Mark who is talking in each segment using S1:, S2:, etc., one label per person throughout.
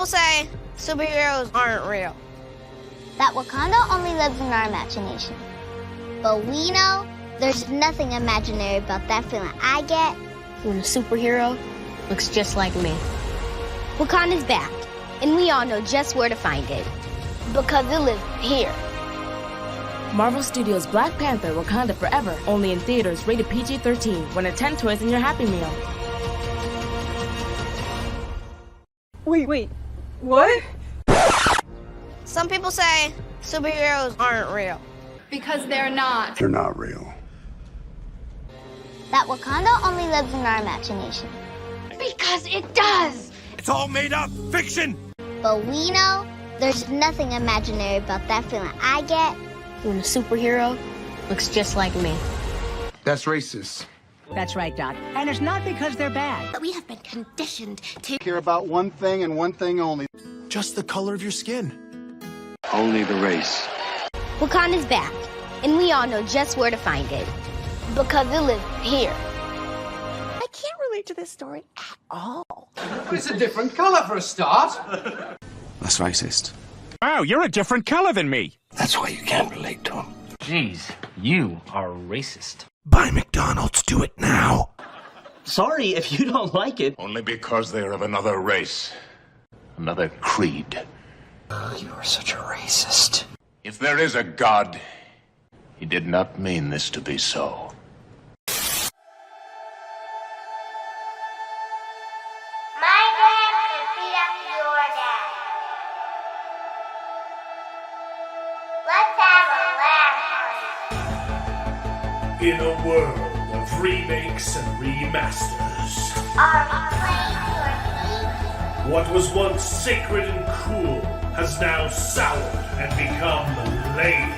S1: people say superheroes aren't real.
S2: That Wakanda only lives in our imagination. But we know there's nothing imaginary about that feeling I get
S3: when a superhero looks just like me.
S2: Wakanda's back, and we all know just where to find it. Because it lives here.
S4: Marvel Studios' Black Panther Wakanda Forever, only in theaters, rated PG-13. One of 10 toys in your Happy Meal.
S5: Wait, what?
S1: Some people say superheroes aren't real.
S6: Because they're not.
S7: They're not real.
S2: That Wakanda only lives in our imagination.
S6: Because it does!
S7: It's all made up fiction!
S2: But we know there's nothing imaginary about that feeling I get
S3: when a superhero looks just like me.
S7: That's racist.
S8: That's right, Doc. And it's not because they're bad.
S6: But we have been conditioned to
S9: care about one thing and one thing only.
S7: Just the color of your skin.
S10: Only the race.
S2: Wakanda's back, and we all know just where to find it. Because it lives here.
S5: I can't relate to this story at all.
S11: It's a different color for a start.
S7: That's racist.
S12: Wow, you're a different color than me.
S10: That's why you can't relate to him.
S13: Jeez, you are racist.
S7: Buy McDonald's, do it now.
S13: Sorry if you don't like it.
S14: Only because they're of another race. Another creed.
S13: You are such a racist.
S14: If there is a God, he did not mean this to be so.
S15: In a world of remakes and remasters, what was once sacred and cool has now soured and become lame.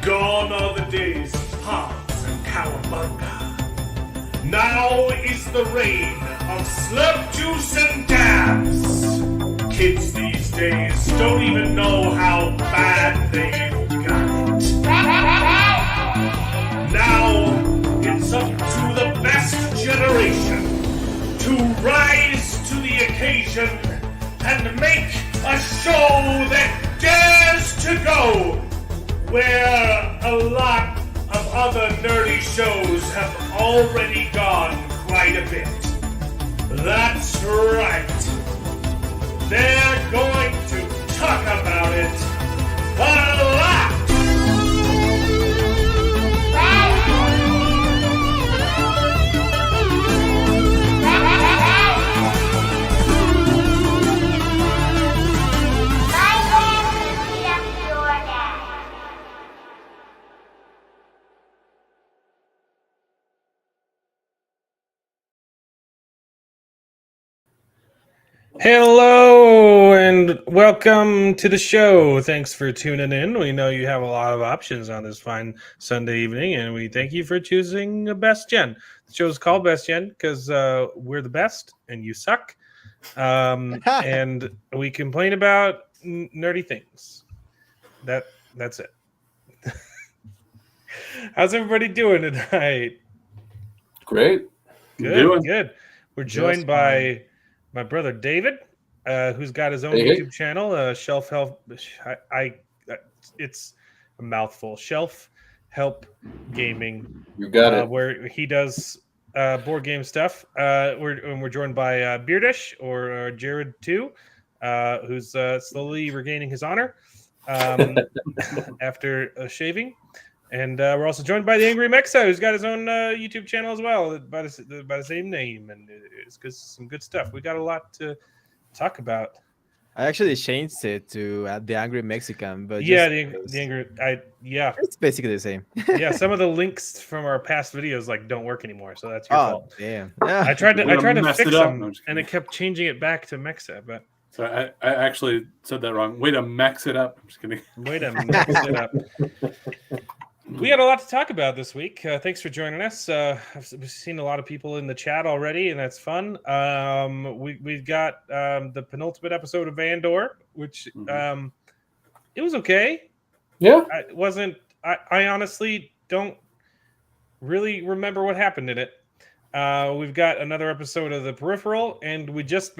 S15: Gone are the days of Paz and Cowabunga. Now is the reign of slurp juice and dabs. Kids these days don't even know how bad they've got it. Now, it's up to the best generation to rise to the occasion and make a show that dares to go where a lot of other nerdy shows have already gone quite a bit. That's right. They're going to talk about it a lot.
S16: Hello and welcome to the show. Thanks for tuning in. We know you have a lot of options on this fine Sunday evening, and we thank you for choosing Best Gen. The show is called Best Gen because we're the best and you suck. And we complain about nerdy things. That's it. How's everybody doing tonight?
S17: Great.
S16: Good. We're joined by my brother David, who's got his own YouTube channel, Shelf Help. It's a mouthful. Shelf Help Gaming.
S17: You got it.
S16: Where he does board game stuff. We're joined by Beardish or Jared too, who's slowly regaining his honor after shaving. And we're also joined by TheAngryMexa, who's got his own YouTube channel as well by the same name, and it's some good stuff. We got a lot to talk about.
S18: I actually changed it to The Angry Mexican, but
S16: yeah, the angry.
S18: It's basically the same.
S16: Yeah, some of the links from our past videos don't work anymore, so that's your fault.
S18: Damn.
S16: I tried to fix them, and it kept changing it back to Mexa, but.
S17: So I actually said that wrong. Way to max it up. I'm just kidding. Way to max
S16: it up. We had a lot to talk about this week. Thanks for joining us. I've seen a lot of people in the chat already, and that's fun. We've got the penultimate episode of Andor, which it was okay.
S17: Yeah,
S16: it wasn't. I honestly don't really remember what happened in it. We've got another episode of the Peripheral, and we just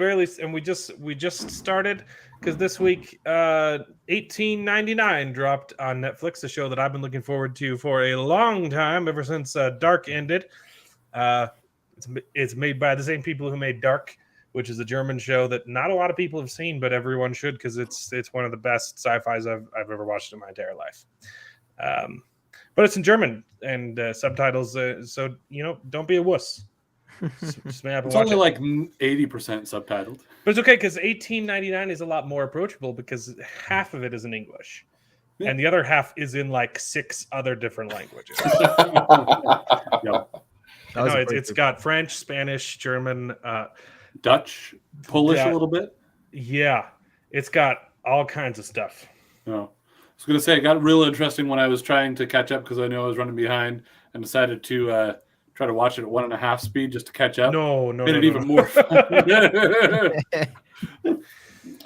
S16: started because this week 1899 dropped on Netflix, a show that I've been looking forward to for a long time, ever since Dark ended. It's made by the same people who made Dark, which is a German show that not a lot of people have seen, but everyone should, because it's one of the best sci-fis I've ever watched in my entire life. But it's in German and subtitles, so don't be a wuss. Just
S17: it's only like 80% subtitled,
S16: but it's okay because 1899 is a lot more approachable because half of it is in English, and the other half is in like 6 other different languages.
S17: Yep.
S16: No, it's got French, Spanish, German,
S17: Dutch, Polish a little bit.
S16: Yeah, it's got all kinds of stuff.
S17: Oh. I was going to say, it got real interesting when I was trying to catch up because I knew I was running behind and decided to try to watch it at 1.5 speed just to catch up.
S16: No.
S17: Even more fun. I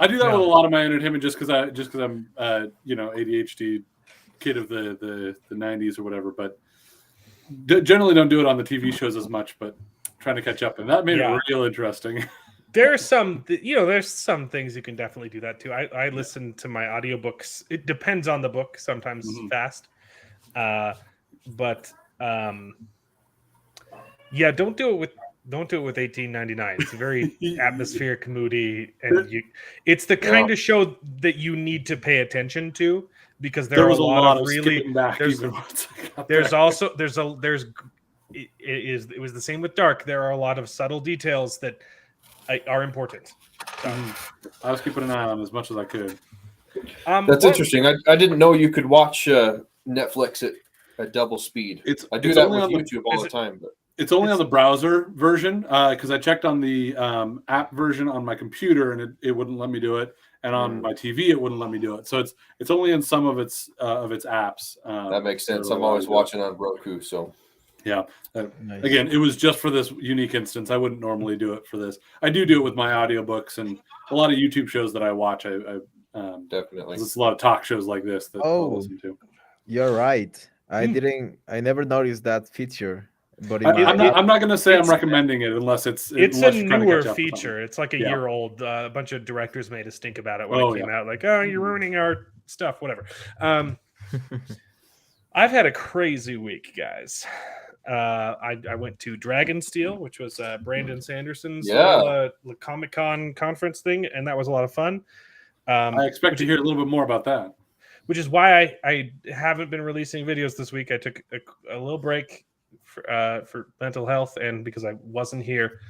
S17: do that with a lot of my entertainment just because I'm ADHD kid of the 90s or whatever, but generally don't do it on the TV shows as much, but trying to catch up, and that made it real interesting.
S16: There's some things you can definitely do that too. I listen to my audiobooks. It depends on the book. Sometimes fast, but don't do it with 1899. It's a very atmospheric, moody, and it's the kind of show that you need to pay attention to because there was a lot of really. It was the same with Dark. There are a lot of subtle details that are important. So.
S17: I was keeping an eye on as much as I could.
S19: That's interesting. I didn't know you could watch Netflix at double speed. I do that with YouTube all the time. But
S17: it's only on the browser version because I checked on the app version on my computer and it wouldn't let me do it, and on my TV it wouldn't let me do it. So it's only in some of its apps.
S19: That makes sense. I'm always watching on Roku, so.
S17: Yeah. Again, it was just for this unique instance. I wouldn't normally do it for this. I do it with my audiobooks and a lot of YouTube shows that I watch. I
S19: definitely.
S17: There's a lot of talk shows like this that I'll listen to.
S18: You're right. I never noticed that feature. But
S17: I'm not going to say I'm recommending it unless it's
S16: a newer feature. It's like a year old. A bunch of directors made a stink about it when it came out. Like, oh, you're ruining our stuff. Whatever. I've had a crazy week, guys. I went to Dragonsteel, which was Brandon Sanderson's Comic-Con conference thing, and that was a lot of fun.
S17: I expect to hear a little bit more about that.
S16: Which is why I haven't been releasing videos this week. I took a little break for mental health and because I wasn't here.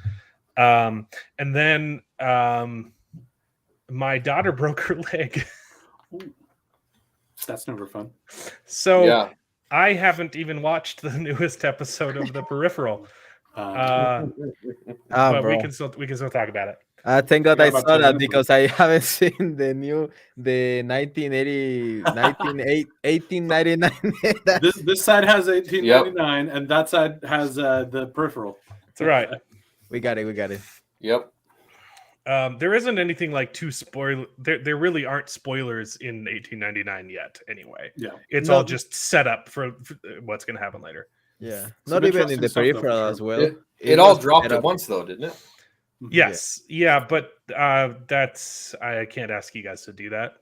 S16: And then my daughter broke her leg.
S17: That's never fun.
S16: So I haven't even watched the newest episode of The Peripheral. But we can still talk about it.
S18: Thank God I saw that because I haven't seen the 1899.
S17: This side has 1899 and that side has the Peripheral.
S16: That's right.
S18: We got it.
S19: Yep.
S16: There isn't anything like too spoil. There really aren't spoilers in 1899 yet. Anyway, it's all just set up for what's going to happen later.
S18: Yeah, not even in the Peripheral as well.
S19: It all dropped at once, though, didn't it?
S16: Yes, but that's I can't ask you guys to do that.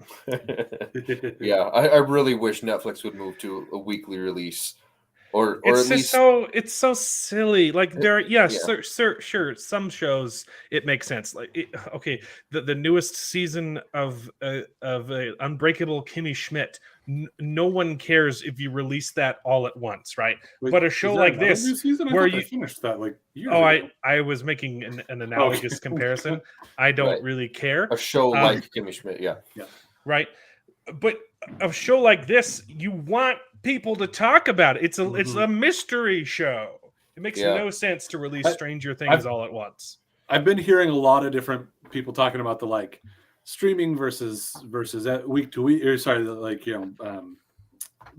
S19: Yeah, I really wish Netflix would move to a weekly release. Or
S16: it's
S19: at least
S16: it's so silly. Like sure, some shows it makes sense. Like the newest season of Unbreakable Kimmy Schmidt. No one cares if you release that all at once, right?
S17: Wait,
S16: but a show like this, where you
S17: finished that like
S16: I was making an analogous comparison. I don't really care.
S19: A show like Kimmy Schmidt, yeah,
S16: right. But a show like this, you want people to talk about it. It's a mystery show. It makes no sense to release Stranger Things all at once.
S17: I've been hearing a lot of different people talking about the streaming versus week to week, or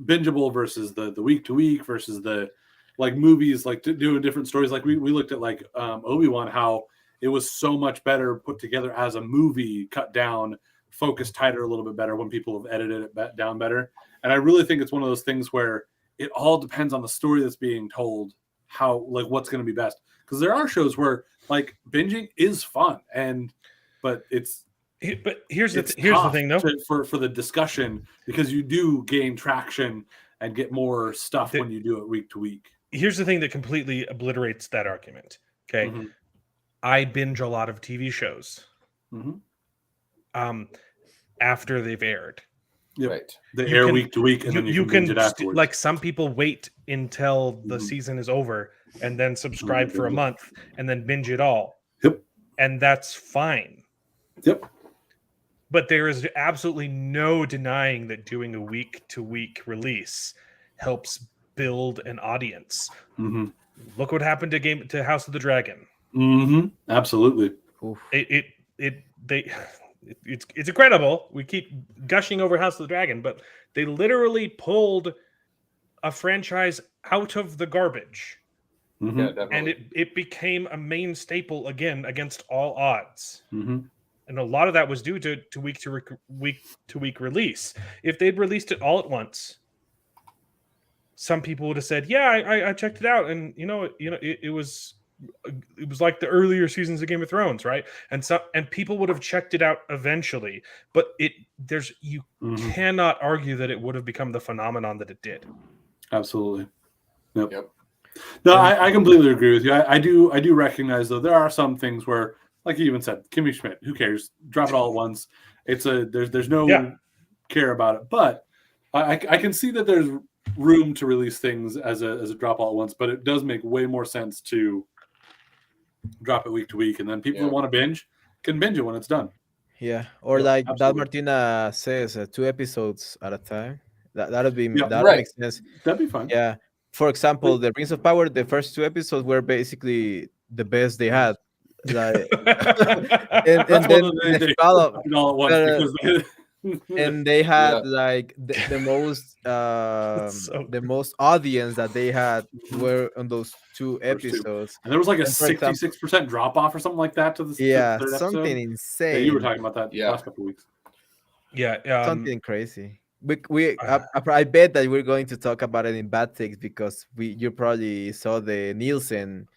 S17: bingeable versus the week to week versus the movies, doing different stories. Like we looked at Obi-Wan, how it was so much better put together as a movie, cut down, focused tighter a little bit better when people have edited it down better. And I really think it's one of those things where it all depends on the story that's being told, how like what's going to be best, because there are shows where like binging is fun but here's the
S16: thing though
S17: for the discussion, because you do gain traction and get more stuff when you do it week to week.
S16: Here's the thing that completely obliterates that argument. Okay.
S17: Mm-hmm.
S16: I binge a lot of TV shows after they've aired.
S17: Yep. Right. They air week to week, and then you can binge it afterwards.
S16: Like some people wait until the season is over and then subscribe for a month and then binge it all.
S17: Yep.
S16: And that's fine.
S17: Yep.
S16: But there is absolutely no denying that doing a week to week release helps build an audience.
S17: Mm-hmm.
S16: Look what happened to House of the Dragon.
S17: Mm-hmm. Absolutely.
S16: It's incredible. We keep gushing over House of the Dragon, but they literally pulled a franchise out of the garbage.
S17: Mm-hmm.
S19: Yeah,
S16: and it became a main staple again against all odds.
S17: Mm-hmm.
S16: And a lot of that was due to week to week release. If they'd released it all at once, some people would have said, "Yeah, I checked it out, and it was like the earlier seasons of Game of Thrones, right?" And people would have checked it out eventually. But you cannot argue that it would have become the phenomenon that it did.
S17: Absolutely. Yep. No, I completely agree with you. I do recognize, though, there are some things where, like you even said, Kimmy Schmidt, who cares? Drop it all at once. There's no care about it. But I can see that there's room to release things as a drop all at once, but it does make way more sense to drop it week to week, and then people who want to binge can binge it when it's done.
S18: Yeah, or like that Martina says, 2 episodes at a time. That would make sense.
S17: That'd be fine.
S18: Yeah. For example, the Rings of Power, the first 2 episodes were basically the best they had. Like, and then they follow
S17: all at once
S18: and they had like the most audience that they had were on those 2 episodes.
S17: And there was like a 66% drop off or something like that to the third
S18: something
S17: episode.
S18: insane.
S17: Yeah, you were talking about that last couple of weeks.
S16: Yeah,
S18: something crazy. I bet that we're going to talk about it in bad takes, because you probably saw the Nielsen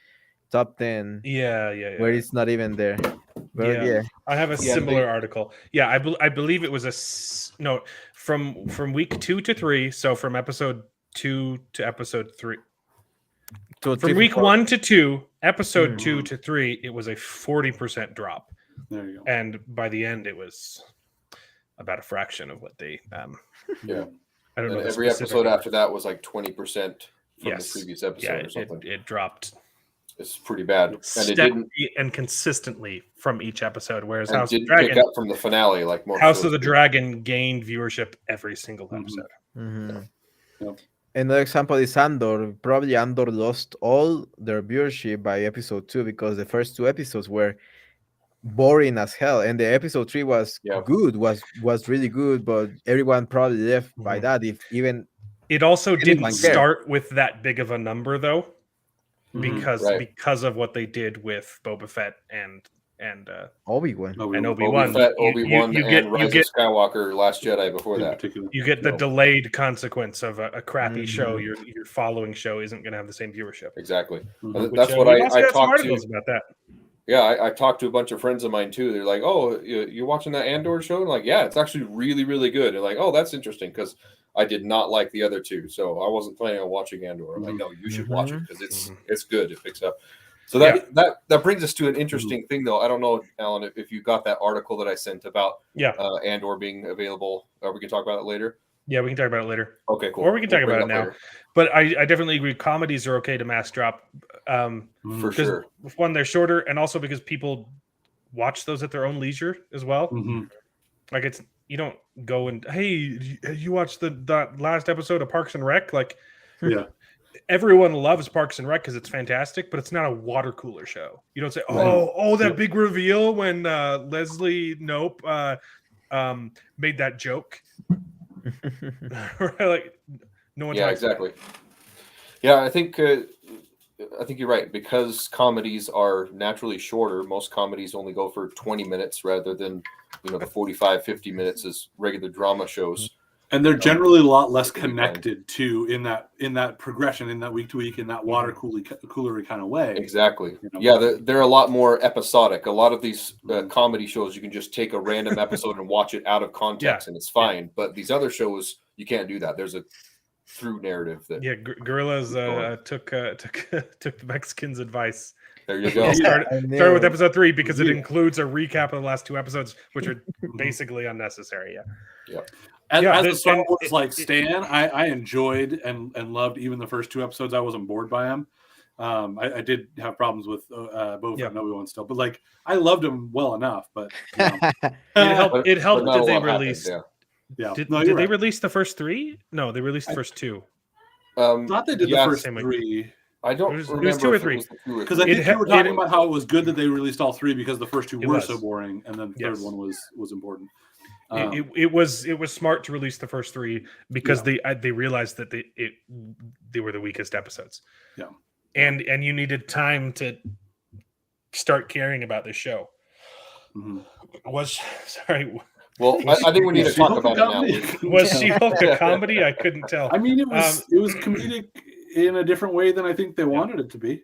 S18: top 10.
S16: Yeah.
S18: Where it's not even there. But yeah.
S16: I have a similar article. Yeah, I believe it was from week 2 to 3. So from episode 2 to episode 3. From week 1 to 2, episode 2 to 3, it was a 40% drop.
S17: There you go.
S16: And by the end, it was about a fraction of what they.
S19: I
S16: don't know.
S19: Every episode after that was like 20% from the previous episode or something.
S16: It dropped.
S19: It's pretty bad, and it
S16: didn't consistently from each episode. Whereas House of the
S19: Dragon
S16: Dragon
S19: pick up from the finale, like more.
S16: House of the Dragon gained viewership every single episode.
S18: Mm-hmm. Yep. Another example is Andor. Probably Andor lost all their viewership by episode 2, because the first 2 episodes were boring as hell, and the episode 3 was good, was really good, but everyone probably left by that.
S16: It also didn't start with that big of a number though. Because of what they did with Boba Fett and
S18: Obi-Wan.
S19: Obi-Wan, and Rise of Skywalker, Last Jedi before that.
S16: You get the delayed consequence of a crappy show. Your following show isn't going to have the same viewership.
S19: Exactly. That's what I talked to.
S16: About that.
S19: Yeah, I talked to a bunch of friends of mine too. They're like, "Oh, you're watching that Andor show?" And I'm like, yeah, it's actually really, really good. And like, oh, that's interesting, because I did not like the other 2, so I wasn't planning on watching Andor. I'm like, no, you should watch it, because it's good. It picks up. So that brings us to an interesting thing, though. I don't know, Alan, if you got that article that I sent about Andor being available. We can talk about it later.
S16: Yeah, we can talk about it later.
S19: Okay, cool.
S16: Or we can talk about it now. Later. But I definitely agree. Comedies are okay to mass drop.
S19: For sure.
S16: One, they're shorter, and also because people watch those at their own leisure as well.
S17: Mm-hmm.
S16: Like you don't go and, hey, you watched that last episode of Parks and Rec? Like, everyone loves Parks and Rec because it's fantastic, but it's not a water cooler show. You don't say, that big reveal when Leslie Knope made that joke. Like, no one.
S19: Yeah, exactly. Yeah, I think you're right, because comedies are naturally shorter. Most comedies only go for 20 minutes rather than the 45-50 minutes as regular drama shows.
S17: And they're generally a lot less connected to in that progression, in that week to week, in that water coolery kind of way.
S19: Exactly. Yeah, they're a lot more episodic. A lot of these comedy shows, you can just take a random episode and watch it out of context, and it's fine. But these other shows, you can't do that. There's a through narrative that.
S16: Yeah, Gorillas took the Mexicans' advice.
S19: There you go.
S16: Start with episode 3 because it includes a recap of the last 2 episodes, which are basically unnecessary.
S19: Yeah.
S17: As a Star Wars stan, I enjoyed and loved even the first 2 episodes. I wasn't bored by them. I did have problems with Boba Fett and Obi-Wan still, but like I loved them well enough. But
S16: it helped that they released. Did they release the first 3? No, they released the first 2.
S17: Thought they did the first 3.
S19: I don't remember.
S16: It was 2 or 3.
S17: Because I think you were talking about how it was good that they released all 3 because the first 2 were so boring, and then the third one was important.
S16: It was smart to release the first 3 because they realized that they were the weakest episodes.
S17: Yeah,
S16: and you needed time to start caring about this show.
S19: Well, I think we need to talk about it now.
S16: Was She-Hulk a comedy? I couldn't tell.
S17: I mean, it was comedic in a different way than I think they wanted it to be.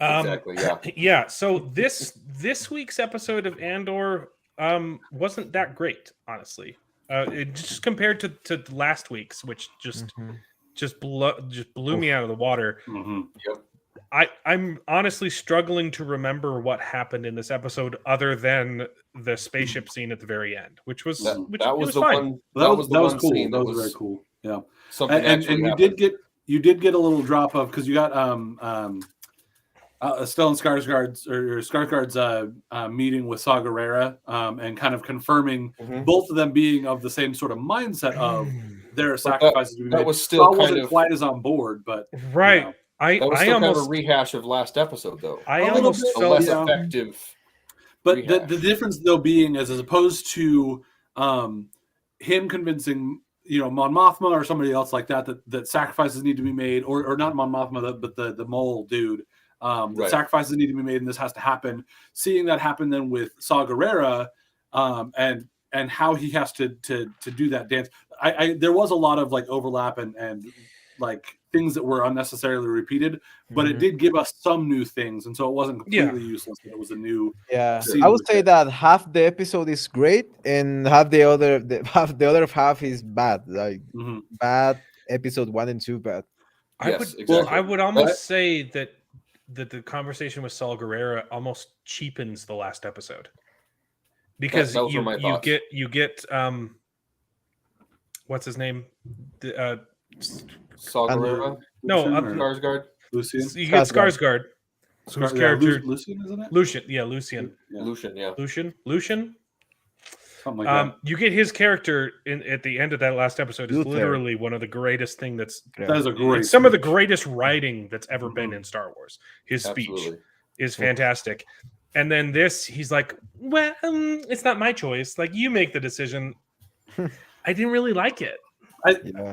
S19: Exactly. Yeah.
S16: Yeah. So this week's episode of Andor wasn't that great, honestly. It just compared to last week's, which just blew me out of the water.
S19: Yep.
S16: I'm honestly struggling to remember what happened in this episode, other than the spaceship scene at the very end, which was
S19: that was the
S16: fine.
S19: one.
S17: That was cool.
S19: Scene
S17: that was very cool. Yeah.
S19: Something
S17: and you did get a little drop of because you got Stellan Skarsgård's meeting with Saw Gerrera and kind of confirming both of them being of the same sort of mindset of their sacrifices to be made.
S19: That was still
S17: wasn't quite as on board, but
S16: right.
S17: You know.
S19: That was still kind of a rehash of last episode, though.
S16: I almost
S19: felt less effective.
S17: But the difference, though, being is as opposed to him convincing, Mon Mothma or somebody else like that sacrifices need to be made, or not Mon Mothma, but the mole dude. That sacrifices need to be made, and this has to happen. Seeing that happen then with Saw Gerrera, and how he has to do that dance. There was a lot of like overlap and like things that were unnecessarily repeated, but it did give us some new things, and so it wasn't completely useless. It was a new.
S18: Yeah, I would say that half the episode is great, and half the other half is bad. Like bad episode 1 and 2 bad.
S16: I would almost say that the conversation with Saw Gerrera almost cheapens the last episode because you get what's his name?
S19: Saw Gerrera?
S16: No,
S19: Skarsgård.
S17: Lucian.
S16: You get Skarsgård. Whose character?
S17: Lucian, isn't it?
S16: Lucian. Yeah, Lucian. Lucian.
S17: Something like that.
S16: You get his character at the end of that last episode is literally one of the greatest thing that is a great. It's some of the greatest writing that's ever been in Star Wars. His speech is fantastic. And then he's like, well, it's not my choice. Like, you make the decision. I didn't really like it.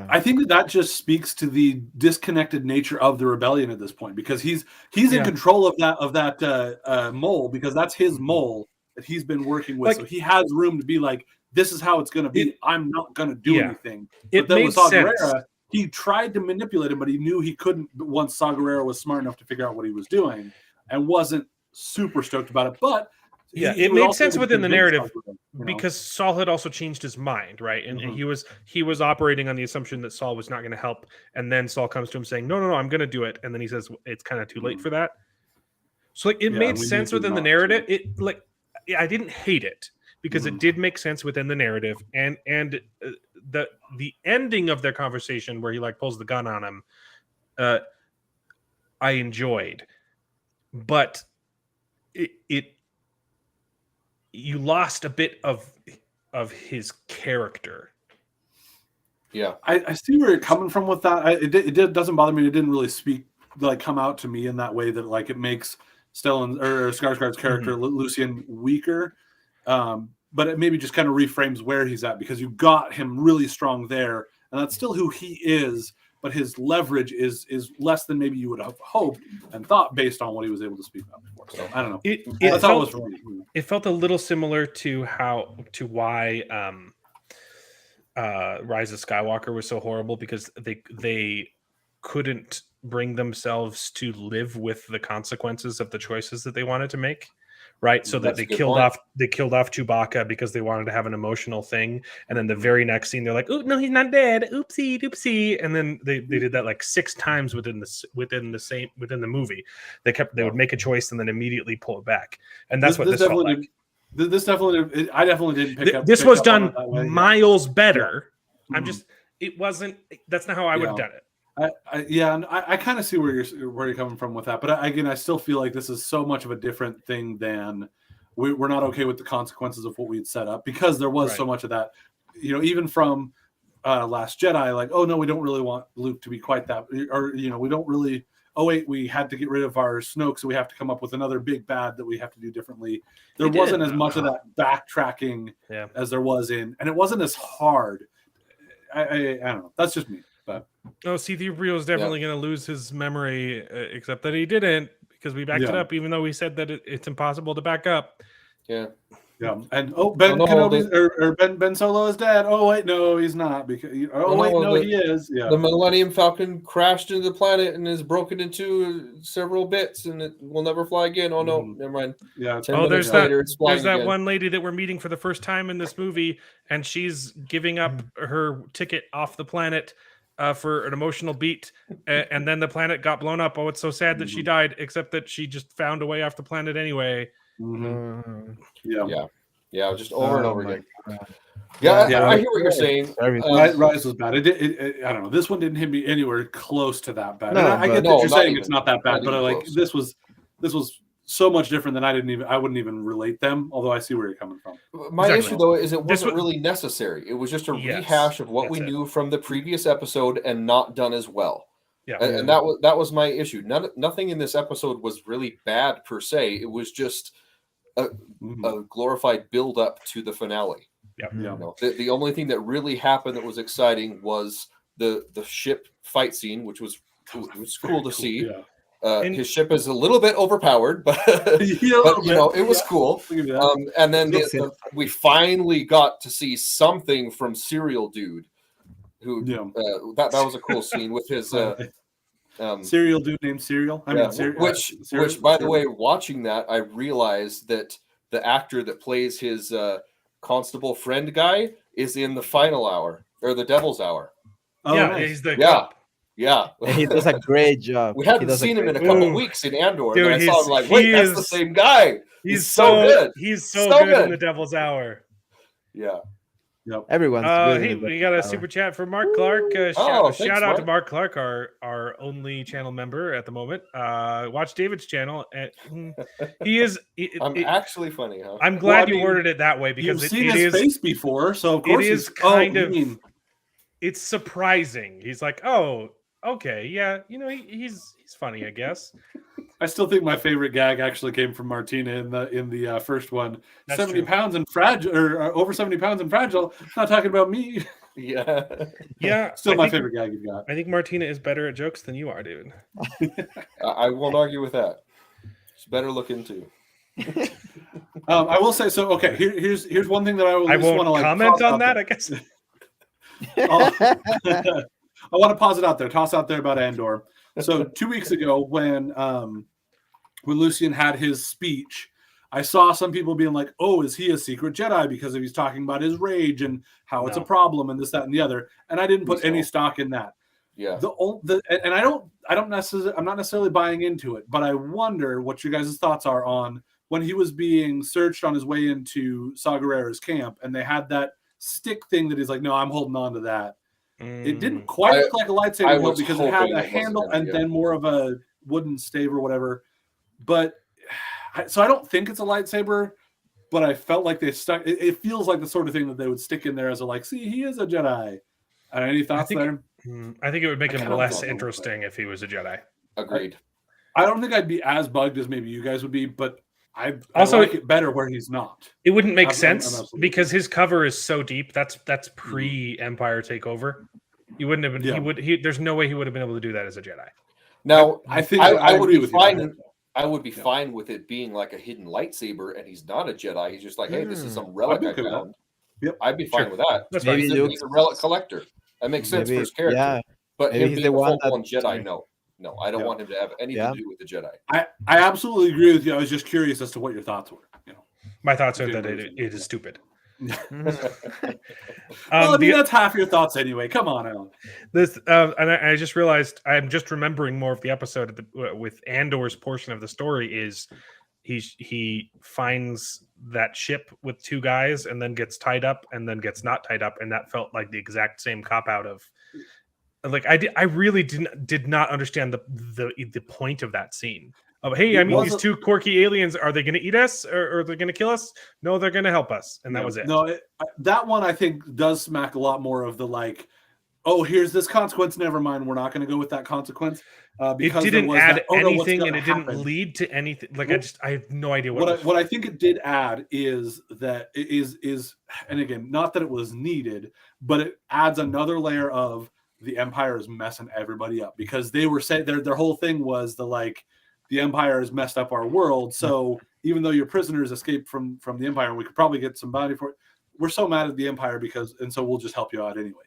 S17: I think that just speaks to the disconnected nature of the rebellion at this point, because he's in control of that mole, because that's his mole that he's been working with. So he has room to be like, this is how it's going to be. I'm not going to do anything. But then with Saw Gerrera, he tried to manipulate him, but he knew he couldn't once Saw Gerrera was smart enough to figure out what he was doing and wasn't super stoked about it. But
S16: it made sense within the narrative because Saul had also changed his mind, right? And he was operating on the assumption that Saul was not going to help, and then Saul comes to him saying, "No, I'm going to do it," and then he says, "It's kind of too late for that." So it made sense within the narrative. I didn't hate it because it did make sense within the narrative, and the ending of their conversation where he like pulls the gun on him, I enjoyed, but you lost a bit of his character.
S17: Yeah, I see where you're coming from with that. It doesn't bother me. It didn't really come out to me in that way that like it makes Stellan or Skarsgård's character Lucian weaker. But it maybe just kind of reframes where he's at, because you got him really strong there, and that's still who he is. But his leverage is less than maybe you would have hoped and thought based on what he was able to speak about before. So I don't know.
S16: It felt a little similar to why Rise of Skywalker was so horrible because they couldn't bring themselves to live with the consequences of the choices that they wanted to make, right? So that they killed off Chewbacca because they wanted to have an emotional thing, and then the very next scene they're like, "Oh no, he's not dead. Oopsie doopsie," and then they did that like 6 times within the movie. They would make a choice and then immediately pull it back, and that's what this felt like.
S17: I definitely didn't pick up.
S16: This was done
S17: way,
S16: miles better. It wasn't. That's not how I would have done it.
S17: I kind of see where you're coming from with that, but I still feel like this is so much of a different thing than we're not okay with the consequences of what we'd set up, because there was so much of that, even from Last Jedi, like, oh no, we don't really want Luke to be quite that, or we don't really. Oh wait, we had to get rid of our Snoke, so we have to come up with another big bad that we have to do differently. There wasn't as much of that backtracking as there was and it wasn't as hard. I don't know. That's just me. But
S16: C-3PO is definitely going to lose his memory, except that he didn't, because we backed it up, even though we said that it's impossible to back up.
S17: Yeah. And Ben Solo is dead. Oh wait, no, he's not. Because he is. Yeah.
S19: The Millennium Falcon crashed into the planet and is broken into several bits, and it will never fly again. Oh no, never mind.
S17: Yeah.
S16: There's that one lady that we're meeting for the first time in this movie, and she's giving up her ticket off the planet for an emotional beat, and then the planet got blown up. Oh, it's so sad that she died, except that she just found a way off the planet anyway.
S19: Yeah, just over and over again. I hear what you're saying.
S17: Rise was bad. I don't know. This one didn't hit me anywhere close to that bad. I get that you're saying it's not that bad, but this was so much different than I wouldn't even relate them. Although I see where you're coming from.
S19: My issue though is it wasn't really necessary. It was just a rehash of what we knew from the previous episode and not done as well. Yeah, and that was my issue. Nothing in this episode was really bad per se. It was just a glorified build up to the finale. The only thing that really happened that was exciting was the ship fight scene, which was cool to see. His ship is a little bit overpowered, but it was cool. And then we finally got to see something from Serial Dude, who that was a cool scene with his
S17: Serial Dude named Serial.
S19: Which by the way, watching that, I realized that the actor that plays his constable friend guy is in the final hour or the Devil's Hour.
S16: Oh, yeah, nice. He's the
S19: Yeah.
S18: He does a great job.
S19: We hadn't seen him in a couple weeks in Andor. Dude, and I saw him like, wait, that's the same guy. He's so good.
S16: He's so good in the Devil's Hour.
S19: Yeah.
S18: Yep. Everyone's
S16: hey, we got a super chat from Mark Clark. Shout out to Mark Clark, our only channel member at the moment. Watch David's channel, and he is.
S19: Actually funny, huh?
S16: I'm glad you worded it that way because
S17: you've seen his face before, so of course
S16: it is kind of. It's surprising. He's like, oh, okay, yeah, he's funny, I guess.
S17: I still think my favorite gag actually came from Martina in the first one.
S16: That's
S17: 70
S16: true.
S17: pounds and fragile, or over 70 pounds and fragile. Not talking about me.
S19: Yeah.
S17: Still my favorite gag you've got.
S16: I think Martina is better at jokes than you are, dude.
S19: I won't argue with that. She's better looking too.
S17: I will say so. Okay, here's one thing that I
S16: won't want to comment on that. I guess.
S17: I want to pause it out there. Toss out there about Andor. So 2 weeks ago, when Lucien had his speech, I saw some people being like, "Oh, is he a secret Jedi because he's talking about his rage and how it's a problem and this, that, and the other?" And I didn't put any stock in that.
S19: Yeah.
S17: And I'm not necessarily buying into it, but I wonder what you guys' thoughts are on when he was being searched on his way into Saw Gerrera's camp, and they had that stick thing that he's like, "No, I'm holding on to that." It didn't quite look like a lightsaber hilt because it had a handle and then more of a wooden stave or whatever. But so I don't think it's a lightsaber, but I felt like they stuck. It feels like the sort of thing that they would stick in there as a like, see, he is a Jedi. Any thoughts there?
S16: I think it would make him less interesting if he was a Jedi.
S19: Agreed.
S17: I don't think I'd be as bugged as maybe you guys would be, but I like it better where he's not.
S16: It wouldn't make sense because his cover is so deep. That's pre-Empire takeover. You wouldn't have been. There's no way he would have been able to do that as a Jedi.
S19: Now, I think I would be fine. I would be fine with it being like a hidden lightsaber, and he's not a Jedi. He's just like, hey, this is some relic I found. I'd be fine with that.
S16: That's
S18: Maybe
S19: He's,
S18: Luke-
S19: he's a relic collector. That makes sense for his character.
S18: Yeah,
S19: But
S18: maybe
S19: him
S18: he's
S19: being
S18: the
S19: a
S18: one
S19: full-blown
S18: that-
S19: Jedi, no, I don't want him to have anything to do with the Jedi.
S17: I absolutely agree with you. I was just curious as to what your thoughts were.
S16: My thoughts are that it is stupid.
S17: Well, I mean, that's half your thoughts anyway. Come on, Alan.
S16: This and I just realized I'm just remembering more of the episode with Andor's portion of the story is he finds that ship with two guys and then gets tied up and then gets not tied up, and that felt like the exact same cop out of like I really did not understand the point of that scene. Of, hey, I mean, these two quirky aliens, are they going to eat us or are they going to kill us? No, they're going to help us. And that was it.
S17: No, that one I think does smack a lot more of the like, oh, here's this consequence. Never mind. We're not going to go with that consequence.
S16: It didn't add anything and it didn't lead to anything. Like, I have no idea
S17: what I think it did add is that it is, and again, not that it was needed, but it adds another layer of the Empire is messing everybody up, because they were saying their whole thing was the Empire has messed up our world. So even though your prisoners escaped from the Empire and we could probably get some bounty for it, we're so mad at the Empire and so we'll just help you out anyway.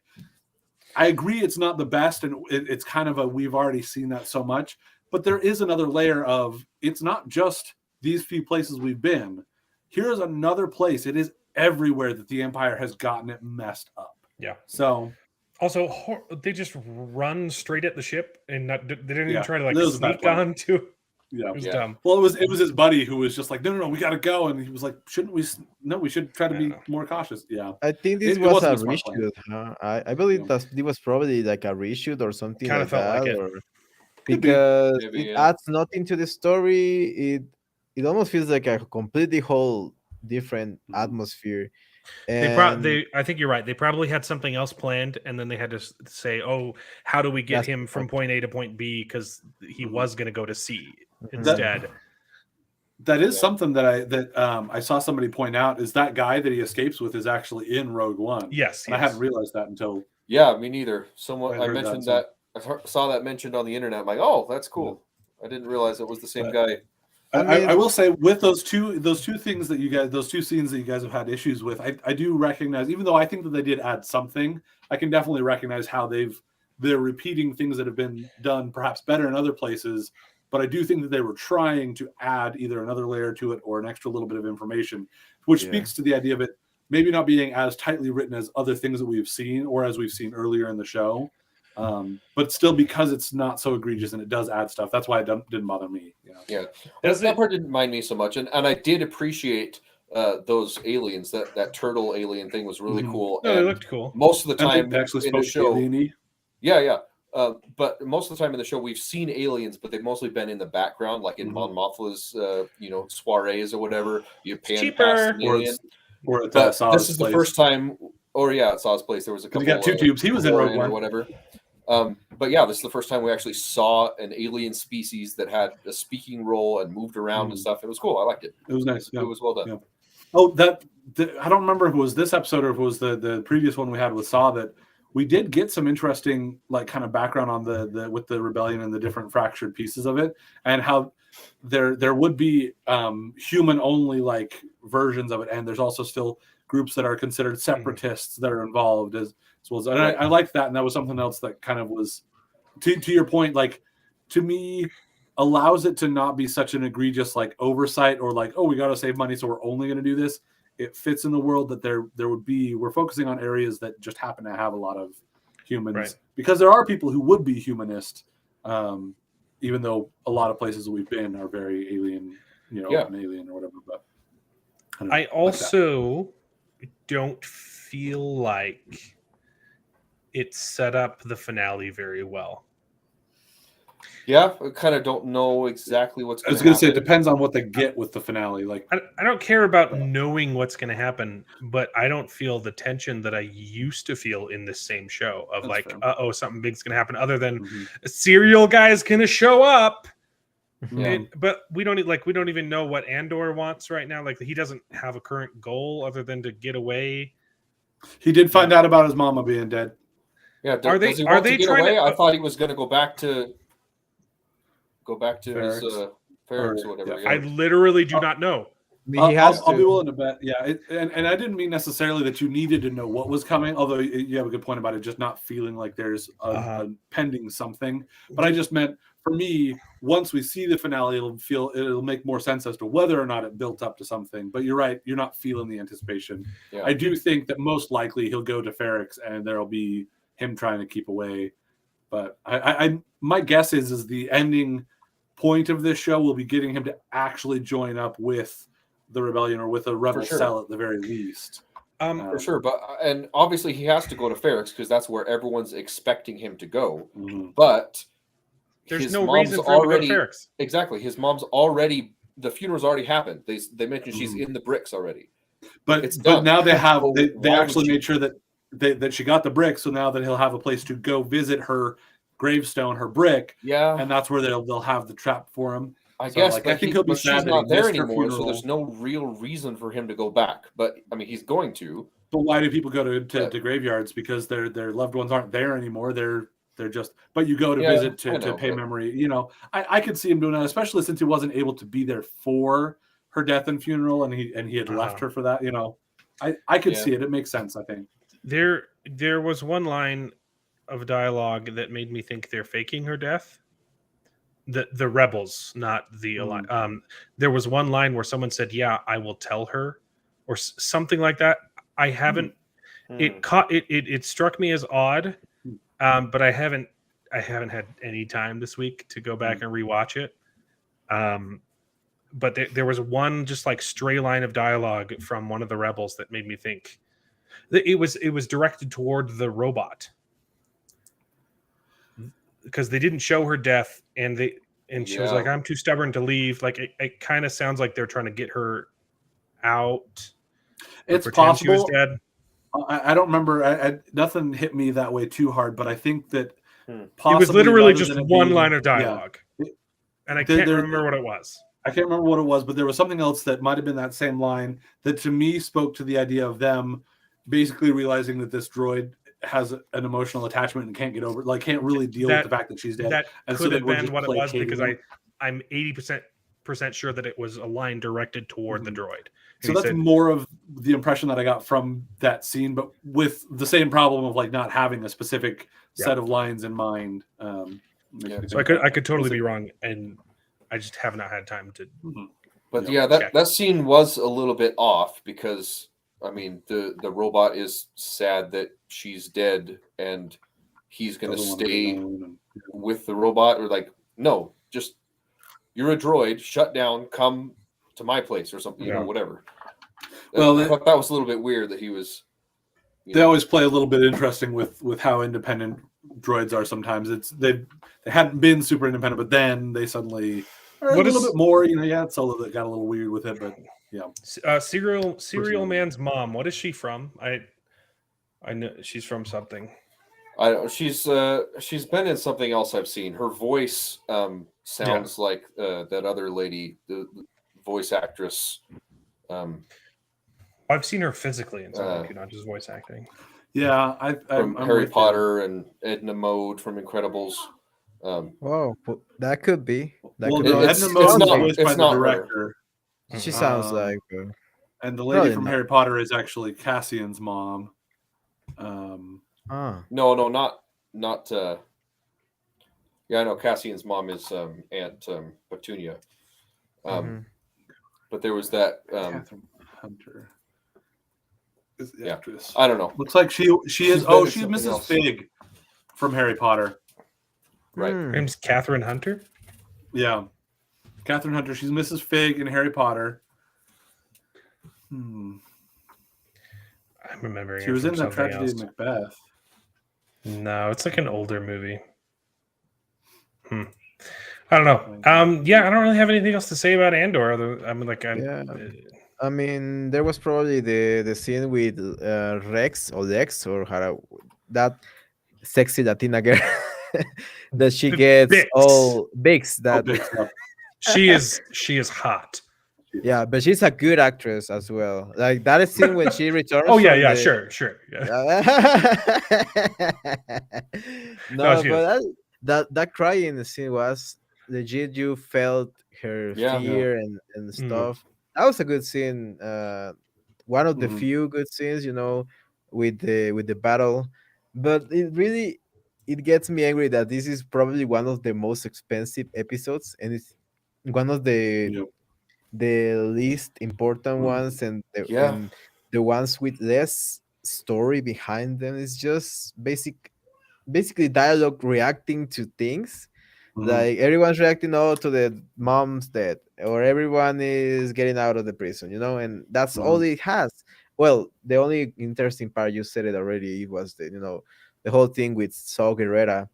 S17: I agree it's not the best, and it's kind of we've already seen that so much, but there is another layer of, it's not just these few places we've been. Here's another place. It is everywhere that the Empire has gotten it messed up.
S16: Yeah.
S17: So
S16: also, they just run straight at the ship and they didn't even try to
S17: That was
S16: sneak on to.
S17: Yeah,
S16: it was dumb.
S17: Well, it was his buddy who was just like, no, we got to go, and he was like, shouldn't we? No, we should try to be more cautious. Yeah,
S18: I think this was a reshoot. Huh? I believe that it was probably like a reshoot or something
S16: Kinda
S18: like
S16: felt
S18: that,
S16: like it.
S18: or because it adds nothing to the story. It almost feels like a completely whole different atmosphere. And
S16: I think you're right. They probably had something else planned, and then they had to say, "Oh, how do we get him from point A to point B?" Because he was going to go to C instead.
S17: That is something that I saw somebody point out, is that guy that he escapes with is actually in Rogue One.
S16: Yes,
S17: and I hadn't realized that until.
S19: Yeah, me neither. Someone I
S17: heard
S19: mentioned
S17: that,
S19: I saw that mentioned on the internet. I'm like, oh, that's cool. I didn't realize it was the same guy.
S17: I will say, with those two things that those two scenes that you guys have had issues with, I do recognize, even though I think that they did add something, I can definitely recognize how they're repeating things that have been done perhaps better in other places. But I do think that they were trying to add either another layer to it or an extra little bit of information, which speaks to the idea of it maybe not being as tightly written as other things that we've seen or as we've seen earlier in the show. But still, because it's not so egregious and it does add stuff, that's why it didn't bother me.
S19: Yeah, that part didn't mind me so much, and I did appreciate those aliens. That turtle alien thing was really cool.
S16: No, they looked cool.
S19: Most of the time
S17: they actually
S19: in the
S17: spoke
S19: show,
S17: alien-y.
S19: yeah. But most of the time in the show, we've seen aliens, but they've mostly been in the background, like in Mon Mothma's, soirees or whatever. You pan past an alien.
S17: Or at
S19: this is the first time. Or at Saw's place, there was a couple.
S17: You got two tubes. He was in Rogue One
S19: or whatever. But yeah, this is the first time we actually saw an alien species that had a speaking role and moved around and stuff. It was cool. I liked it.
S17: It was nice.
S19: It was well done.
S17: Yeah. Oh, I don't remember if it was this episode or if it was the previous one we had with Saw, that we did get some interesting kind of background on the with the rebellion and the different fractured pieces of it, and how there would be human only versions of it, and there's also still groups that are considered separatists that are involved as well as, and I liked that, and that was something else that kind of was to your point, to me, allows it to not be such an egregious oversight or we got to save money, so we're only going to do this. It fits in the world that there would be. We're focusing on areas that just happen to have a lot of humans, because there are people who would be humanist, even though a lot of places that we've been are very alien, an alien or whatever. But
S16: I also don't feel like it set up the finale very well.
S19: Yeah, I kind of don't know exactly what's going to happen.
S17: I was going to say, it depends on what they get with the finale.
S16: I don't care about knowing what's going to happen, but I don't feel the tension that I used to feel in this same show of something big's going to happen, other than a serial guy's going to show up.
S19: Yeah.
S16: But we don't even know what Andor wants right now. He doesn't have a current goal other than to get away.
S17: He did find out about his mama being dead.
S19: Yeah, does he want to get away? I thought he was going to go back to
S17: Ferrex.
S19: his Ferrex or whatever.
S16: I literally do not know.
S18: He has
S17: I'll be
S18: to.
S17: willing to bet. Yeah, and I didn't mean necessarily that you needed to know what was coming. Although you have a good point about it, just not feeling like there's a pending something. But I just meant for me, once we see the finale, it'll make more sense as to whether or not it built up to something. But you're right, you're not feeling the anticipation.
S19: Yeah.
S17: I do think that most likely he'll go to Ferrix, and there'll be him trying to keep away. But I my guess is the ending point of this show will be getting him to actually join up with the rebellion or with a rebel cell at the very least.
S19: For sure, but and obviously he has to go to Ferrix because that's where everyone's expecting him to go. But
S16: there's
S19: his
S16: no
S19: mom's
S16: reason for him
S19: already
S16: to go to Ferrix.
S19: Exactly. His mom's already, the funeral's already happened. They mentioned she's in the bricks already.
S17: But
S19: it's done.
S17: now they have
S19: So
S17: they
S19: why would
S17: actually
S19: she-
S17: made sure that she got the brick, so now that he'll have a place to go visit her gravestone, her brick.
S19: Yeah,
S17: and that's where they'll have the trap for him.
S19: I
S17: So,
S19: guess,
S17: like,
S19: but
S17: I think he'll be
S19: but she's
S17: sad that
S19: not
S17: he
S19: there
S17: missed her
S19: anymore, so
S17: funeral.
S19: there's no real reason for him to go back. But I mean, he's going to.
S17: But why do people go to graveyards? Because their loved ones aren't there anymore. They're just. But you go to
S19: Yeah,
S17: visit
S19: I
S17: to
S19: know,
S17: pay
S19: but-
S17: memory. You know, I could see him doing that, especially since he wasn't able to be there for her death and funeral, and he had left her for that. You know, I could see it. It makes sense. I think
S16: There was one line of dialogue that made me think they're faking her death. The rebels, not the there was one line where someone said, "Yeah, I will tell her," or something like that. I haven't. It struck me as odd, but I haven't had any time this week to go back and rewatch it. But there was one just like stray line of dialogue from one of the rebels that made me think that it was directed toward the robot, because they didn't show her death, and she was like, "I'm too stubborn to leave." Like it kind of sounds like they're trying to get her out.
S17: it's
S16: pretend she was
S17: possible.
S16: dead.
S17: I don't remember. Nothing hit me that way too hard, but I think that
S16: It
S17: possibly
S16: was literally
S17: rather
S16: just
S17: than it
S16: one
S17: being-
S16: line of
S17: yeah.
S16: dialogue, and I can't remember what it was.
S17: I can't remember what it was, but there was something else that might have been that same line that to me spoke to the idea of them basically realizing that this droid has an emotional attachment and can't get over, like can't really deal with the fact that she's dead.
S16: That
S17: and
S16: could
S17: they
S16: have
S17: were
S16: been
S17: just
S16: what it was, because
S17: placating him.
S16: I'm 80% sure that it was a line directed toward the droid.
S17: So
S16: And he
S17: that's
S16: said,
S17: more of the impression that I got from that scene, but with the same problem of like not having a specific set of lines in mind.
S16: So I could totally be wrong, and I just have not had time to.
S19: But
S16: check.
S19: that scene was a little bit off because I mean the robot is sad that she's dead and he's going to
S17: Doesn't wanna be
S19: stay
S17: alone
S19: with the robot, or like, no, just you're a droid, shut down, come to my place or something, you know, whatever.
S17: Well,
S19: I thought that was a little bit weird that he was.
S17: They always play a little bit interesting with how independent droids are. Sometimes they hadn't been super independent, but then they suddenly are a little bit more. You know, yeah, Solo that got a little weird with it, but yeah.
S16: Serial Man's mom. What is she from? I know she's from something.
S19: I don't. She's been in something else I've seen. Her voice sounds like that other lady, the voice actress.
S16: I've seen her physically in something, not just voice acting.
S17: Yeah,
S19: I'm Harry Potter and Edna Mode from Incredibles.
S18: Oh, that could be. That
S17: Well,
S18: could
S17: no,
S18: be.
S17: Edna Mode is voiced by the
S19: not her.
S17: director.
S18: She sounds like.
S17: And the lady from Harry Potter is actually Cassian's mom.
S19: No, not. Yeah, I know Cassian's mom is Aunt Petunia. But there was that.
S17: Catherine Hunter is the actress.
S19: I don't know.
S17: Looks like she is.
S19: She's
S17: Oh,
S19: been in
S17: she's
S19: something
S17: Mrs.
S19: else.
S17: Fig from Harry Potter.
S19: Right.
S16: Her name's Catherine Hunter.
S17: Yeah, Catherine Hunter. She's Mrs. Fig in Harry Potter.
S16: I'm remembering.
S17: She
S16: her
S17: was
S16: from
S17: in that
S16: something
S17: Tragedy
S16: else.
S17: of Macbeth.
S16: No, it's like an older movie. I don't know. Yeah, I don't really have anything else to say about Andor.
S18: I mean, there was probably the scene with Rex or Lex or that sexy Latina girl that she gets
S16: Bix.
S18: all Bix. That
S16: she is hot.
S18: Yeah, but she's a good actress as well. Like that scene when she returns.
S16: Oh yeah,
S18: from
S16: yeah,
S18: the-
S16: sure. Yeah.
S18: No,
S16: she
S18: but that crying scene was legit. You felt her
S19: Yeah.
S18: fear and stuff. that was a good scene. One of the
S17: Mhm.
S18: few good scenes, with the battle. But it gets me angry that this is probably one of the most expensive episodes, and it's one of
S17: Yep.
S18: the least important ones, and
S19: Yeah.
S18: the ones with less story behind them. Is just basically dialogue reacting to things.
S17: Mhm.
S18: Like everyone's reacting to the mom's dead, or everyone is getting out of the prison, and that's all
S17: Mhm.
S18: it has. Well, the only interesting part, you said it already, was the whole thing with Saw Gerrera.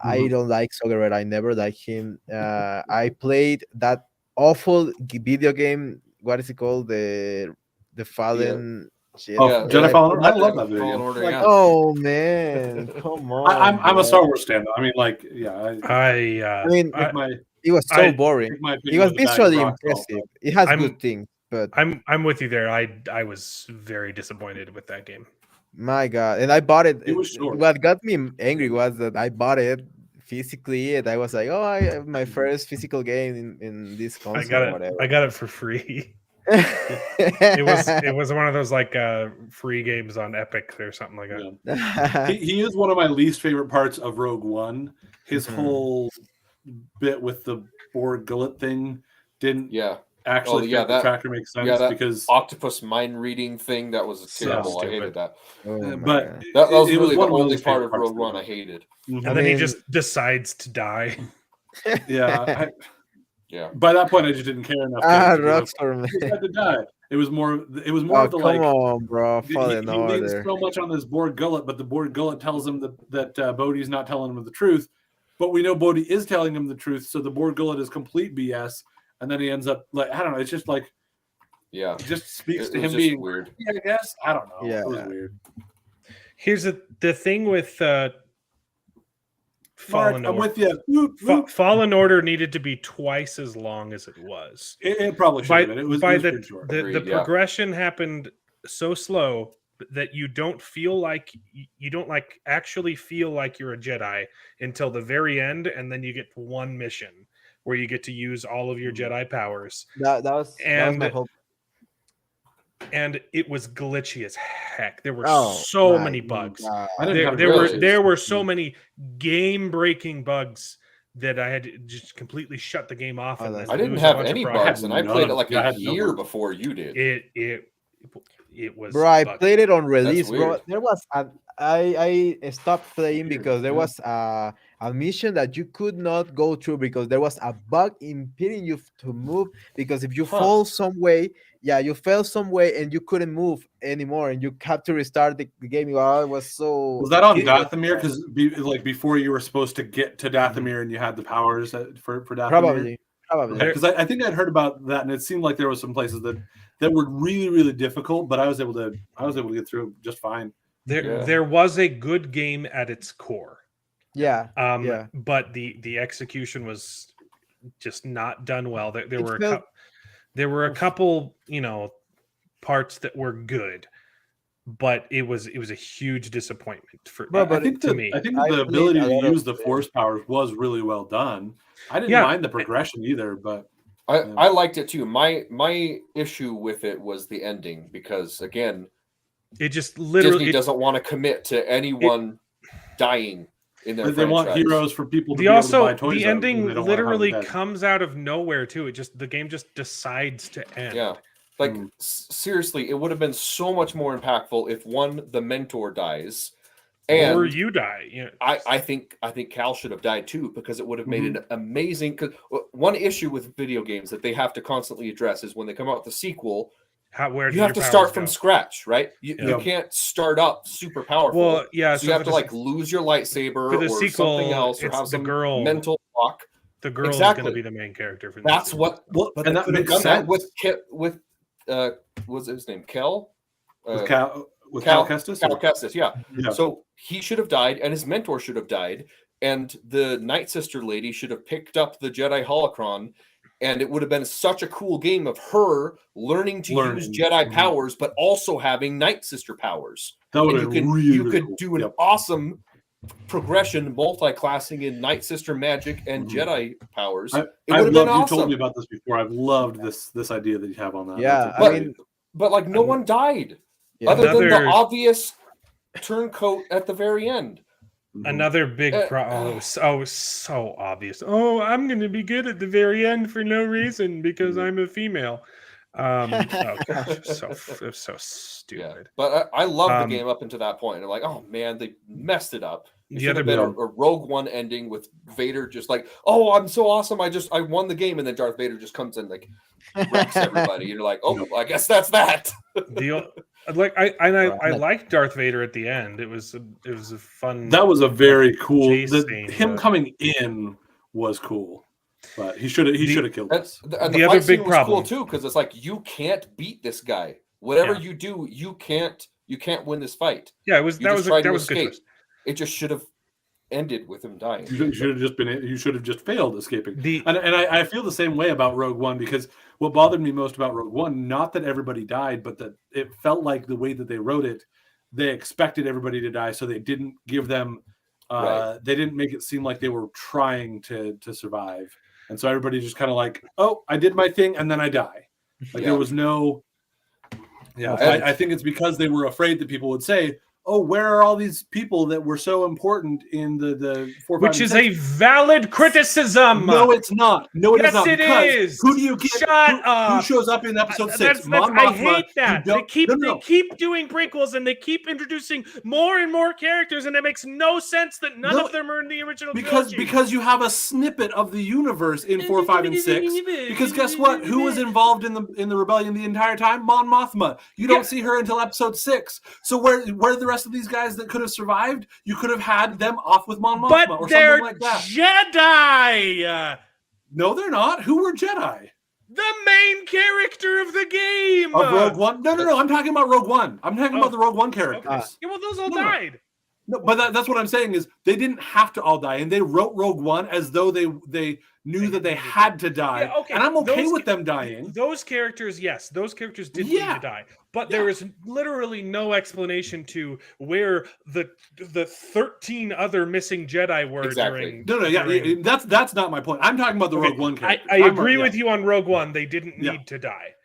S18: I
S17: Mhm.
S18: don't like Saw Gerrera. I never liked him. I played that awful video game. What is it called? The
S19: Yeah.
S18: Fallen shit.
S17: Oh,
S19: Yeah.
S17: Jedi
S18: I
S17: Fallen
S18: played
S17: Order. I
S18: that
S17: love
S18: game.
S17: that video
S19: Fallen
S17: game.
S19: Order,
S17: Like,
S19: yeah.
S18: Oh man, come on,
S17: I'm a Star
S18: bro.
S17: Wars fan. Though. I mean, like, yeah,
S18: I mean,
S17: I take my
S18: it was so
S16: I
S18: boring.
S17: take my
S18: It
S17: opinion
S18: was
S17: with a bag of
S18: visually
S17: rocks. Also,
S18: impressive. It has
S16: I'm
S18: good things, but
S16: I'm with you there. I was very disappointed with that game.
S18: my God. And I bought it.
S17: it was short.
S18: What got me angry was that I bought it physically, and I was like, oh, I have my first physical game in this
S16: I
S18: console
S16: got
S18: or
S16: it.
S18: whatever.
S16: I got it for free. It was one of those like free games on Epic or something like that.
S17: Yeah. He is one of my least favorite parts of Rogue One. His
S18: Mhm.
S17: whole bit with the Borg gullet thing didn't
S19: Yeah.
S17: actually
S19: yeah,
S17: fit the tracker make sense
S19: that
S17: because
S19: octopus mind reading thing, that was
S16: So
S19: terrible. I
S16: stupid.
S19: hated that.
S18: Oh
S17: but
S18: man.
S19: That was
S17: it
S19: really the
S17: one of my
S19: only
S17: least
S19: part
S17: favorite
S19: of
S17: parts
S19: Rogue
S17: the
S19: One I
S17: game.
S19: hated.
S17: Mhm.
S16: And then he just decides to die.
S17: Yeah.
S19: Yeah.
S17: By that point, I just didn't care enough to be like,
S18: Rockstar,
S17: he just
S18: man.
S17: had to die. It was more
S18: Oh,
S17: of the
S18: come
S17: like
S18: on, bro.
S17: he
S18: Fallen
S17: leans
S18: Order.
S17: so much on this Borg gullet, but the Borg gullet tells him that Bodhi's not telling him the truth. But we know Bodhi is telling him the truth, so the Borg gullet is complete BS. And then he ends up like, I don't know. It's just like,
S19: Yeah,
S17: it just speaks
S19: it
S17: to
S19: was
S17: him
S19: just
S17: being
S19: weird.
S17: I guess I don't know.
S18: Yeah.
S17: It was weird.
S16: Here's the thing with
S17: Mark,
S16: Fallen
S17: I'm
S16: Order.
S17: with you.
S16: Fallen Order needed to be twice as long as it was.
S17: It probably should have been. It was pretty short.
S16: The
S19: Agreed, yeah.
S16: progression happened so slow that you don't actually feel like you're a Jedi until the very end, and then you get one mission where you get to use all of your Jedi powers.
S18: That was my whole.
S16: And it was glitchy as heck. There were
S18: Oh,
S16: so
S18: my
S16: many bugs.
S18: God.
S17: I didn't have
S16: There were so many game-breaking bugs that I had to just completely shut the game off. And
S19: I didn't
S16: lose a
S19: have
S16: bunch of
S19: any
S16: progress.
S19: bugs, and I played it like
S17: I
S19: a
S17: had no
S19: year
S17: bugs.
S19: before you did.
S16: It was.
S18: Bro, I
S16: buggy.
S18: played it on release, bro.
S19: weird.
S18: There was I stopped playing because there was a mission that you could not go through because there was a bug impeding you to move. Because if you fall some way, you fell some way and you couldn't move anymore, and you had to restart the game. Oh, it was so.
S17: Was that on Dathomir? Because before you were supposed to get to Dathomir and you had the powers for Dathomir.
S18: Probably.
S17: Because I think I'd heard about that, and it seemed like there were some places that were really, really difficult, but I was able to get through just fine.
S16: There was a good game at its core.
S18: Yeah.
S16: But the execution was just not done well. There were a couple, parts that were good, but it was a huge disappointment for me.
S17: I think the ability to use the force powers was really well done. I didn't mind the progression either, but
S19: I liked it too. My issue with it was the ending, because again,
S16: it just literally
S19: Disney doesn't want to commit to anyone dying in their
S17: they want
S19: franchise.
S17: heroes for people to be able to buy toys.
S16: The ending literally comes out of nowhere too. The game just decides to end.
S19: Yeah. Like seriously, it would have been so much more impactful if the mentor dies,
S16: or you die. Yeah.
S19: I think Cal should have died too, because it would have made an amazing. Because one issue with video games that they have to constantly address is when they come out with the sequel.
S16: Where
S19: you have to start from scratch, right? You can't start up super powerful.
S16: Well, yeah,
S19: so you have to lose your lightsaber or
S16: sequel,
S19: something else, or have some mental block.
S16: The girl is going to be the main character for this.
S19: That's what.
S17: But that
S19: could have
S17: makes
S19: done
S17: sense.
S19: that with what's his name? Kel?
S17: Cal Kestis?
S19: Cal Kestis, yeah. So he should have died, and his mentor should have died, and the Night Sister lady should have picked up the Jedi holocron, and it would have been such a cool game of her learning to use Jedi powers, but also having Night Sister powers.
S17: That would have
S19: you could do an awesome progression, multi-classing in Night Sister magic and Jedi powers.
S17: I've
S19: been
S17: loved,
S19: awesome.
S17: You told me about this before. I've loved this idea that you have on that.
S18: Yeah,
S19: but like no one died other than the obvious turncoat at the very end.
S16: Another big so obvious. Oh, I'm going to be good at the very end for no reason because I'm a female. Oh gosh, so stupid.
S19: Yeah, but I love the game up until that point. And I'm like, oh man, they messed it up. It should have been a Rogue One ending with Vader just like, oh, I'm so awesome. I won the game, and then Darth Vader just comes in like wrecks everybody. You're like, oh, I guess that's that.
S16: I liked Darth Vader at the end. It was a fun.
S17: That was a very cool.
S16: Him
S17: coming in was cool. But he should have killed us.
S19: And the other big problem was cool too, because it's like you can't beat this guy. Whatever you do, you can't win this fight.
S16: Yeah, that was good.
S19: It just should have ended with him dying.
S17: You should have just failed escaping. And I feel the same way about Rogue One, because what bothered me most about Rogue One, not that everybody died, but that it felt like the way that they wrote it, they expected everybody to die, so they didn't give them. They didn't make it seem like they were trying to survive. And so everybody just kind of like, oh, I did my thing and then I die. Like there was no. Yeah, I think it's because they were afraid that people would say, oh, where are all these people that were so important in the 4, 5,
S16: which is a valid criticism.
S17: No, it's not. No, it is not.
S16: Yes, it is.
S17: Who do you get?
S16: Shut up.
S17: Who shows up in episode 6?
S16: I hate that. They keep doing prequels and they keep introducing more and more characters, and it makes no sense that none of them are in the original trilogy.
S17: Because you have a snippet of the universe in 4, 5, and 6. Because guess what? Who was involved in the rebellion the entire time? Mon Mothma. You don't see her until episode 6. So where the rest of these guys that could have survived, you could have had them off with Mon Mothma or something like that.
S16: Jedi.
S17: No, they're not. Who were Jedi?
S16: The main character of the game
S17: of Rogue One. No. I'm talking about Rogue One. I'm talking about the Rogue One characters.
S16: Okay. Yeah, well, those all died.
S17: No, but that's what I'm saying is they didn't have to all die, and they wrote Rogue One as though they knew that they had to die.
S16: Yeah, okay.
S17: And I'm okay with them dying.
S16: Those characters, yes, those characters did need to die, but there is literally no explanation to where the 13 other missing Jedi were during.
S17: That's not my point. I'm talking about the Rogue One characters.
S16: I agree with you on Rogue One. They didn't need to die.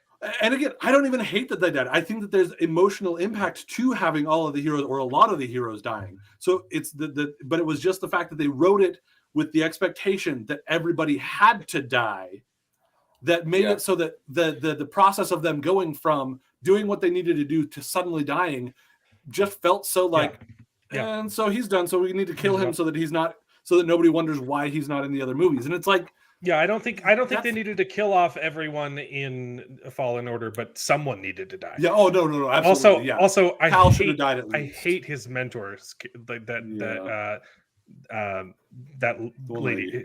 S17: And again, I don't even hate that they died. I think that there's emotional impact to having all of the heroes or a lot of the heroes dying. So it's but it was just the fact that they wrote it with the expectation that everybody had to die that made it so that the process of them going from doing what they needed to do to suddenly dying just felt so like, and so he's done. So we need to kill him so that nobody wonders why he's not in the other movies. And it's like,
S16: yeah, I don't think they needed to kill off everyone in Fallen Order, but someone needed to die.
S17: Yeah. Oh no. Absolutely.
S16: Also,
S17: Cal should have died at least.
S16: I hate his mentors, like that lady.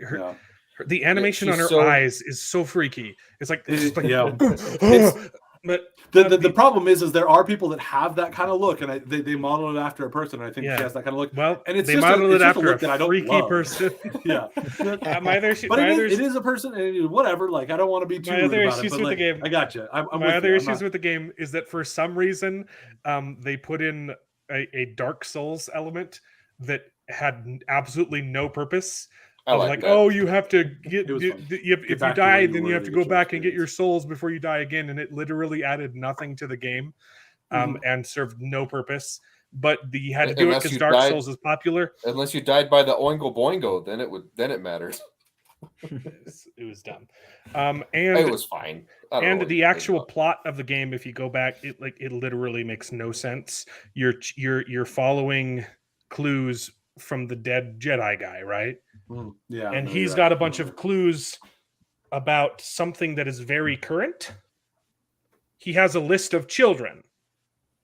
S16: The animation on her eyes is so freaky. It's like,
S17: But the problem is there are people that have that kind of look, and they model it after a person. And I think she has that kind of look.
S16: Well,
S17: and
S16: they model it after
S17: a
S16: freaky person.
S17: Yeah, it is a person, and whatever. Like I don't want to be too. My other issues with the game. I got you.
S16: My other issues with the game is that for some reason, they put in a Dark Souls element that had absolutely no purpose. Oh, you have to get if you die, then you have to go back and get your souls before you die again, and it literally added nothing to the game, and served no purpose. But you had to do it because Dark Souls is popular.
S19: Unless you died by the Oingo Boingo, then it matters.
S16: It was dumb,
S19: and it was fine.
S16: And the actual plot of the game, if you go back, it literally makes no sense. You're following clues from the dead Jedi guy, right?
S17: Yeah,
S16: and he's got a bunch of clues about something that is very current. He has a list of children,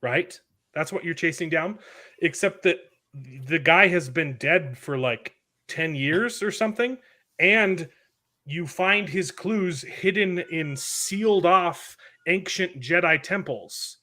S16: right? That's what you're chasing down, except that the guy has been dead for like 10 years or something, and you find his clues hidden in sealed off ancient Jedi temples.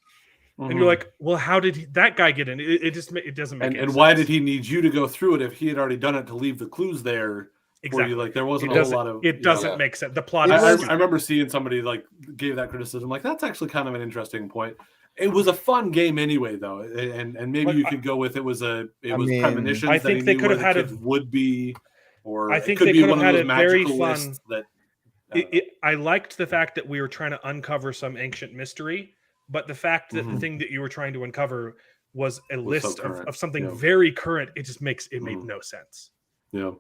S16: And you're like, well, how did that guy get in? It doesn't make any sense.
S17: And why did he need you to go through it if he had already done it to leave the clues there?
S16: Exactly.
S17: You, like there wasn't a whole lot of.
S16: It doesn't make sense. The plot.
S17: I remember seeing somebody like gave that criticism. Like that's actually kind of an interesting point. It was a fun game anyway, though, and maybe you could go with it was premonitions.
S16: I think they could have had
S17: a would be, or
S16: I think
S17: it could
S16: they
S17: be
S16: could
S17: one
S16: have
S17: of
S16: had
S17: those
S16: a very
S17: magical
S16: fun.
S17: lists that.
S16: I liked the fact that we were trying to uncover some ancient mystery, but the fact that the thing that you were trying to uncover was a list of something very current, it just makes it made no sense.
S17: Yeah.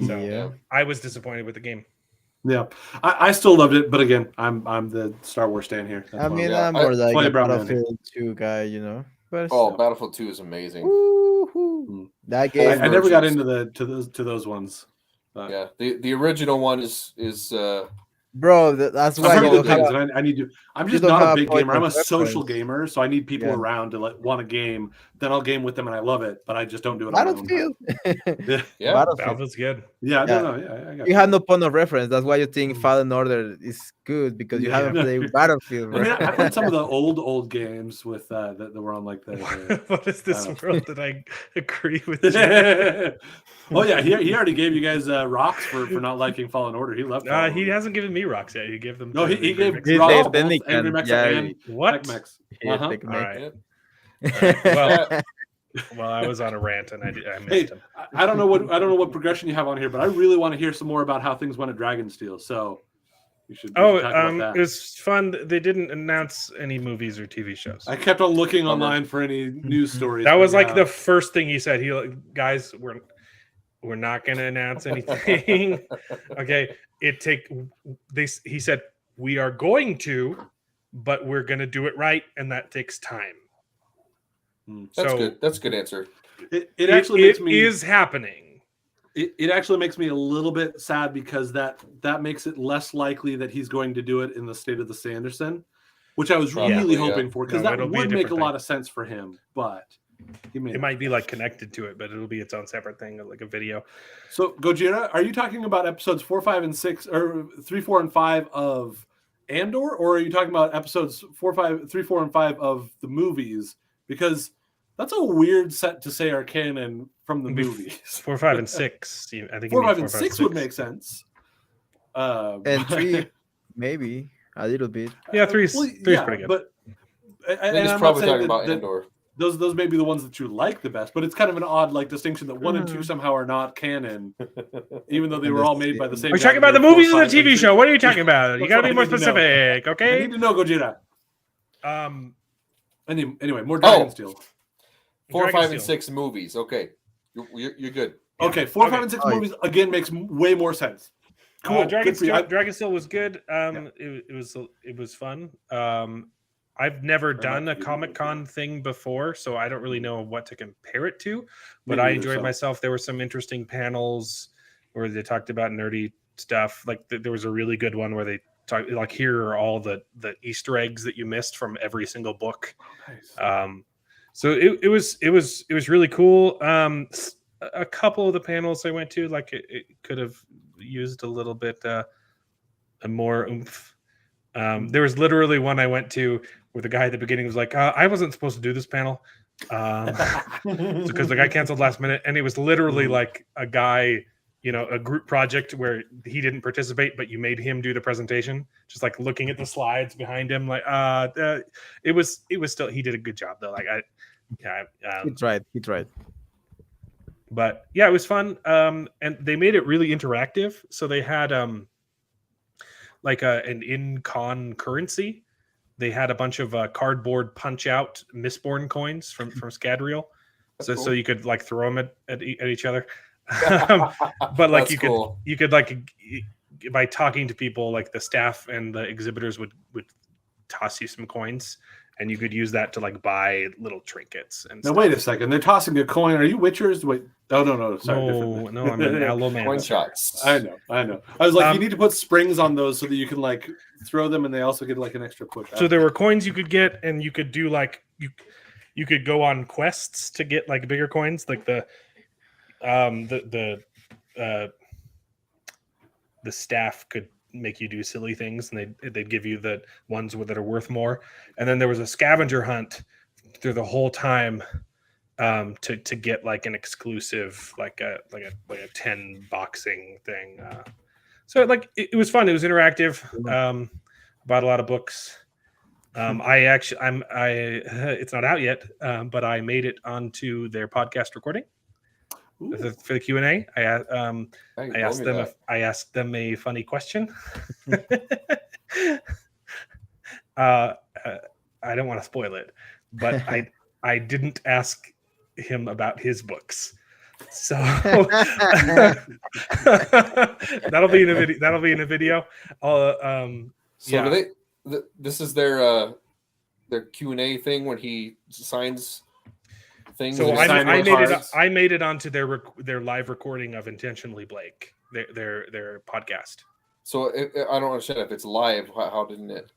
S16: So I was disappointed with the game.
S17: Yeah, I still loved it, but again, I'm the Star Wars stan here.
S18: That's I'm more like a Battlefield 2 guy, you know. But
S19: Battlefield 2 is amazing.
S18: That game.
S17: I never got into those ones.
S19: Yeah, the original one is
S18: bro. That's why you don't have.
S17: I need to. I'm just not a big gamer. I'm a social gamer, so I need people around to want a game. Then I'll game with them, and I love it. But I just don't do it.
S18: Battlefield.
S16: Battlefield's good.
S17: Yeah, no, I got
S18: you have no point of reference. That's why you think Fallen Order is good because you haven't played Battlefield.
S17: I mean, I played some of the old games with that were on like the.
S16: What is this world that I agree with?
S17: Oh yeah, he already gave you guys rocks for not liking Fallen Order. He loved.
S16: He hasn't given me rocks yet. He gave them.
S17: No, he gave
S16: rocks
S17: both AngryMexa and
S16: what?
S17: TechMex.
S16: All right. Well, I was on a rant and I missed him.
S17: I don't know what progression you have on here, but I really want to hear some more about how things went at Dragonsteel. So you should. Talk about that.
S16: It was fun. They didn't announce any movies or TV shows.
S17: I kept on looking online for any news stories.
S16: That was like the first thing he said. Guys, we're not going to announce anything. Okay, he said we are going to, but we're going to do it right, and that takes time.
S19: That's good. That's a good answer.
S17: It actually makes me
S16: is happening.
S17: It actually makes me a little bit sad because that makes it less likely that he's going to do it in the State of the Sanderson, which I was really hoping for because that would make a lot of sense for him. But
S16: it might be like connected to it, but it'll be its own separate thing, like a video.
S17: So Gojira, are you talking about episodes 4, 5, and 6, or 3, 4, and 5 of Andor, or are you talking about episodes 3, 4, and 5 of the movies? Because that's a weird set to say are canon from the movies.
S16: 4, 5, and 6. I think
S17: 4, 5, and 6 would make sense.
S18: And 3, maybe a little bit.
S16: Yeah, 3's pretty good.
S17: But
S19: I'm probably talking about Andor.
S17: Those may be the ones that you like the best, but it's kind of an odd distinction that 1 and 2 somehow are not canon, even though they were all made by the same.
S16: Are you talking about the movies or the TV show? What are you talking about? You got to be more specific, okay?
S17: I need to know, Gojira. Anyway, more Dragonsteel.
S19: 4, 5, and 6 movies. Okay, you're good.
S17: Okay, 4, 5, and 6 movies again makes way more sense. Cool.
S16: Dragonsteel was good. It was fun. I've never done a Comic-Con thing before, so I don't really know what to compare it to. But I enjoyed myself. There were some interesting panels where they talked about nerdy stuff. Like there was a really good one where they talked like, here are all the Easter eggs that you missed from every single book. Nice. So it was really cool. A couple of the panels I went to, like it could have used a little bit more oomph. There was literally one I went to where the guy at the beginning was like, I wasn't supposed to do this panel because the guy canceled last minute, and it was literally like a guy, a group project where he didn't participate, but you made him do the presentation, just like looking at the slides behind him. Like it was still, he did a good job though. Like
S18: he tried.
S16: But yeah, it was fun. And they made it really interactive. So they had like an in-con currency. They had a bunch of cardboard punch-out Mistborn coins from Scadrial. So you could like throw them at each other. But like you could like by talking to people, like the staff and the exhibitors would toss you some coins, and you could use that to like buy little trinkets. And
S17: now wait a second, they're tossing a coin. Are you Witchers? Wait, no, sorry,
S16: no, I'm an Alloman.
S19: Coin shots.
S17: I know. I was like, you need to put springs on those so that you can like throw them, and they also get like an extra push.
S16: So there were coins you could get, and you could do like you could go on quests to get like bigger coins, like the staff could make you do silly things, and they'd give you the ones that are worth more. And then there was a scavenger hunt through the whole time to get like an exclusive like a 10 boxing thing. So like it was fun. It was interactive. Bought a lot of books. It's not out yet, but I made it onto their podcast recording for the Q&A. I asked them a funny question. I don't want to spoil it, but I didn't ask him about his books. So that'll be in a video.
S19: So this is their Q&A thing when he signs things.
S16: So I made it onto their live recording of Intentionally Blake, their podcast.
S19: So I don't understand if it's live. How didn't it?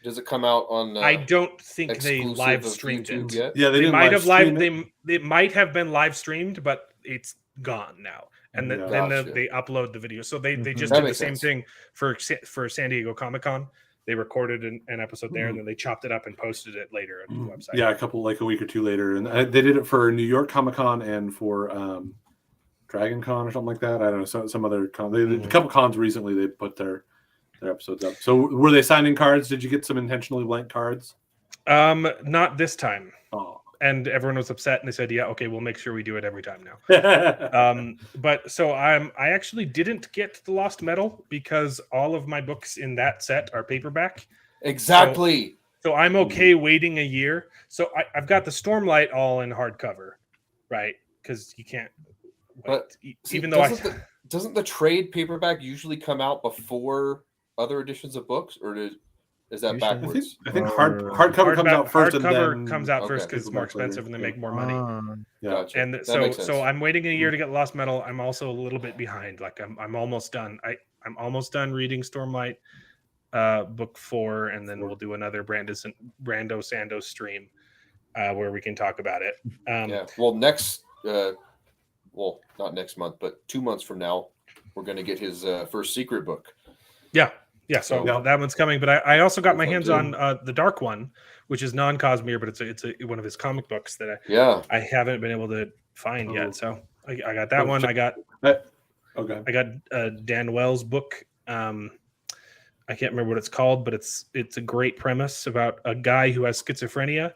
S19: Does it come out on?
S16: I don't think they live streamed it
S19: yet.
S16: Yeah, they might have live. They might have been live streamed, but it's gone now. And then they upload the video. So they just did the same thing for San Diego Comic-Con. They recorded an episode there, and then they chopped it up and posted it later on the website.
S17: Yeah, a week or two later, and they did it for New York Comic-Con and for Dragon Con or something like that. I don't know, some other con. They did a couple cons recently. They put their episodes up. So were they signing cards? Did you get some Intentionally Blank cards?
S16: Not this time.
S17: Oh.
S16: And everyone was upset, and they said, "Yeah, okay, we'll make sure we do it every time now." But so I actually didn't get the Lost Metal because all of my books in that set are paperback.
S19: Exactly.
S16: So I'm okay waiting a year. So I've got the Stormlight all in hardcover, right? Because you can't.
S19: But
S16: even though
S19: doesn't the trade paperback usually come out before other editions of books, or is that backwards?
S17: I think hardcover comes out first.
S16: Hardcover comes out first because it's more expensive and they make more money.
S19: Gotcha.
S16: And so I'm waiting a year to get Lost Metal. I'm also a little bit behind. Like I'm almost done. I'm almost done reading Stormlight, book 4, and then we'll do another Brando Sando stream where we can talk about it.
S19: Well, not next month, but 2 months from now, we're going to get his first secret book.
S16: Yeah, so that one's coming. But I also got my hands on the Dark One, which is non-Cosmere, but it's one of his comic books that I haven't been able to find yet. So I got that one. I got Dan Wells' book. I can't remember what it's called, but it's a great premise about a guy who has schizophrenia.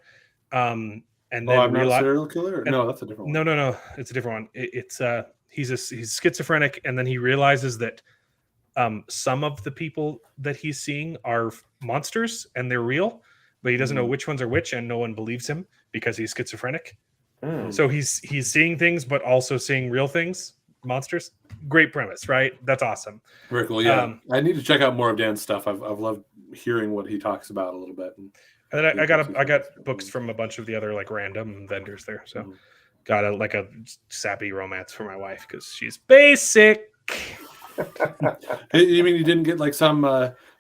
S16: And then
S17: I'm not a serial killer? No, that's a different one.
S16: No, it's a different one. He's schizophrenic, and then he realizes that some of the people that he's seeing are monsters and they're real, but he doesn't know which ones are which, and no one believes him because he's schizophrenic. So he's seeing things, but also seeing real things, monsters. Great premise, right? That's awesome.
S17: Very cool. Yeah, I need to check out more of Dan's stuff. I've loved hearing what he talks about a little bit.
S16: And then I got books from a bunch of the other like random vendors there. So got a sappy romance for my wife because she's basic.
S17: You mean you didn't get like some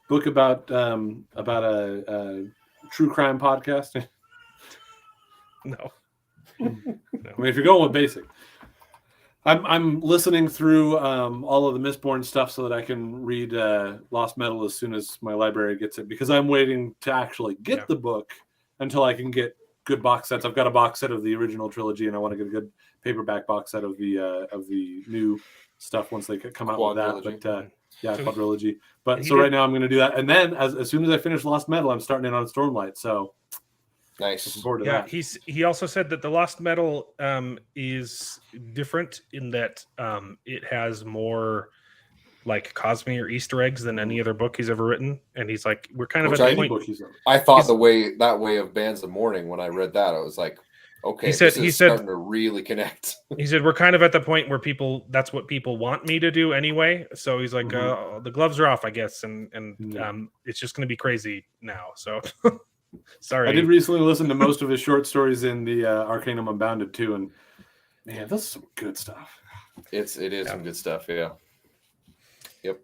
S17: book about a true crime podcast?
S16: No.
S17: I mean, if you're going with basic, I'm listening through all of the Mistborn stuff so that I can read Lost Metal as soon as my library gets it, because I'm waiting to actually get the book until I can get good box sets. I've got a box set of the original trilogy, and I want to get a good paperback box set of the new stuff once they come out with that. But quadrilogy. But so right now I'm going to do that, and then as soon as I finish Lost Metal, I'm starting it on Stormlight. So
S19: nice.
S17: Looking forward to that.
S16: He also said that the Lost Metal is different in that it has more like Cosmere or Easter eggs than any other book he's ever written, and he's like, we're kind of at the point.
S19: I thought that way of Bands of Mourning, when I read that, I was like, okay, he said starting to really connect.
S16: He said we're kind of at the point where that's what people want me to do anyway. So he's like, the gloves are off, I guess, and it's just going to be crazy now. So sorry.
S17: I did recently listen to most of his short stories in the Arcanum Unbounded too, and man, that's some good stuff.
S19: It is some good stuff. Yeah. Yep.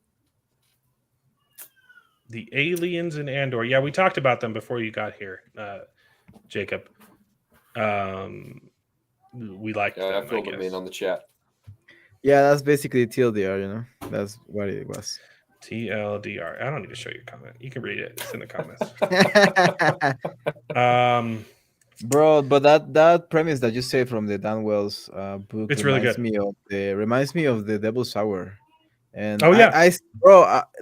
S16: The aliens in Andor. Yeah, we talked about them before you got here, Jacob. We like them,
S19: I filled them in on the chat.
S18: Yeah, that's basically TLDR, that's what it was.
S16: TLDR. I don't need to show you a comment. You can read it. It's in the comments.
S18: Bro, but that premise that you say from the Dan Wells book,
S16: it's really good.
S18: Reminds me of the Devil's Hour. And
S16: that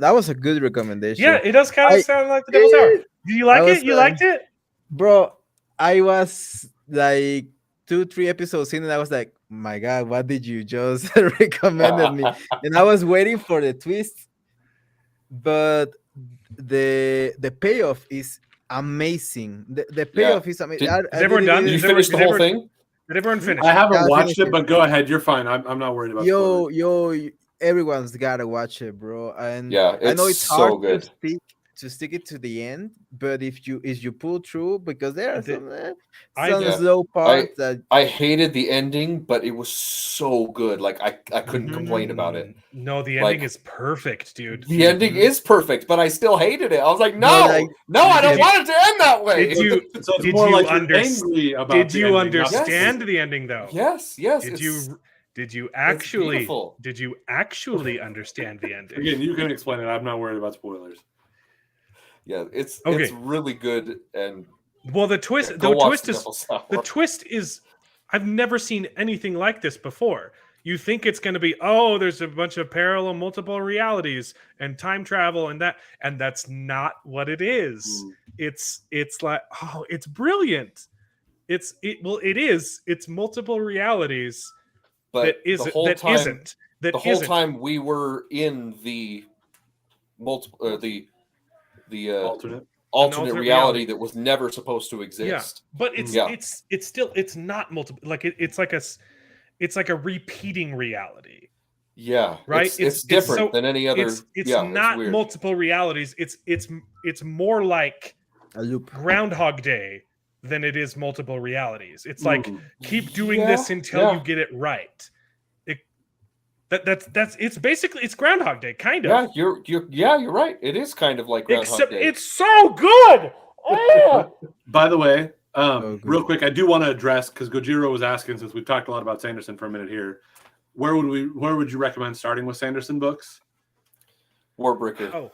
S16: was a good recommendation.
S18: Yeah, it does kind of sound like the Devil's Hour.
S16: Do you like it? You liked it?
S18: Bro, I was like 2-3 episodes in and I was like, my God, what did you just recommended me? And I was waiting for the twist, but the payoff is amazing. The payoff is amazing.
S16: Is everyone done?
S19: Did you finish the whole thing?
S16: Did everyone finish?
S17: I haven't watched it, but go ahead. You're fine. I'm not worried about
S18: Yo, everyone's gotta watch it, bro. And
S19: Yeah,
S18: I know
S19: it's
S18: it's
S19: so
S18: hard
S19: good.
S18: to stick it to the end, but if you pull through, because there are some
S19: Yeah.
S18: slow parts that
S19: I hated the ending, but it was so good. Like I couldn't complain about it.
S16: No, the
S19: Like,
S16: ending is perfect, dude.
S19: The ending is perfect, but I still hated it. I was like, no,
S18: like,
S19: I don't want it to end that way.
S16: Did you?
S17: So it's
S16: did
S17: more
S16: you
S17: like you're angry about
S16: Did
S17: the
S16: you
S17: ending,
S16: understand
S17: not-
S16: the ending though?
S19: Yes.
S16: Did you actually?
S19: beautiful.
S16: Did you actually understand the ending?
S17: Again, you can explain it. I'm not worried about spoilers.
S19: Yeah, it's
S16: Okay.
S19: really good. And
S16: Well, the twist,
S19: go watch
S16: the twist is, I've never seen anything like this before. You think it's going to be, oh, there's a bunch of parallel multiple realities and time travel and that's not what it is. It's like, oh, it's brilliant. It is. It's multiple realities.
S19: But
S16: that
S19: the whole
S16: that
S19: time,
S16: isn't. That
S19: the whole
S16: isn't.
S19: time we were in the multiple alternate reality that was never supposed to exist.
S16: Yeah, but it's still not multiple. Like it's like a repeating reality.
S19: Yeah,
S16: right.
S19: It's different than any other.
S16: It's not multiple realities. It's more like
S18: a loop,
S16: Groundhog Day, than it is multiple realities. It's like keep doing this until you get it right. That's it's basically it's Groundhog Day, kind of.
S19: Yeah, you're right. It is kind of like Groundhog Day.
S16: It's so good. Oh!
S17: By the way, real quick, I do want to address, because Gojiro was asking, since we've talked a lot about Sanderson for a minute here, where would you recommend starting with Sanderson books?
S19: Warbreaker.
S16: Oh,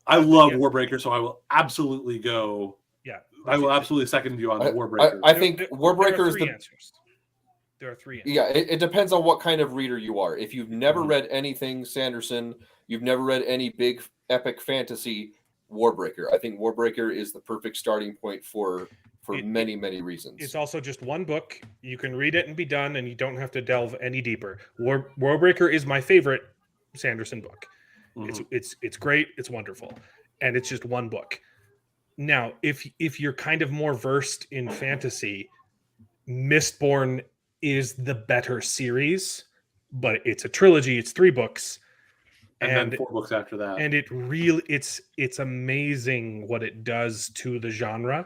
S17: I love Warbreaker, so I will absolutely go.
S16: Yeah,
S17: I will absolutely second you on the Warbreaker.
S19: I think Warbreaker is the
S16: answers. There are three answers.
S19: Yeah, it depends on what kind of reader you are. If you've never read anything Sanderson, you've never read any big epic fantasy, Warbreaker. I think Warbreaker is the perfect starting point for many reasons.
S16: It's also just one book. You can read it and be done, and you don't have to delve any deeper. Warbreaker is my favorite Sanderson book. It's great. It's wonderful, and it's just one book. Now, if you're kind of more versed in fantasy, Mistborn is the better series, but it's a trilogy. It's 3 books,
S17: and then 4 books after that.
S16: And it's amazing what it does to the genre.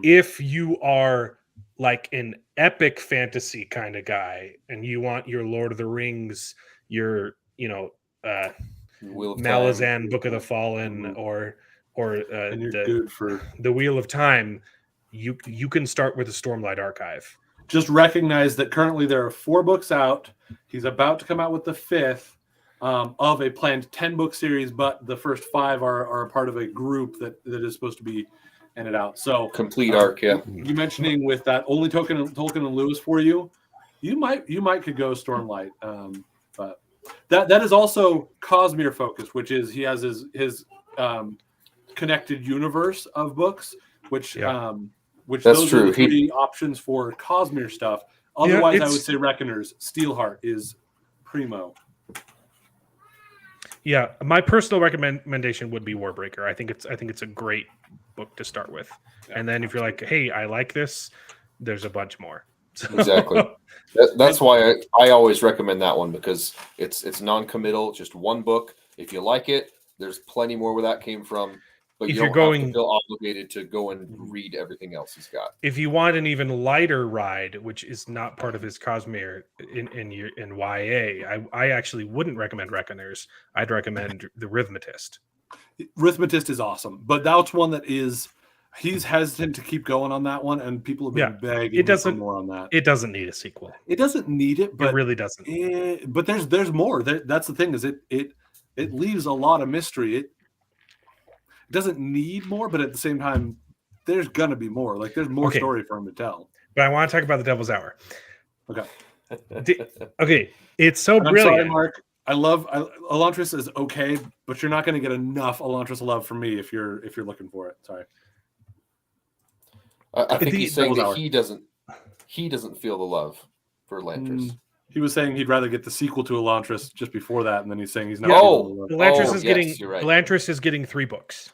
S16: If you are like an epic fantasy kind of guy, and you want your Lord of the Rings, your Malazan Book of the Fallen, or the Wheel of Time, you can start with the Stormlight Archive.
S17: Just recognize that currently there are 4 books out. He's about to come out with the 5th of a planned 10-book series, but the first 5 are a part of a group that is supposed to be ended out. So
S19: complete arc, yeah.
S17: You mentioning with that only Tolkien and Lewis for you, you might could go Stormlight, but that is also Cosmere focused, which is he has his connected universe of books, which
S19: That's
S17: those
S19: true.
S17: are the 3 options for Cosmere stuff. Otherwise, I would say Reckoners, Steelheart is primo.
S16: Yeah, my personal recommendation would be Warbreaker. I think it's a great book to start with, and then if you're like, hey, I like this, there's a bunch more.
S19: Exactly. That's why I always recommend that one, because it's non-committal, just one book. If you like it, there's plenty more where that came from. But you don't have to feel obligated to go and read everything else he's got.
S16: If you want an even lighter ride, which is not part of his Cosmere in YA, I actually wouldn't recommend Reckoners. I'd recommend The Rhythmatist.
S17: Rhythmatist is awesome, but that's one that he's hesitant to keep going on that one, and people have been begging for more on that.
S16: It doesn't need a sequel.
S17: It doesn't need it, but
S16: it really doesn't.
S17: But there's more. That's the thing, is it leaves a lot of mystery. It doesn't need more, but at the same time, there's gonna be more. Like, there's more story for him to tell.
S16: But I want to talk about the Devil's Hour.
S17: Okay.
S16: Okay, it's so brilliant.
S17: I'm sorry, Mark. Elantris is okay, but you're not going to get enough Elantris love from me if you're looking for it. Sorry.
S19: I think he's saying that he doesn't feel the love for Elantris.
S17: He was saying he'd rather get the sequel to Elantris just before that, and then he's saying he's not.
S16: Elantris is getting 3 books.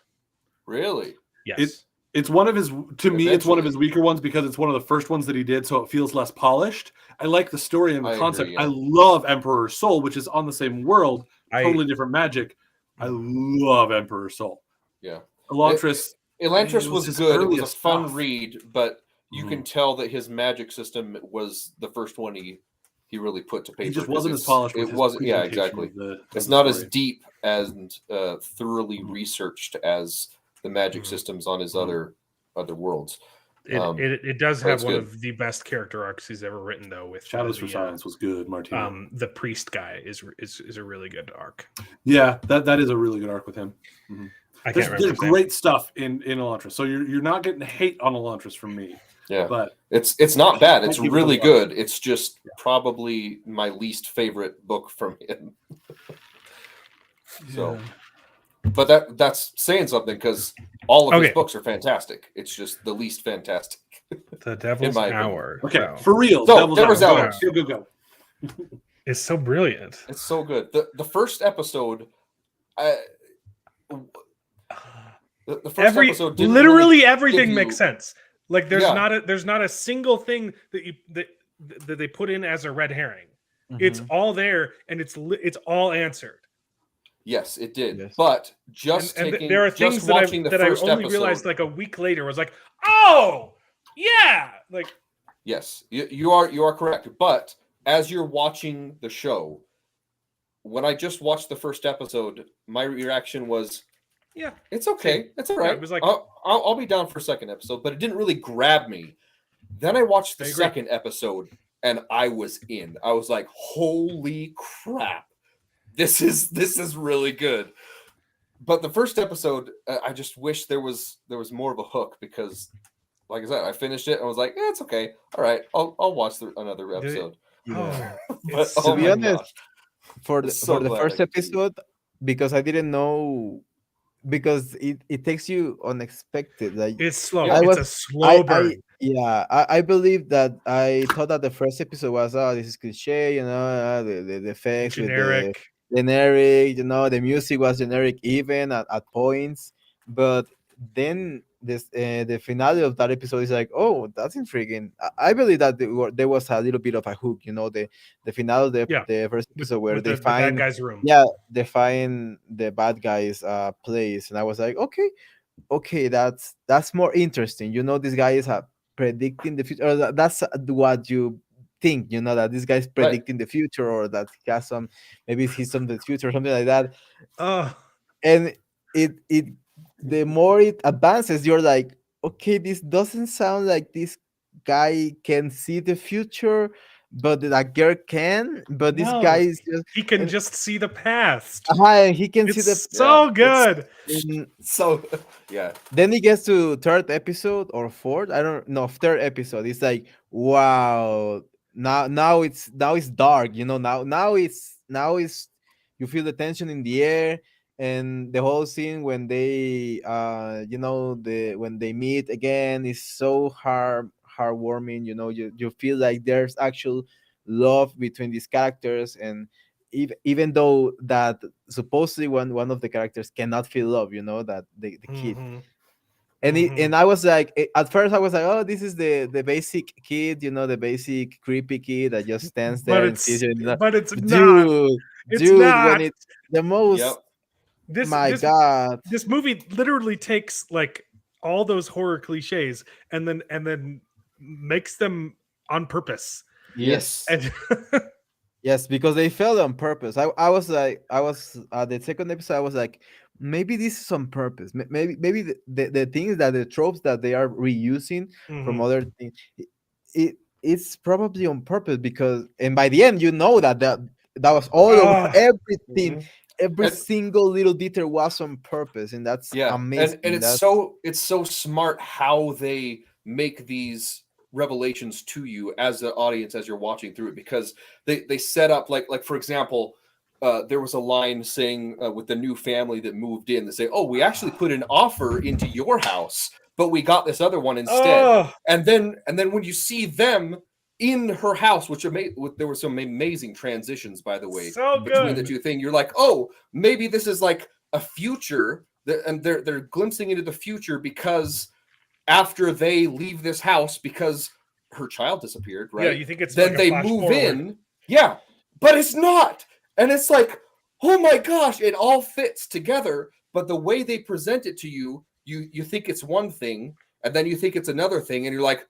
S19: Really?
S16: Yes.
S17: It's one of his. To me, it's one of his weaker ones because it's one of the first ones that he did, so it feels less polished. I like the story and the concept.
S19: Agree, yeah.
S17: I love Emperor's Soul, which is on the same world, totally different magic. I love Emperor's Soul.
S19: Yeah.
S17: Elantris
S19: was good. It was a fun read, but you can tell that his magic system was the first one he really put to paper.
S17: He just wasn't as polished.
S19: It wasn't. Yeah, exactly. It's not as deep and thoroughly researched as the magic systems on his other worlds.
S16: It does have one of the best character arcs he's ever written, though. With
S17: Shadows for Silence was good. Martino.
S16: The priest guy is a really good arc.
S17: Yeah, that is a really good arc with him. Mm-hmm. There's great stuff in Elantris, so you're not getting hate on Elantris from me.
S19: Yeah,
S17: but
S19: it's not bad. It's really good. It's just probably my least favorite book from him. So. But that's saying something because all of his books are fantastic. It's just the least fantastic.
S16: The Devil's Hour.
S17: Okay, for real.
S19: No, Devil's Hour.
S17: Go.
S16: It's so brilliant.
S19: It's so good. The first episode,
S16: literally everything makes sense. Like there's not a single thing that they put in as a red herring. Mm-hmm. It's all there and it's all answered.
S19: Yes, it did. Yes. But
S16: there are things that I only realized like a week later. Was like, oh yeah, like
S19: yes, you are correct. But as you're watching the show, when I just watched the first episode, my reaction was, yeah, it's okay, it's all right. Yeah, it was like I'll be down for a second episode, but it didn't really grab me. Then I watched the second episode, and I was in. I was like, holy crap. This is really good, but the first episode, I just wish there was more of a hook because, like I said, I finished it and I was like, it's okay, all right, I'll watch another episode.
S18: To be honest, for the first episode, because I didn't know, because it takes you unexpected. Like
S16: it's slow. It's a slow burn.
S18: I believe that I thought that the first episode was this is cliche, the effects
S16: generic.
S18: Generic, the music was generic even at points, but then the finale of that episode is like, oh, that's intriguing. I believe that there was a little bit of a hook, the finale of the first episode where they find
S16: the bad guy's room.
S18: Yeah, they find the bad guy's place, and I was like, okay, that's more interesting. This guy is predicting the future. Or that's what you think, that this guy's predicting the future, or that he has maybe he's from the future or something like that. And it the more it advances, you're like, okay, this doesn't sound like this guy can see the future, but that girl can. But this guy is
S16: he can just see the past.
S18: He can see the
S16: so good.
S19: So yeah.
S18: Then he gets to third episode or fourth. I don't know. Third episode. It's like, wow. Now it's dark. Now it's you feel the tension in the air, and the whole scene when they when they meet again is so heartwarming. You feel like there's actual love between these characters, and even though that supposedly one of the characters cannot feel love, that the kid. And I was like, at first I was like, oh, this is the basic kid, the basic creepy kid that just stands there and sees you.
S16: But it's not.
S18: Dude, when it's the most.
S16: Yep.
S18: God,
S16: this movie literally takes like all those horror cliches and then makes them on purpose.
S19: Yes.
S16: And
S18: yes, because they failed on purpose. I was the second episode. I was like, maybe this is on purpose. Maybe the things that the tropes that they are reusing from other things, it's probably on purpose, because, and by the end that was all of everything. Every single little detail was on purpose, and that's amazing.
S19: And it's so smart how they make these revelations to you as an audience as you're watching through it, because they set up like for example, there was a line saying with the new family that moved in, they say, "Oh, we actually put an offer into your house, but we got this other one instead."
S16: Oh.
S19: And then when you see them in her house, which there were some amazing transitions, by the way,
S16: So
S19: between the
S16: good.
S19: two things. You're like, oh, maybe this is like a future, and they're glimpsing into the future because after they leave this house, because her child disappeared, right?
S16: Yeah, you think it's
S19: then
S16: like a
S19: they
S16: flash
S19: move
S16: forward.
S19: in, yeah, but it's not, and it's like, oh my gosh, it all fits together. But the way they present it to you, you think it's one thing, and then you think it's another thing, and you're like,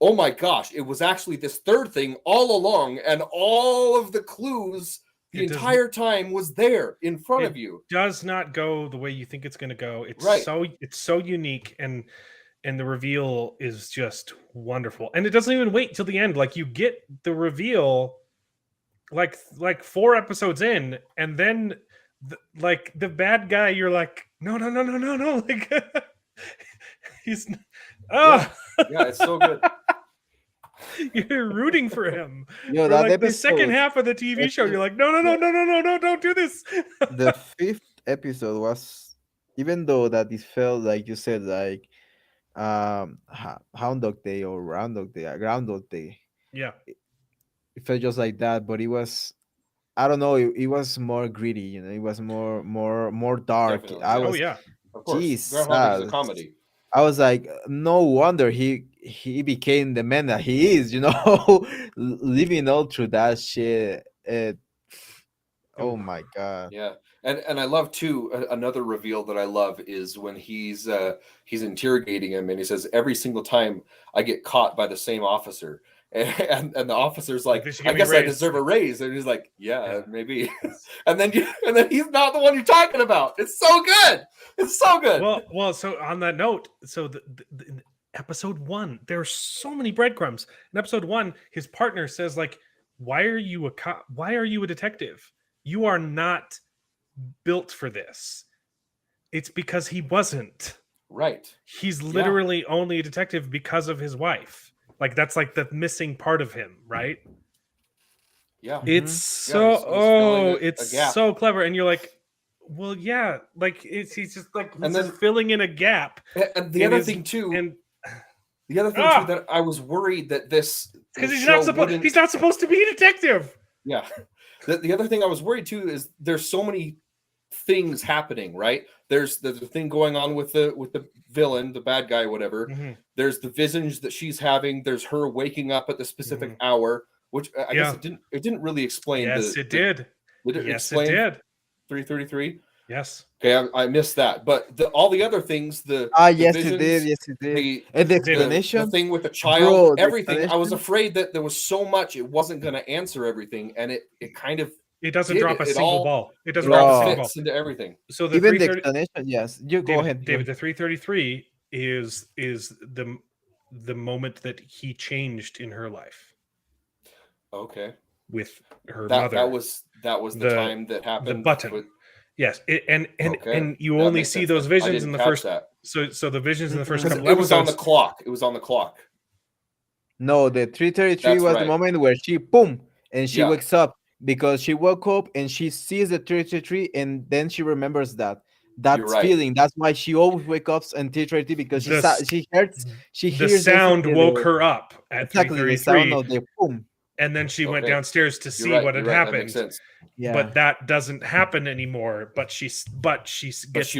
S19: oh my gosh, it was actually this third thing all along, and all of the clues the entire time was there in front of you.
S16: Does not go the way you think it's going to go. It's
S19: right.
S16: it's so unique, and the reveal is just wonderful. And it doesn't even wait till the end. Like, you get the reveal like 4 episodes in, and then like the bad guy, you're like, no, like he's
S19: yeah, it's so good.
S16: You're rooting for him.
S18: Yo,
S16: for
S18: that
S16: like the
S18: episode,
S16: second half of the TV show, you're like, no, don't do this.
S18: the 5th episode was, even though that it felt like you said, like Hound Dog Day or Groundhog Day.
S16: Yeah,
S18: it felt just like that, but it was, I don't know, it was more gritty, you know, it was more dark.
S19: Definitely,
S18: I
S19: yeah.
S18: was,
S19: Oh yeah, of course.
S18: Jesus,
S19: Groundhog Day is a comedy.
S18: I was like, no wonder he became the man that he is, you know, living all through that shit. Oh my god.
S19: Yeah, and I love too. Another reveal that I love is when he's interrogating him, and he says, every single time I get caught by the same officer, and the officer's like, I guess I deserve a raise, and he's like, yeah. Maybe, and then he's not the one you're talking about. It's so good. It's so good.
S16: Well. So on that note, so the episode 1, there's so many breadcrumbs. In episode 1, his partner says, like, why are you a cop? Why are you a detective? You are not built for this. It's because he wasn't.
S19: Right.
S16: He's literally only a detective because of his wife. Like, that's like the missing part of him, right?
S19: Yeah.
S16: It's so it's so clever. And you're like, well, yeah, like he's just like filling in a gap.
S19: And the other thing too, that I was worried that this,
S16: because he's not supposed to be a detective.
S19: Yeah. The other thing I was worried too is there's so many things happening, right? There's the thing going on with the villain, the bad guy, whatever. Mm-hmm. There's the visions that she's having. There's her waking up at the specific hour, which I guess it didn't really explain.
S16: Yes, it did.
S19: Did it
S16: explain?
S19: It did. 3:33.
S16: Yes.
S19: Okay, I missed that, but all the other things,
S18: yes, it did. Yes, it did. And the explanation,
S19: the thing with the child, everything. I was afraid that there was so much it wasn't going to answer everything, and it kind of.
S16: It doesn't drop a single ball. It doesn't
S19: drop
S16: a single ball
S19: into everything.
S16: So
S18: even the explanation, yes. You go ahead,
S16: David. The 3:33 is the moment that he changed in her life.
S19: Okay.
S16: With her mother.
S19: That was the time that happened.
S16: The button. Yes, and you only see those visions in the first. So the visions in the first couple.
S19: It was on the clock. It was on the clock.
S18: No, the 3:33 was the moment where she boom and she wakes up. Because she woke up and she sees the 3:33 and then she remembers that feeling. That's why she always wakes up and 3:33 because she hears
S16: the sound woke her up at 3:33.
S18: The sound of the boom.
S16: And then she went downstairs to see what had happened.
S18: Yeah.
S16: But that doesn't happen anymore. But she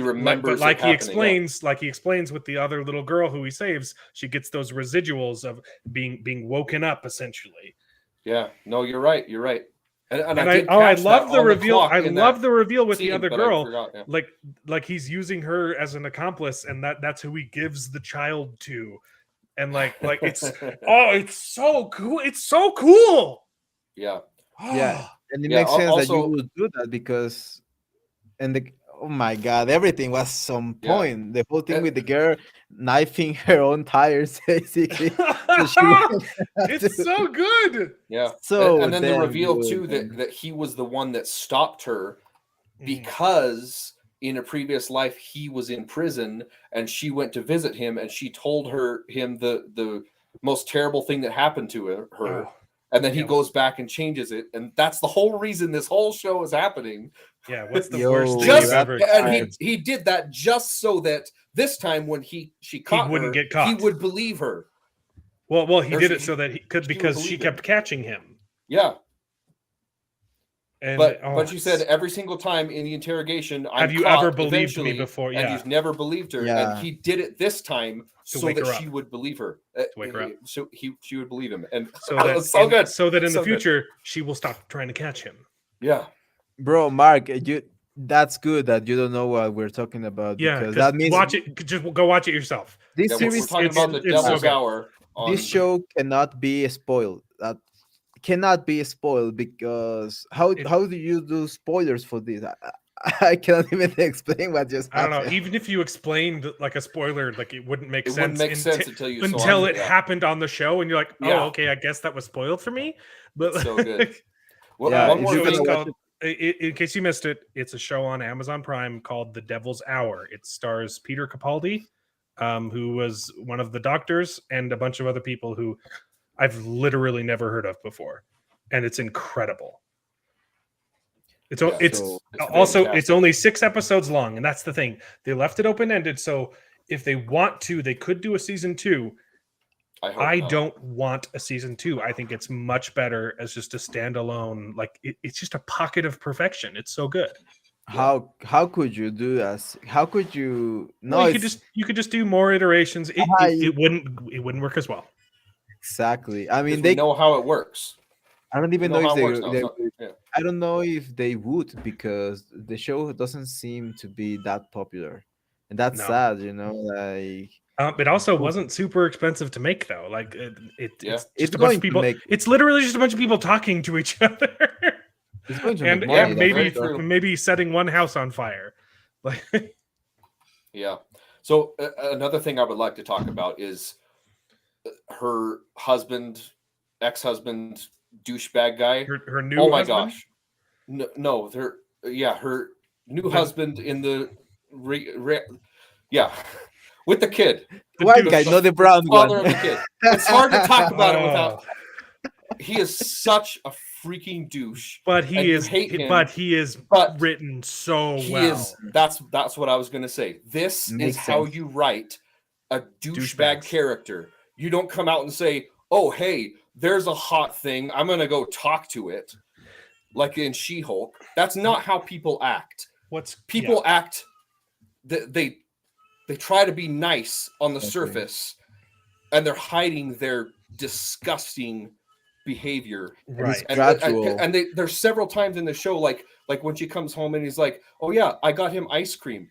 S16: remembers. But like he explains with the other little girl who he saves, she gets those residuals of being woken up essentially.
S19: Yeah. No, you're right. You're right. And
S16: I love the reveal. I love the reveal with the other girl.
S19: Forgot,
S16: like he's using her as an accomplice, and that's who he gives the child to. And like it's it's so cool. It's so cool.
S19: Yeah.
S18: Yeah. And it makes sense that you would do that because oh my god, everything was on point. Yeah. The whole thing with the girl knifing her own tires, basically.
S16: It's so good.
S19: Yeah.
S18: So
S19: and then the reveal too that he was the one that stopped her because in a previous life he was in prison and she went to visit him and she told him the most terrible thing that happened to her. and then he goes back and changes it, and that's the whole reason this whole show is happening.
S16: Yeah, what's the worst thing you've ever
S19: experienced? And he did that just so that this time when she caught
S16: wouldn't
S19: her,
S16: get caught.
S19: he would believe her.
S16: Well, he did it so that he could, because she kept catching him.
S19: Yeah.
S16: And,
S19: but she said every single time in the interrogation,
S16: have you ever believed me before?
S19: Yeah. And you've never believed her. Yeah. And he did it this time so that she would believe her.
S16: To wake her up.
S19: So she would believe him. And
S16: so that,
S19: was so good.
S16: So that in the future, she will stop trying to catch him.
S19: Yeah.
S18: Bro, Mark, that's good that you don't know what we're talking about.
S16: Yeah,
S18: because that means
S16: watch it. Just go watch it yourself.
S18: This series,
S19: we're talking about the Devil's Hour.
S18: This show cannot be spoiled. That cannot be spoiled because how do you do spoilers for this? I cannot even explain what just happened.
S16: I don't know. Even if you explained like a spoiler, like it wouldn't make sense.
S19: Wouldn't make sense
S16: until it happened on the show, and you're like, oh, okay, I guess that was spoiled for me. But
S19: so good.
S18: Well,
S19: one more thing.
S16: In case you missed it, it's a show on Amazon Prime called The Devil's Hour. It stars Peter Capaldi, who was one of the doctors, and a bunch of other people who I've literally never heard of before, and it's incredible. It's only 6 episodes long, and that's the thing. They left it open-ended, so if they want to, they could do a season 2. I don't want a season 2. I think it's much better as just a standalone. Like it's just a pocket of perfection. It's so good.
S18: How could you do that? How could you? No,
S16: well, you could just do more iterations. It wouldn't work as well.
S18: Exactly. I mean,
S19: they know how it works.
S18: I don't even know if I don't know if they would, because the show doesn't seem to be that popular, and that's sad. Like.
S16: It also wasn't super expensive to make, though. Like it's just a bunch
S18: going
S16: of people.
S18: to make...
S16: It's literally just a bunch of people talking to each other,
S18: it's going to
S16: and
S18: make money,
S16: maybe setting one house on fire. Like,
S19: yeah. So another thing I would like to talk about is her husband, ex-husband, douchebag guy.
S16: Her new.
S19: Oh my
S16: husband?
S19: gosh! No, her new husband in the with the kid.
S18: The white guy, not the brown
S19: father
S18: one.
S19: Of the kid. It's hard to talk about it without. He is such a freaking douche.
S16: But he is written so well.
S19: That's what I was going to say. This
S18: Makes
S19: is how
S18: sense.
S19: you write a douchebag character. You don't come out and say, "Oh, hey, there's a hot thing. I'm going to go talk to it," like in She-Hulk. That's not how people act. People act? They try to be nice on the surface, and they're hiding their disgusting behavior.
S16: Right.
S19: And there's several times in the show, like when she comes home and he's like, "Oh yeah, I got him ice cream,"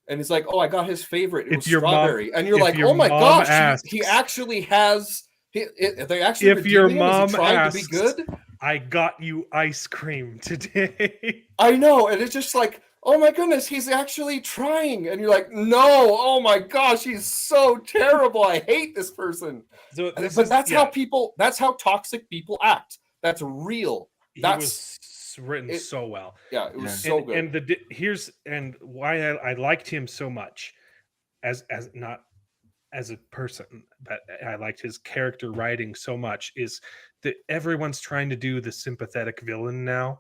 S19: and he's like, "Oh, I got his favorite. It was strawberry," and you're like, "Oh my gosh, he actually has." They actually.
S16: If your mom
S19: trying
S16: asks,
S19: to be good,
S16: I got you ice cream today.
S19: I know, and it's just like, oh my goodness, he's actually trying. And you're like, no, oh my gosh, he's so terrible. I hate this person. That's how toxic people act. That's real.
S16: Was written so well.
S19: Yeah, it was so good.
S16: And why I liked him so much as not as a person, but I liked his character writing so much, is that everyone's trying to do the sympathetic villain now.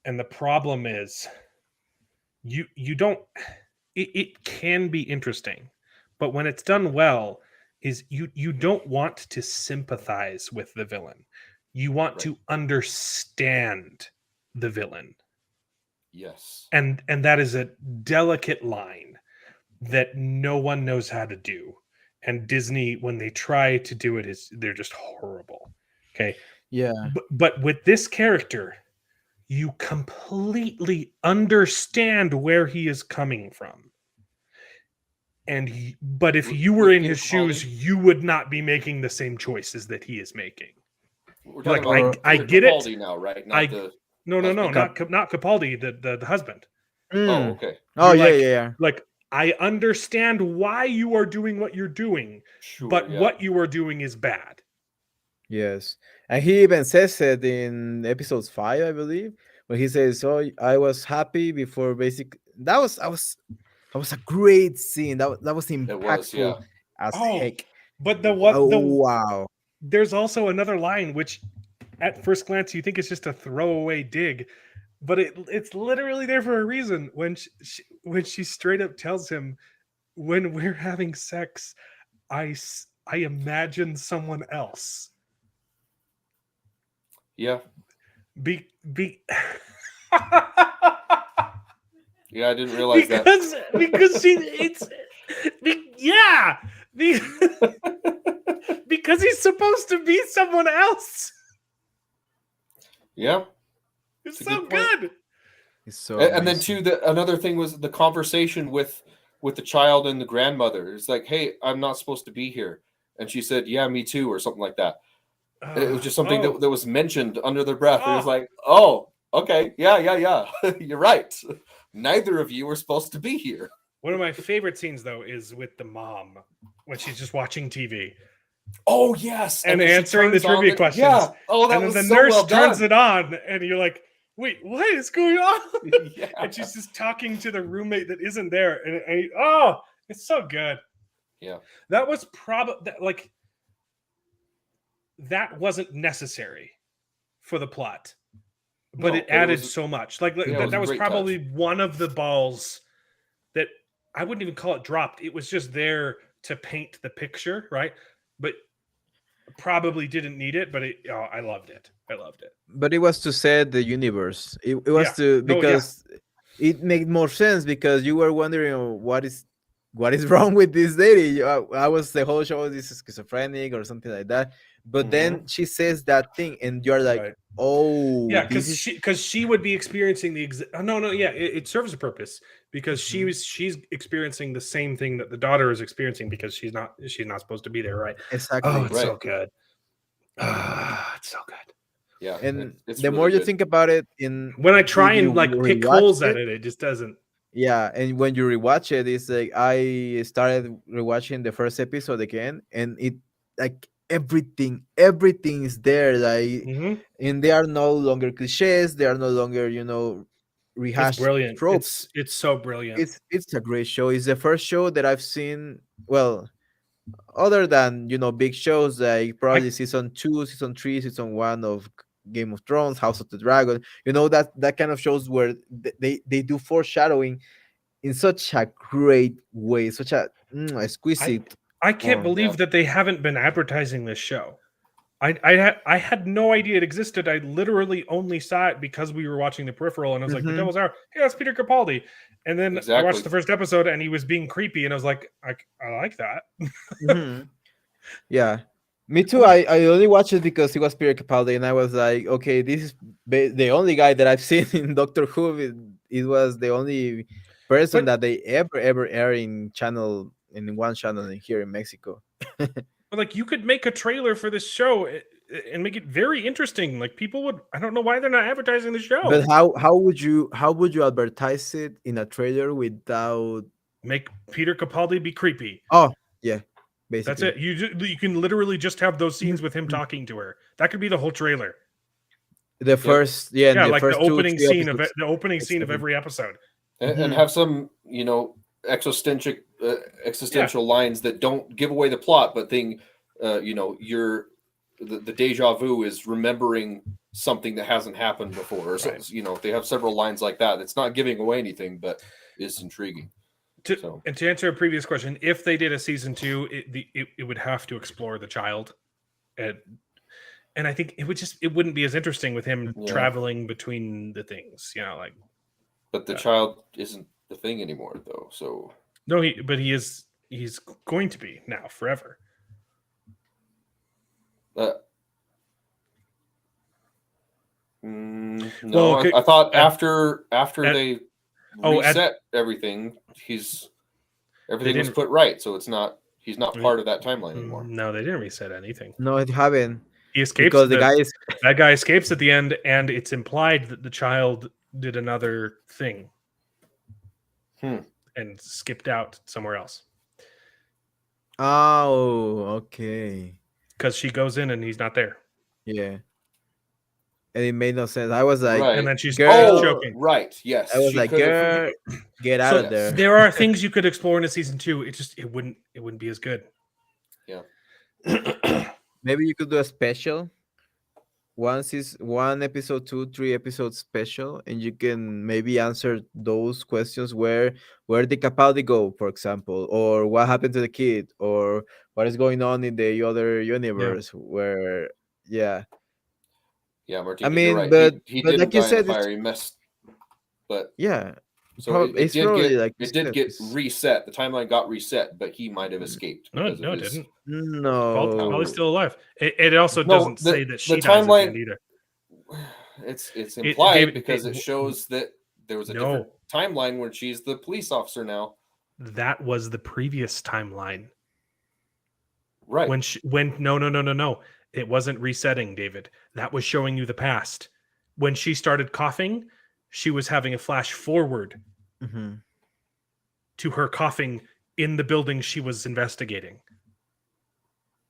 S16: And the problem is, you don't, it can be interesting, but when it's done well, is you don't want to sympathize with the villain. You want to understand the villain.
S19: Yes.
S16: And that is a delicate line that no one knows how to do. And Disney, when they try to do it, they're just horrible. Okay.
S18: Yeah.
S16: But with this character, you completely understand where he is coming from. But if you were in his shoes, you would not be making the same choices that he is making. Like, I get it
S19: now, right?
S16: Not Capaldi, the husband.
S19: Oh, okay.
S18: Oh, yeah.
S16: Like, I understand why you are doing what you're doing, but what you are doing is bad.
S18: Yes. And he even says it in episode 5, I believe, where he says, "Oh, I was happy before basic." That was a great scene. That was impactful as heck.
S16: But
S18: wow.
S16: There's also another line which at first glance you think it's just a throwaway dig, but it's literally there for a reason. When she straight up tells him, when we're having sex, I imagine someone else.
S19: Yeah.
S16: Be
S19: Yeah, I didn't realize that.
S16: Because because he's supposed to be someone else.
S19: Yeah.
S16: It's so good.
S18: It's so
S19: and then too, another thing was the conversation with the child and the grandmother. It's like, hey, I'm not supposed to be here. And she said, yeah, me too, or something like that. It was just something that was mentioned under their breath. It was like, oh, okay, yeah. You're right. Neither of you were supposed to be here.
S16: One of my favorite scenes, though, is with the mom when she's just watching TV.
S19: Oh, yes.
S16: And answering the trivia questions.
S19: Yeah. Oh, that
S16: and then
S19: was
S16: the
S19: so
S16: nurse
S19: well
S16: turns
S19: done.
S16: it on, and you're like, wait, what is going on?
S19: Yeah.
S16: And she's just talking to the roommate that isn't there. And it's so good.
S19: Yeah.
S16: That was probably, like, that wasn't necessary for the plot. But it added so much. Like, that was probably one of the balls that I wouldn't even call it dropped. It was just there to paint the picture, right? But probably didn't need it, but I loved it. I loved it.
S18: But it was to set the universe. It was to, because it made more sense, because you were wondering what is wrong with this lady. I was the whole show, this is schizophrenic or something like that. But then she says that thing, and you're like, oh,
S16: yeah, because she would be experiencing the it serves a purpose, because she's experiencing the same thing that the daughter is experiencing, because she's not supposed to be there, right?
S18: Exactly.
S16: Oh, it's so good. It's so good.
S19: Yeah,
S18: and
S19: it's
S18: the
S19: really
S18: more you
S19: good.
S18: think about it,
S16: when I try and like pick holes at it just doesn't.
S18: Yeah, and when you rewatch it, it's like I started rewatching the first episode again, and it like everything is there, like, and they are no longer cliches, they are no longer rehashed
S16: brilliant
S18: tropes.
S16: It's so brilliant.
S18: It's a great show. It's the first show that I've seen, well, other than big shows like probably season 2, season 3, season 1 of Game of Thrones, House of the Dragon, that kind of shows where they do foreshadowing in such a great way, such a exquisite.
S16: I can't believe that they haven't been advertising this show. I had no idea it existed. I literally only saw it because we were watching the Peripheral, and I was like, the Devil's Hour. Hey, that's Peter Capaldi. And then I watched the first episode, and he was being creepy, and I was like, I like that.
S18: Yeah, me too. I only watched it because he was Peter Capaldi, and I was like, okay, this is the only guy that I've seen in Doctor Who. It was the only person that they ever air in one channel here in Mexico.
S16: But like, you could make a trailer for this show and make it very interesting. Like, people would. I don't know why they're not advertising the show.
S18: But how would you advertise it in a trailer without
S16: make Peter Capaldi be creepy?
S18: Oh yeah, basically
S16: that's it. You can literally just have those scenes with him talking to her. That could be the whole trailer.
S18: The first,
S16: like the opening scene of it, the opening scene of every episode,
S19: and have some existential lines that don't give away the plot, but the deja vu is remembering something that hasn't happened before. So, they have several lines like that. It's not giving away anything, but is intriguing.
S16: And to answer a previous question, if they did a season 2, it would have to explore the child, and I think it wouldn't be as interesting with him traveling between the things,
S19: But the child isn't the thing anymore, though. So
S16: no, he's going to be now forever.
S19: No, well, I thought after they reset everything, everything was put right, so he's not part of that timeline anymore.
S16: No, they didn't reset anything.
S18: No, it haven't.
S16: He escapes
S18: because
S16: that guy escapes at the end, and it's implied that the child did another thing and skipped out somewhere else.
S18: Oh, okay.
S16: Because she goes in and he's not there.
S18: Yeah. And it made no sense. I was like,
S16: and then she's choking.
S19: Right. Yes.
S18: I was like, girl, get out of there.
S16: There are things you could explore in a season 2. It wouldn't be as good.
S19: Yeah.
S18: Maybe you could do a special one episode, two, three episodes special, and you can maybe answer those questions. Where did Capaldi go, for example, or what happened to the kid, or what is going on in the other universe? Where, yeah,
S19: Yeah,
S18: I
S19: Martina, you're
S18: mean,
S19: right.
S18: but
S19: He
S18: but
S19: didn't
S18: like you
S19: die in the
S18: said,
S19: fire.
S18: it's
S19: He messed, but
S18: yeah,
S19: so it
S18: it's
S19: did
S18: probably
S19: get
S18: like you
S19: it did
S18: said,
S19: get
S18: it's
S19: reset. The timeline got reset, but he might have escaped
S16: No,
S19: because of
S16: no, it
S19: his.
S16: didn't. Polly's
S18: no.
S16: still alive. It also
S19: No,
S16: doesn't say that
S19: the
S16: she dies at the end
S19: timeline.
S16: either.
S19: It's implied because it
S16: w-
S19: shows that there was a different
S16: No,
S19: timeline when she's the police officer now.
S16: that was the previous timeline.
S19: Right.
S16: When no. It wasn't resetting, David. That was showing you the past. When she started coughing, she was having a flash forward
S18: Mhm.
S16: to her coughing in the building she was investigating.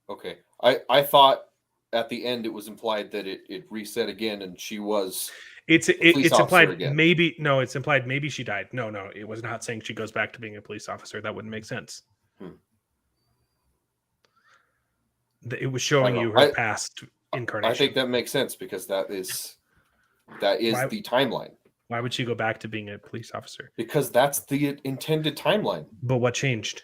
S19: Okay. I thought at the end it was implied that it reset again and she was
S16: It's
S19: a police
S16: it's
S19: officer
S16: implied
S19: again.
S16: maybe no, it's implied maybe she died. No, it was not saying she goes back to being a police officer. That wouldn't make sense. It was showing you her past incarnation.
S19: I think that makes sense because that is the timeline.
S16: Why would she go back to being a police officer?
S19: Because that's the intended timeline.
S16: But what changed?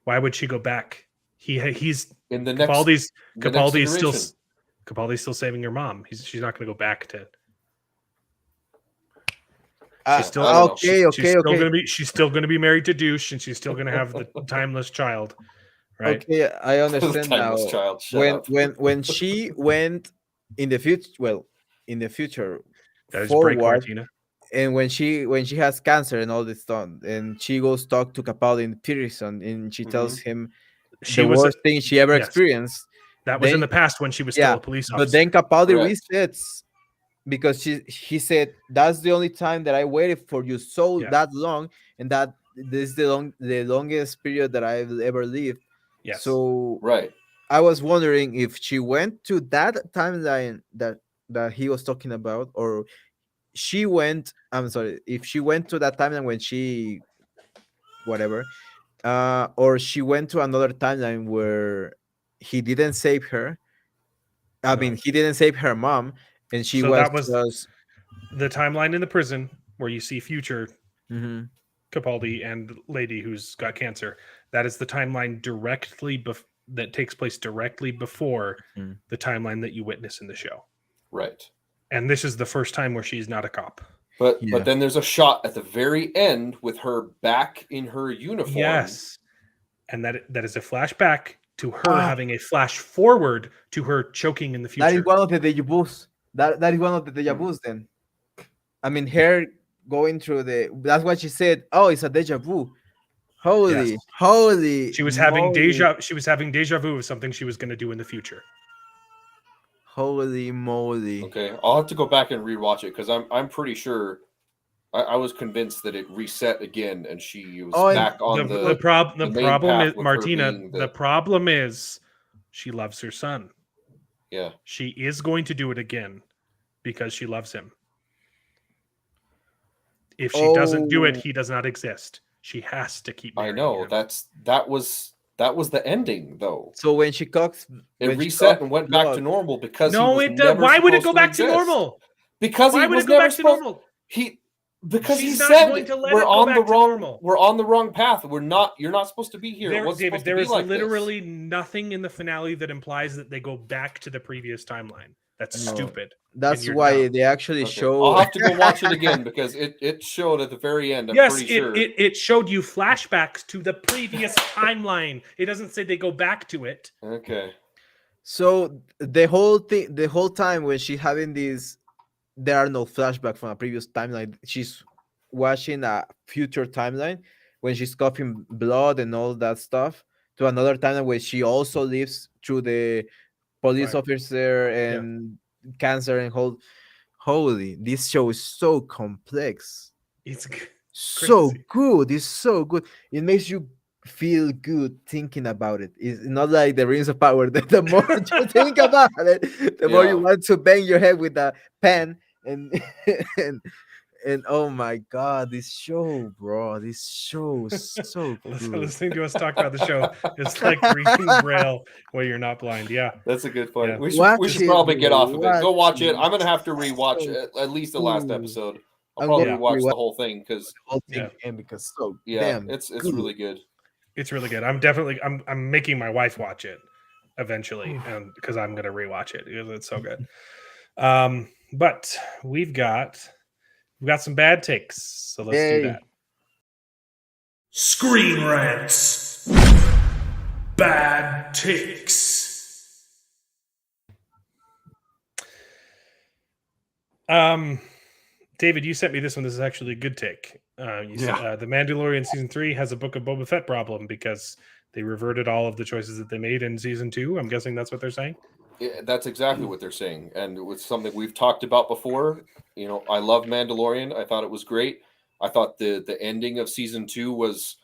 S16: Why would she go back? He's
S19: in the
S16: Capaldi's still saving her mom. She's not going to go back to. She's still she's still going to be married to Douche, and she's still going to have the timeless child. Right?
S18: Okay, I understand now.
S19: Child.
S18: When she went in the future,
S16: that is
S18: forward,
S16: break, Martina.
S18: And when she has cancer and all this stuff, and she goes talk to Capaldi in prison, and she tells him the worst thing she ever experienced.
S16: That was in the past when she was still a police officer.
S18: But then Capaldi resets because he said that's the only time that I waited for you that long, and that this is the longest period that I've ever lived.
S16: Yes.
S18: So I was wondering if she went to that timeline that he was talking about, or she went. I'm sorry, if she went to that timeline when she, whatever, or she went to another timeline where he didn't save her. I mean, he didn't save her mom, and she
S16: that was the timeline in the prison where you see future Capaldi and lady who's got cancer. That is the timeline that takes place directly before the timeline that you witness in the show.
S19: Right.
S16: And this is the first time where she's not a cop.
S19: But then there's a shot at the very end with her back in her uniform.
S16: Yes. And that is a flashback to her having a flash forward to her choking in the future.
S18: That is one of the deja vus. That is one of the deja vus then. I mean, her going through that's what she said. Oh, it's a deja vu. Holy.
S16: She was having deja vu of something she was going to do in the future.
S18: Holy moly.
S19: Okay, I'll have to go back and rewatch it because I'm pretty sure I was convinced that it reset again and she was back on
S16: the problem is, Martina, the problem is she loves her son.
S19: Yeah.
S16: She is going to do it again because she loves him. If she doesn't do it, he does not exist. She has to keep
S19: I know.
S16: him.
S19: That was the ending though.
S18: So when she cooks,
S19: it reset and went back to normal because
S16: why would it go back to normal?
S19: Because
S16: why would it go back to normal?
S19: Because
S16: She's
S19: he
S16: not
S19: said
S16: going to let
S19: we're
S16: it go
S19: on
S16: back
S19: the
S16: to
S19: wrong
S16: normal.
S19: We're on the wrong path. You're not supposed to be here.
S16: David, there is literally nothing in the finale that implies that they go back to the previous timeline. That's stupid.
S18: That's why they actually show.
S19: I'll have to go watch it again because it showed at the very end. I'm pretty sure
S16: it showed you flashbacks to the previous timeline. It doesn't say they go back to it.
S19: Okay.
S18: So the whole time when she's having these, there are no flashbacks from a previous timeline. She's watching a future timeline when she's coughing blood and all that stuff to another timeline where she also lives through the police officer and cancer and holy, this show is so complex.
S16: It's
S18: so good. It's so good. It makes you feel good thinking about it. It's not like the Rings of Power. The more you think about it, the more you want to bang your head with a pen and And oh my god, this show, bro, this show is so cool.
S16: Listening to us talk about the show is like reading Braille while you're not blind. Yeah,
S19: That's a good point.
S16: Yeah.
S19: We should probably get off of it. Go watch it. I'm gonna have to rewatch
S18: So
S19: at least the last
S18: cool.
S19: episode. I'll
S18: I'm
S19: probably
S18: gonna
S19: rewatch the
S18: rewatch
S19: whole thing because
S18: the whole thing again because so
S19: yeah,
S18: damn
S19: it's
S18: good.
S19: really good.
S16: It's really good. I'm making my wife watch it eventually, and because I'm gonna rewatch it because it's so good. But we've got some bad takes, so let's do that.
S15: Screen Rants. Bad takes.
S16: David, you sent me this one. This is actually a good take. You said The Mandalorian season 3 has a Book of Boba Fett problem because they reverted all of the choices that they made in season 2. I'm guessing that's what they're saying.
S19: Yeah, that's exactly what they're saying, and it was something we've talked about before. You know, I love Mandalorian. I thought it was great. I thought the ending of season 2 was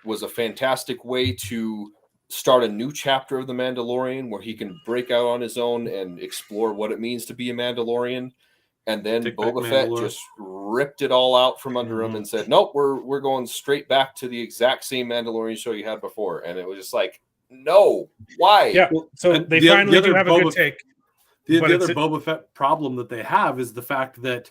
S19: a fantastic way to start a new chapter of the Mandalorian where he can break out on his own and explore what it means to be a Mandalorian. And then Boba Fett just ripped it all out from under him and said, "Nope, we're going straight back to the exact same Mandalorian show you had before." And it was just like, no, why?
S16: Yeah. So they finally do have a good take.
S17: The other Boba Fett problem that they have is the fact that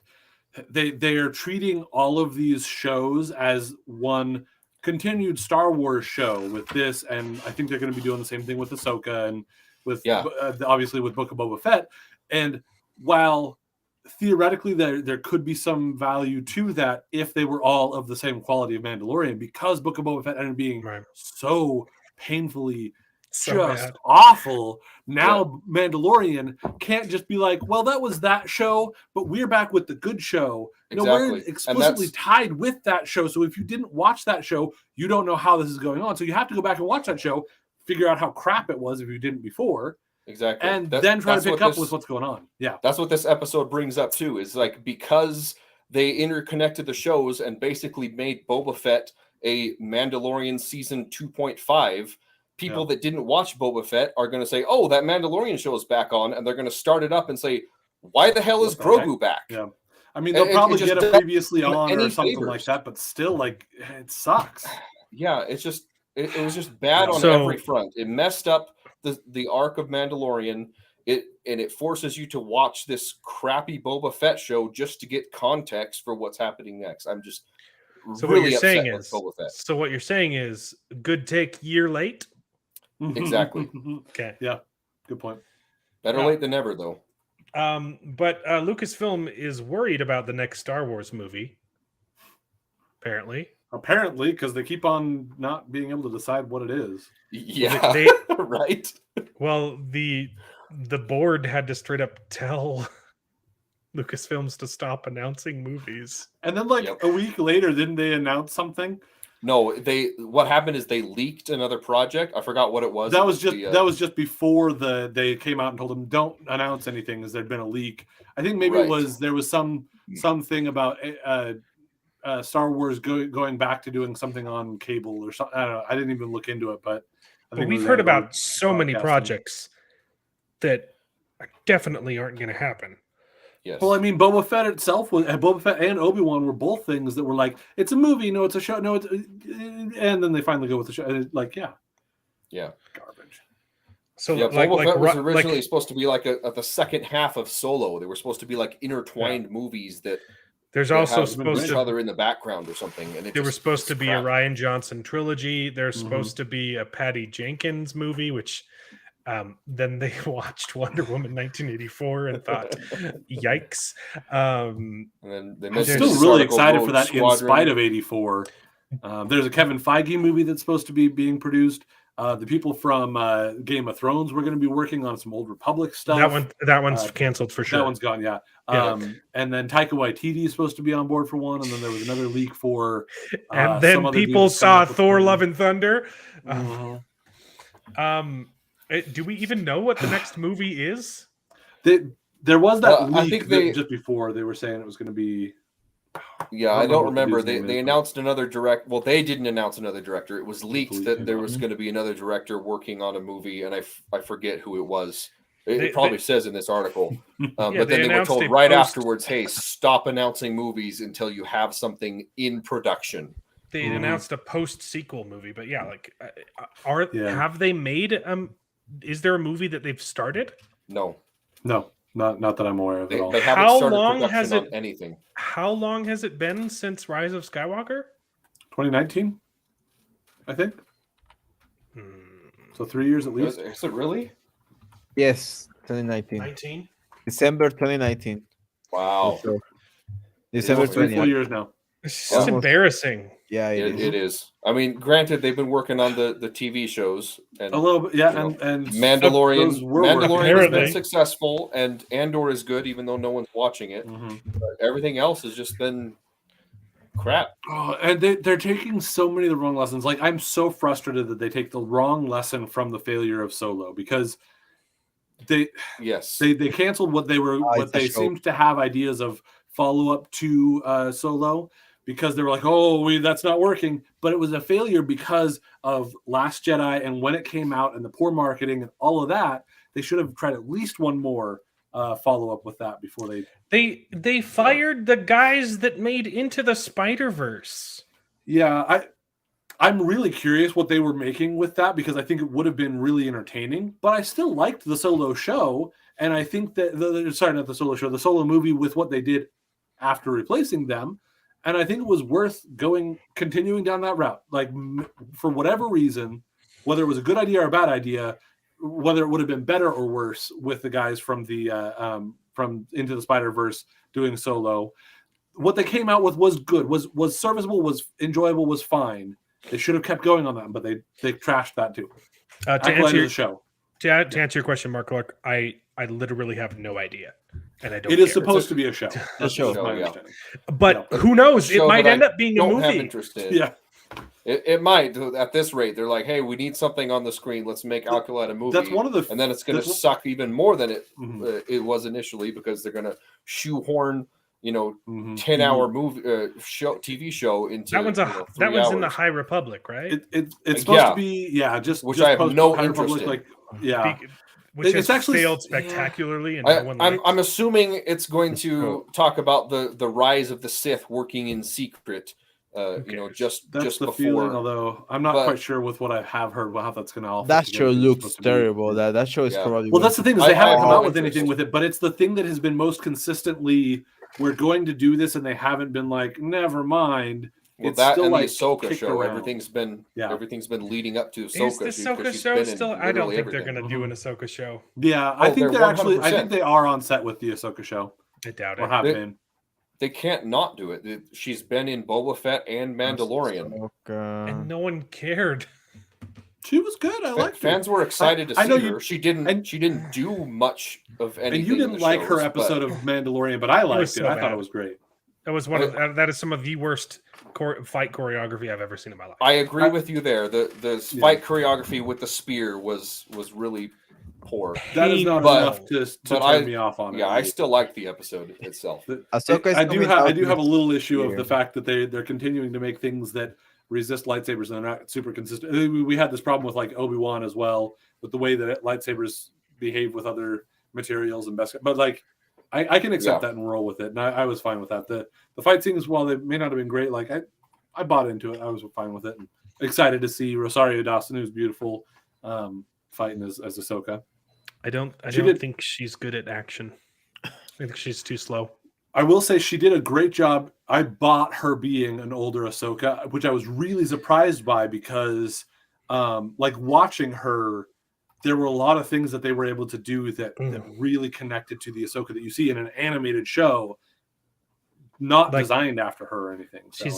S17: they are treating all of these shows as one continued Star Wars show with this, and I think they're going to be doing the same thing with Ahsoka and with obviously with Book of Boba Fett. And while theoretically there could be some value to that if they were all of the same quality of Mandalorian, because Book of Boba Fett ended up being so painfully awful. Now Mandalorian can't just be like, well, that was that show, but we're back with the good show.
S19: Exactly.
S17: No, we're explicitly tied with that show. So if you didn't watch that show, you don't know how this is going on. So you have to go back and watch that show, figure out how crap it was if you didn't before.
S19: Exactly.
S17: And then try to pick up with what's going on. Yeah.
S19: That's what this episode brings up too, is like, because they interconnected the shows and basically made Boba Fett a Mandalorian season 2.5, people that didn't watch Boba Fett are going to say, oh, that Mandalorian show is back on. And they're going to start it up and say, why the hell is Grogu back?
S17: Yeah. I mean, they'll probably get a previously on or something like that, but still, like, it sucks.
S19: Yeah. It's just, it was just bad on every front. It messed up the arc of Mandalorian. It forces you to watch this crappy Boba Fett show just to get context for what's happening next. I'm just really upset with Boba Fett.
S16: So what you're saying is good take year late?
S19: Exactly.
S16: Okay.
S17: Yeah. Good point.
S19: Better late than never, though.
S16: But Lucasfilm is worried about the next Star Wars movie.
S17: Apparently, because they keep on not being able to decide what it is.
S19: Yeah. Right.
S16: Well, the board had to straight up tell Lucasfilms to stop announcing movies.
S17: And then a week later, didn't they announce something?
S19: No, what happened is they leaked another project. I forgot what it was.
S17: That was just before they came out and told them don't announce anything, as there'd been a leak. I think maybe there was something about Star Wars going back to doing something on cable or something. I don't know. I didn't even look into it, but
S16: we've heard about so many projects that definitely aren't going to happen.
S19: Yes.
S17: Well, I mean, Boba Fett itself Boba Fett and Obi-Wan were both things that were like, it's a movie, no, it's a show, no, it's, and then they finally go with the show. And
S19: yeah,
S17: garbage.
S16: So
S19: Boba Fett was originally supposed to be like the second half of Solo. They were supposed to be like intertwined movies that.
S16: There's also supposed
S19: each other in the background or something. And
S16: there was supposed to be a Rian Johnson trilogy. There's supposed to be a Patty Jenkins movie, which then they watched Wonder Woman 1984 and thought, "Yikes!"
S19: And then
S17: I'm still really excited for that. In spite of 84, there's a Kevin Feige movie that's supposed to be being produced. The people from Game of Thrones were going to be working on some Old Republic stuff.
S16: That one's canceled for sure.
S17: That one's gone, yeah. And then Taika Waititi is supposed to be on board for one, and then there was another leak for.
S16: And then people saw Thor: Love and Thunder. Do we even know what the next movie is?
S17: There was that leak. I think just before they were saying it was going to be.
S19: Yeah, I don't remember. They announced another director. Well, they didn't announce another director. It was leaked that there was going to be another director working on a movie, and I forget who it was. It probably says in this article. But then they were
S16: announced
S19: told
S16: a
S19: right
S16: post-
S19: afterwards, hey, stop announcing movies until you have something in production.
S16: They announced a post-sequel movie, but yeah, like, have they made is there a movie that they've started?
S19: No,
S17: not that I'm aware of at all.
S19: They haven't started production on anything.
S16: How long has it been since Rise of Skywalker?
S17: 2019, I think. So 3 years at least.
S19: Is it really?
S18: Yes, 2019.
S16: 19?
S18: December 2019.
S19: Wow.
S18: December
S17: 3
S18: 20.
S17: years now.
S16: It's just embarrassing.
S18: Yeah,
S19: it is. I mean, granted, they've been working on the TV shows and
S17: a little bit, yeah, and
S19: Mandalorian. Mandalorian has been
S16: Apparently.
S19: successful, and Andor is good, even though no one's watching it. But everything else has just been crap.
S17: Oh, and they're taking so many of the wrong lessons. Like, I'm so frustrated that they take the wrong lesson from the failure of Solo, because they canceled what they seemed to have ideas of follow up to Solo, because they were like, that's not working. But it was a failure because of Last Jedi, and when it came out and the poor marketing and all of that, they should have tried at least one more follow up with that before
S16: they fired the guys that made Into the Spider-Verse.
S17: Yeah, I'm really curious what they were making with that, because I think it would have been really entertaining. But I still liked the Solo show, and I think that the Solo movie with what they did after replacing them, and I think it was worth continuing down that route. Like, for whatever reason, whether it was a good idea or a bad idea, whether it would have been better or worse with the guys from the from Into the Spider-Verse doing Solo, what they came out with was good, was serviceable, was enjoyable, was fine. They should have kept going on that, but they trashed that too.
S16: To answer your question, Mark Clark, I literally have no idea, and I don't.
S17: It is supposed to be a show.
S18: A show,
S17: my understanding.
S16: But who knows? It might end up being a movie.
S19: Have interest in.
S17: Yeah.
S19: It might. At this rate, they're like, "Hey, we need something on the screen. Let's make Alcalad a movie."
S17: That's one of the,
S19: and then it's going to suck even more than it was initially, because they're going to shoehorn 10-hour movie TV show into
S16: that one's that one's in the High Republic, right?
S17: It's supposed to be
S19: which I have no interest
S17: Republic,
S19: in.
S17: Like, yeah,
S16: which
S17: it's
S16: has
S17: actually
S16: failed spectacularly, and no one likes.
S19: I'm assuming it's going to talk about the rise of the Sith working in secret. Just
S17: the
S19: before.
S17: Feeling, although I'm not quite sure with what I have heard how that's going to all.
S18: That show looks terrible. That show is probably.
S17: Well, that's the thing, is they haven't come out with anything with it, but it's the thing that has been most consistently. We're going to do this, and they haven't been like, never mind.
S19: Well,
S17: it's
S19: that
S17: still
S19: and
S17: like
S19: the Ahsoka show,
S17: around.
S19: everything's been leading up to Ahsoka.
S16: Is the Ahsoka show still? I don't think they're going to do an Ahsoka show.
S17: Yeah, I think they're actually. I think they are on set with the Ahsoka show.
S16: I doubt it.
S17: Or have been.
S19: They can't not do it. She's been in Boba Fett and Mandalorian,
S16: and no one cared.
S17: She was good. I liked her.
S19: Fans were excited to see her. She didn't do much of anything.
S17: And you didn't like her episode of Mandalorian, but I liked it. I thought it was great.
S16: That was that is some of the worst fight choreography I've ever seen in my life.
S19: I agree with you there. The fight choreography with the spear was really poor.
S17: That is not enough to turn me off on it.
S19: Yeah, I still like the episode itself.
S17: I do have a little issue of the fact that they're continuing to make things that resist lightsabers and they're not super consistent. We had this problem with like Obi-Wan as well, with the way that lightsabers behave with other materials and but like I can accept that and roll with it, and I was fine with that. The fight scenes, while they may not have been great, like I bought into it. I was fine with it, and excited to see Rosario Dawson, who's beautiful, fighting as Ahsoka.
S16: I don't think she's good at action. I think she's too slow.
S17: I will say she did a great job. I bought her being an older Ahsoka, which I was really surprised by, because like watching her, there were a lot of things that they were able to do that really connected to the Ahsoka that you see in an animated show, not designed after her or anything. So.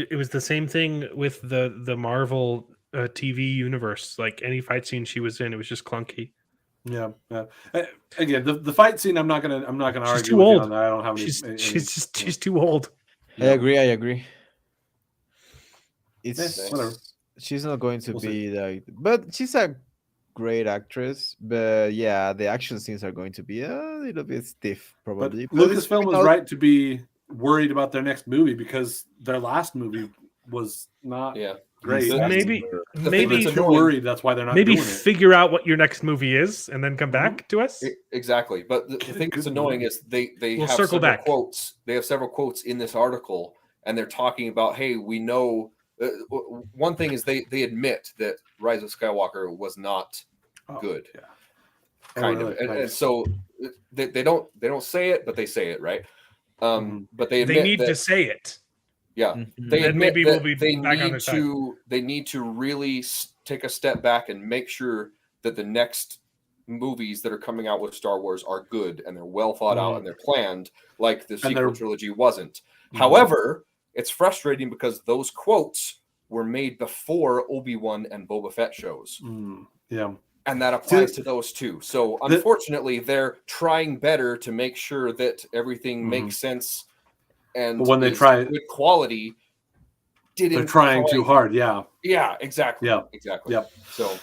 S16: It was the same thing with the Marvel TV universe. Like any fight scene she was in, it was just clunky.
S17: Yeah. Again, the fight scene, I'm not gonna argue
S16: too
S17: with
S16: old.
S17: you on that. I don't have any.
S16: She's too old.
S18: I agree. It's
S17: whatever.
S18: She's not going to be like, but she's a great actress. But yeah, the action scenes are going to be a little bit stiff, probably.
S17: But Lucasfilm was right to be worried about their next movie, because their last movie was not great.
S16: Maybe
S17: Maybe too worried. That's why they're not
S16: maybe
S17: doing it.
S16: figure out what your next movie is and then come back to us.
S19: Exactly. But the thing that's annoying is they
S16: We'll
S19: have
S16: circle
S19: several
S16: back.
S19: quotes. They have several quotes in this article, and they're talking about, hey, we know. One thing is they admit that Rise of Skywalker was not good.
S17: Yeah.
S19: Kind of. And so they don't say it, but they say it, right? But they admit
S16: They need to say it.
S19: Yeah, they
S16: Then
S19: admit
S16: maybe
S19: that
S16: we'll be back on their side.
S19: they need to really take a step back and make sure that the next movies that are coming out with Star Wars are good and they're well thought out and they're planned, like the sequel trilogy wasn't. However, it's frustrating because those quotes were made before Obi-Wan and Boba Fett shows.
S17: Yeah.
S19: And that applies to those two. So unfortunately, they're trying better to make sure that everything makes sense. And
S17: but when they try
S19: good quality,
S17: they're trying too hard. Yeah.
S19: Yeah. Exactly.
S17: Yeah.
S19: Exactly.
S17: Yep.
S19: So.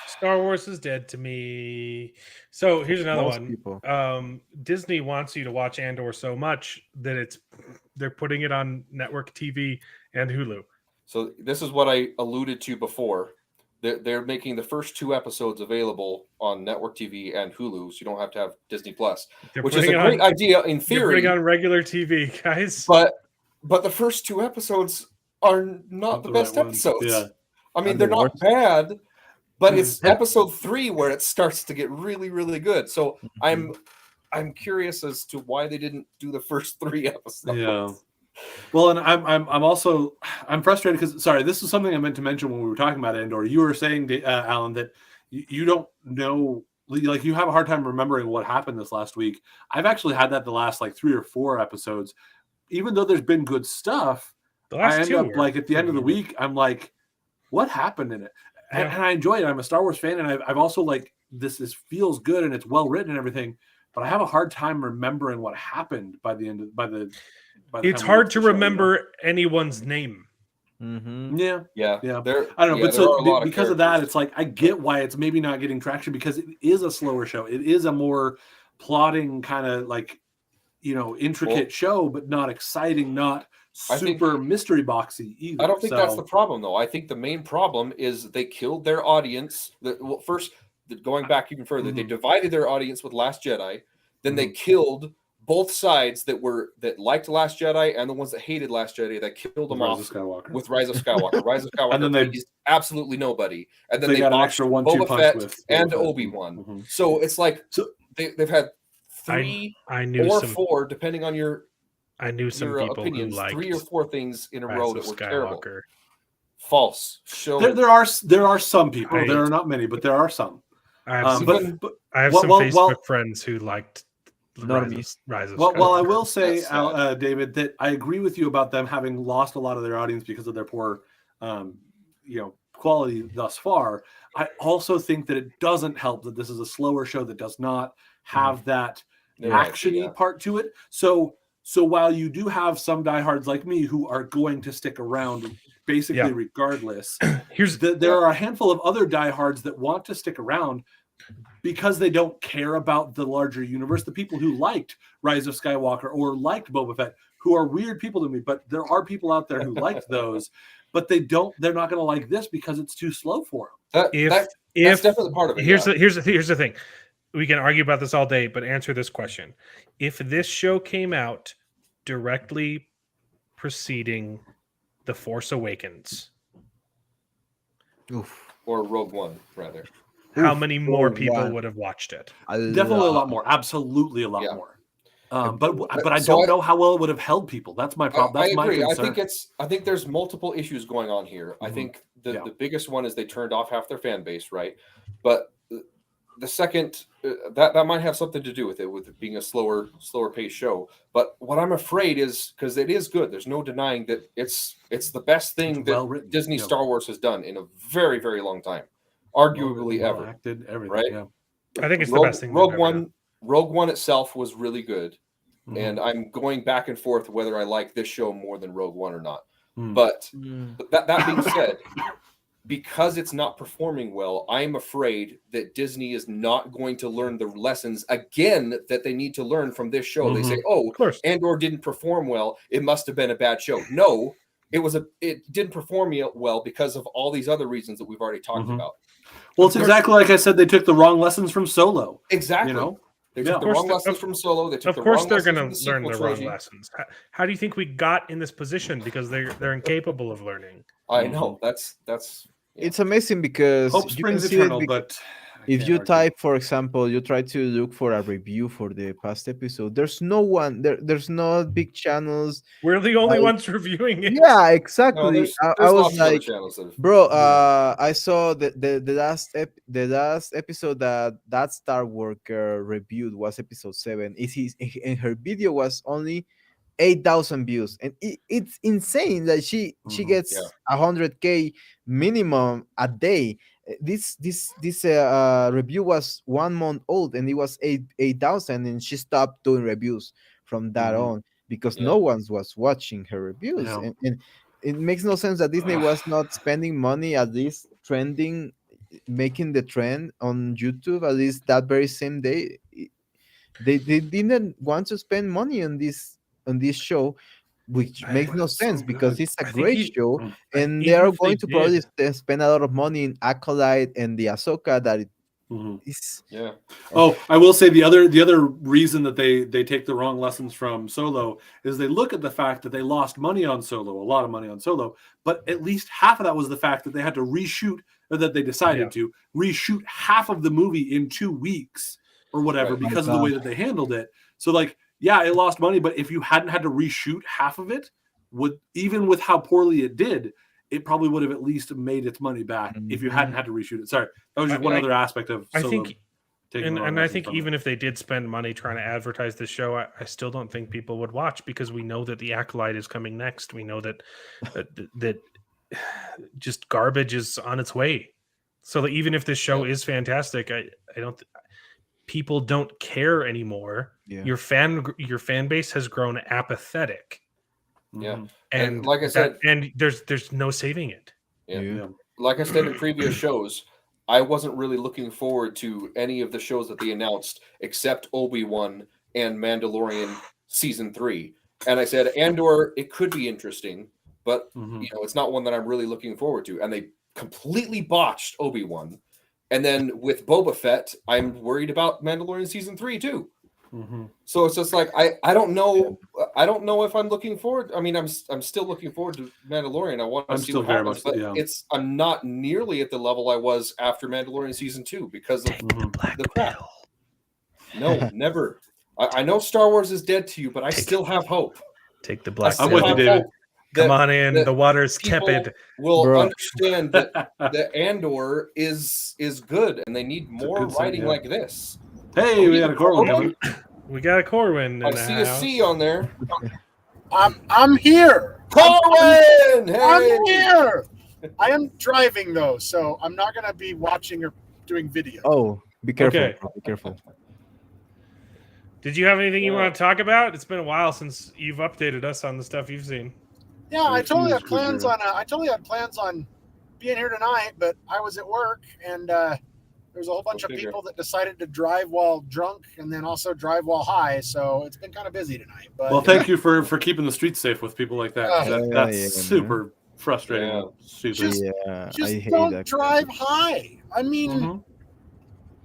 S16: Star Wars is dead to me. So here's another one. Disney wants you to watch Andor so much that they're putting it on network TV and Hulu.
S19: So this is what I alluded to before. They're making the first 2 episodes available on network TV and Hulu, so you don't have to have Disney Plus, which is a great idea in theory.
S16: They're putting on regular TV, guys.
S19: But the first 2 episodes are not the best episodes.
S17: Yeah.
S19: I mean, they're not bad, but it's episode 3 where it starts to get really, really good. So I'm curious as to why they didn't do the first 3 episodes.
S17: Yeah. Well, and I'm frustrated because this is something I meant to mention when we were talking about Andor. You were saying, Alan, that you don't know, like you have a hard time remembering what happened this last week. I've actually had that the last like 3 or 4 episodes. Even though there's been good stuff, I end up like at the end of the week, I'm like, what happened in it? And I enjoy it. I'm a Star Wars fan, and I've also like this feels good and it's well written and everything. But I have a hard time remembering what happened by the end of
S16: it's hard to remember anyone's name.
S17: Yeah.
S19: I
S17: don't know, but so because of that, it's like I get why it's maybe not getting traction because it is a slower show. It is a more plotting kind of like intricate show, but not exciting, not super mystery boxy either.
S19: I don't think that's the problem, though. I think the main problem is they killed their audience. First, going back even further, they divided their audience with Last Jedi. Then they killed both sides that liked Last Jedi and the ones that hated Last Jedi. That killed them off with Rise of Skywalker. Rise of Skywalker and then pleased absolutely nobody. And then they
S17: got an extra 1-2 punch
S19: Fett
S17: with
S19: and Obi-Wan. So it's like they've had 3 or 4, depending on your
S16: people
S19: opinions,
S16: who liked
S19: 3 or 4 things in a row that were terrible.
S16: Skywalker.
S19: False.
S17: There are some people. There are not many, but there are some.
S16: I have some Facebook friends who liked Rise of Skywalker.
S17: Well, I will say, David, that I agree with you about them having lost a lot of their audience because of their poor, quality thus far. I also think that it doesn't help that this is a slower show that does not have that action-y part to it. So while you do have some diehards like me who are going to stick around basically regardless, there are a handful of other diehards that want to stick around because they don't care about the larger universe. The people who liked Rise of Skywalker or liked Boba Fett, who are weird people to me, but there are people out there who liked those, but they're not going to like this because it's too slow for them.
S19: That's definitely part of it.
S16: Here's the thing. We can argue about this all day, but answer this question. If this show came out directly preceding The Force Awakens,
S19: or Rogue One, rather,
S16: how many more people would have watched it?
S17: Definitely a lot more. Absolutely a lot more. But I don't know how well it would have held people. That's my problem. That's my concern.
S19: I think there's multiple issues going on here. I think the biggest one is they turned off half their fan base, right? But the second that might have something to do with it being a slower paced show. But what I'm afraid is, because it is good, there's no denying that it's the best thing that Disney Star Wars has done in a very, very long time, arguably ever.
S17: Acted, everything,
S19: right?
S17: Yeah.
S16: I think it's the best thing.
S19: Rogue One itself was really good, and I'm going back and forth whether I like this show more than Rogue One or not. But that being said, because it's not performing well, I'm afraid that Disney is not going to learn the lessons again that they need to learn from this show. They say, Andor didn't perform well, it must have been a bad show. No, it didn't perform well because of all these other reasons that we've already talked about.
S17: Well, it's exactly like I said. They took the wrong lessons from Solo.
S19: Exactly.
S17: You know,
S19: they took the wrong lessons from Solo. They took
S16: of course, they're
S19: going
S16: to learn the wrong lessons. How do you think we got in this position? Because they're incapable of learning.
S19: I know that's.
S18: It's amazing because
S17: hope springs eternal, but
S18: if you type, for example, you try to look for a review for the past episode, there's no one there's no big channels.
S16: We're the only ones reviewing it.
S18: Yeah, exactly.
S19: No, there's
S18: I was
S19: lots of other
S18: like,
S19: channels that
S18: bro, I saw the last episode that Star Worker reviewed was episode 7. And her video was only 8,000 views, and it's insane that she gets 100K minimum a day. This review was 1 month old, and it was 8,000, and she stopped doing reviews from that on because no one was watching her reviews. And it makes no sense that Disney was not spending money at least trending, making the trend on YouTube at least that very same day. They didn't want to spend money on this show, which makes no sense because it's a great show, and they are going to probably spend a lot of money in Acolyte and the Ahsoka that it is.
S19: Yeah.
S17: Oh, I will say the other reason that they take the wrong lessons from Solo is they look at the fact that they lost money on Solo, a lot of money on Solo, but at least half of that was the fact that they had to reshoot, or that they decided to reshoot half of the movie in 2 weeks or whatever because of the way that they handled it. So like, yeah, it lost money, but if you hadn't had to reshoot half of it, even with how poorly it did, it probably would have at least made its money back if you hadn't had to reshoot it. Sorry, that was just one other aspect of Solo.
S16: I think, and I think even if they did spend money trying to advertise this show, I still don't think people would watch because we know that the Acolyte is coming next. We know that that just garbage is on its way. So that even if this show is fantastic, I don't. People don't care anymore. Yeah. Your fan base has grown apathetic.
S19: Yeah,
S16: and
S19: like I said,
S16: and there's no saving it.
S19: Yeah. Like I said in previous shows, I wasn't really looking forward to any of the shows that they announced except Obi-Wan and Mandalorian season 3. And I said Andor, it could be interesting, but it's not one that I'm really looking forward to. And they completely botched Obi-Wan. And then with Boba Fett, I'm worried about Mandalorian season 3 too. So it's just like I don't know. I don't know if I'm looking forward. I mean, I'm still looking forward to Mandalorian. I want to see what happens, but I'm not nearly at the level I was after Mandalorian season 2 because of the crap. No, never. I know Star Wars is dead to you, but I still have hope.
S16: Take the black pill.
S17: I'm with you, David.
S16: Come on in. The water's tepid.
S19: Will understand that the Andor is good, and they need more writing like this.
S17: Hey, we got a Corwin coming.
S16: We got a Corwin.
S19: I see a C on there.
S20: I'm here.
S19: Corwin! Hey!
S20: I'm here. I am driving though, so I'm not gonna be watching or doing video.
S18: Oh, be careful.
S16: Okay.
S18: Be careful.
S16: Did you have anything you want to talk about? It's been a while since you've updated us on the stuff you've seen.
S20: Yeah, I totally had plans on being here tonight, but I was at work and there's a whole bunch of people that decided to drive while drunk and then also drive while high. So it's been kind of busy tonight. But
S17: well, thank you for keeping the streets safe with people like that. That's super frustrating.
S19: Yeah.
S20: Just don't drive high. I mean,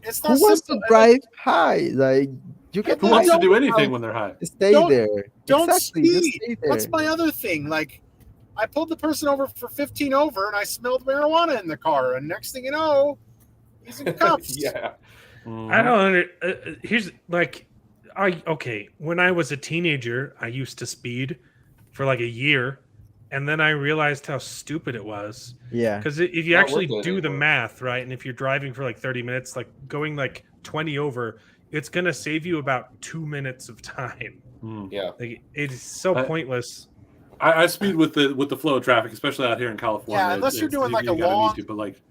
S20: it's not.
S18: Who wants to drive high? Like you can.
S17: Who wants to do anything when they're high?
S18: Stay there.
S20: Don't
S18: exactly.
S20: speed. Stay there. That's my other thing. Like, I pulled the person over for 15 over, and I smelled marijuana in the car. And next thing you know, he's in cuffs.
S19: Yeah.
S16: I don't here's like when I was a teenager, I used to speed for like a year, and then I realized how stupid it was.
S18: Yeah.
S16: Because if you actually do the math, right, and if you're driving for like 30 minutes, like going like 20 over, it's gonna save you about 2 minutes of time.
S19: Yeah.
S16: Like, it is so pointless.
S17: I speed with the flow of traffic, especially out here in California.
S20: Yeah, unless you're doing like a long.
S17: But like,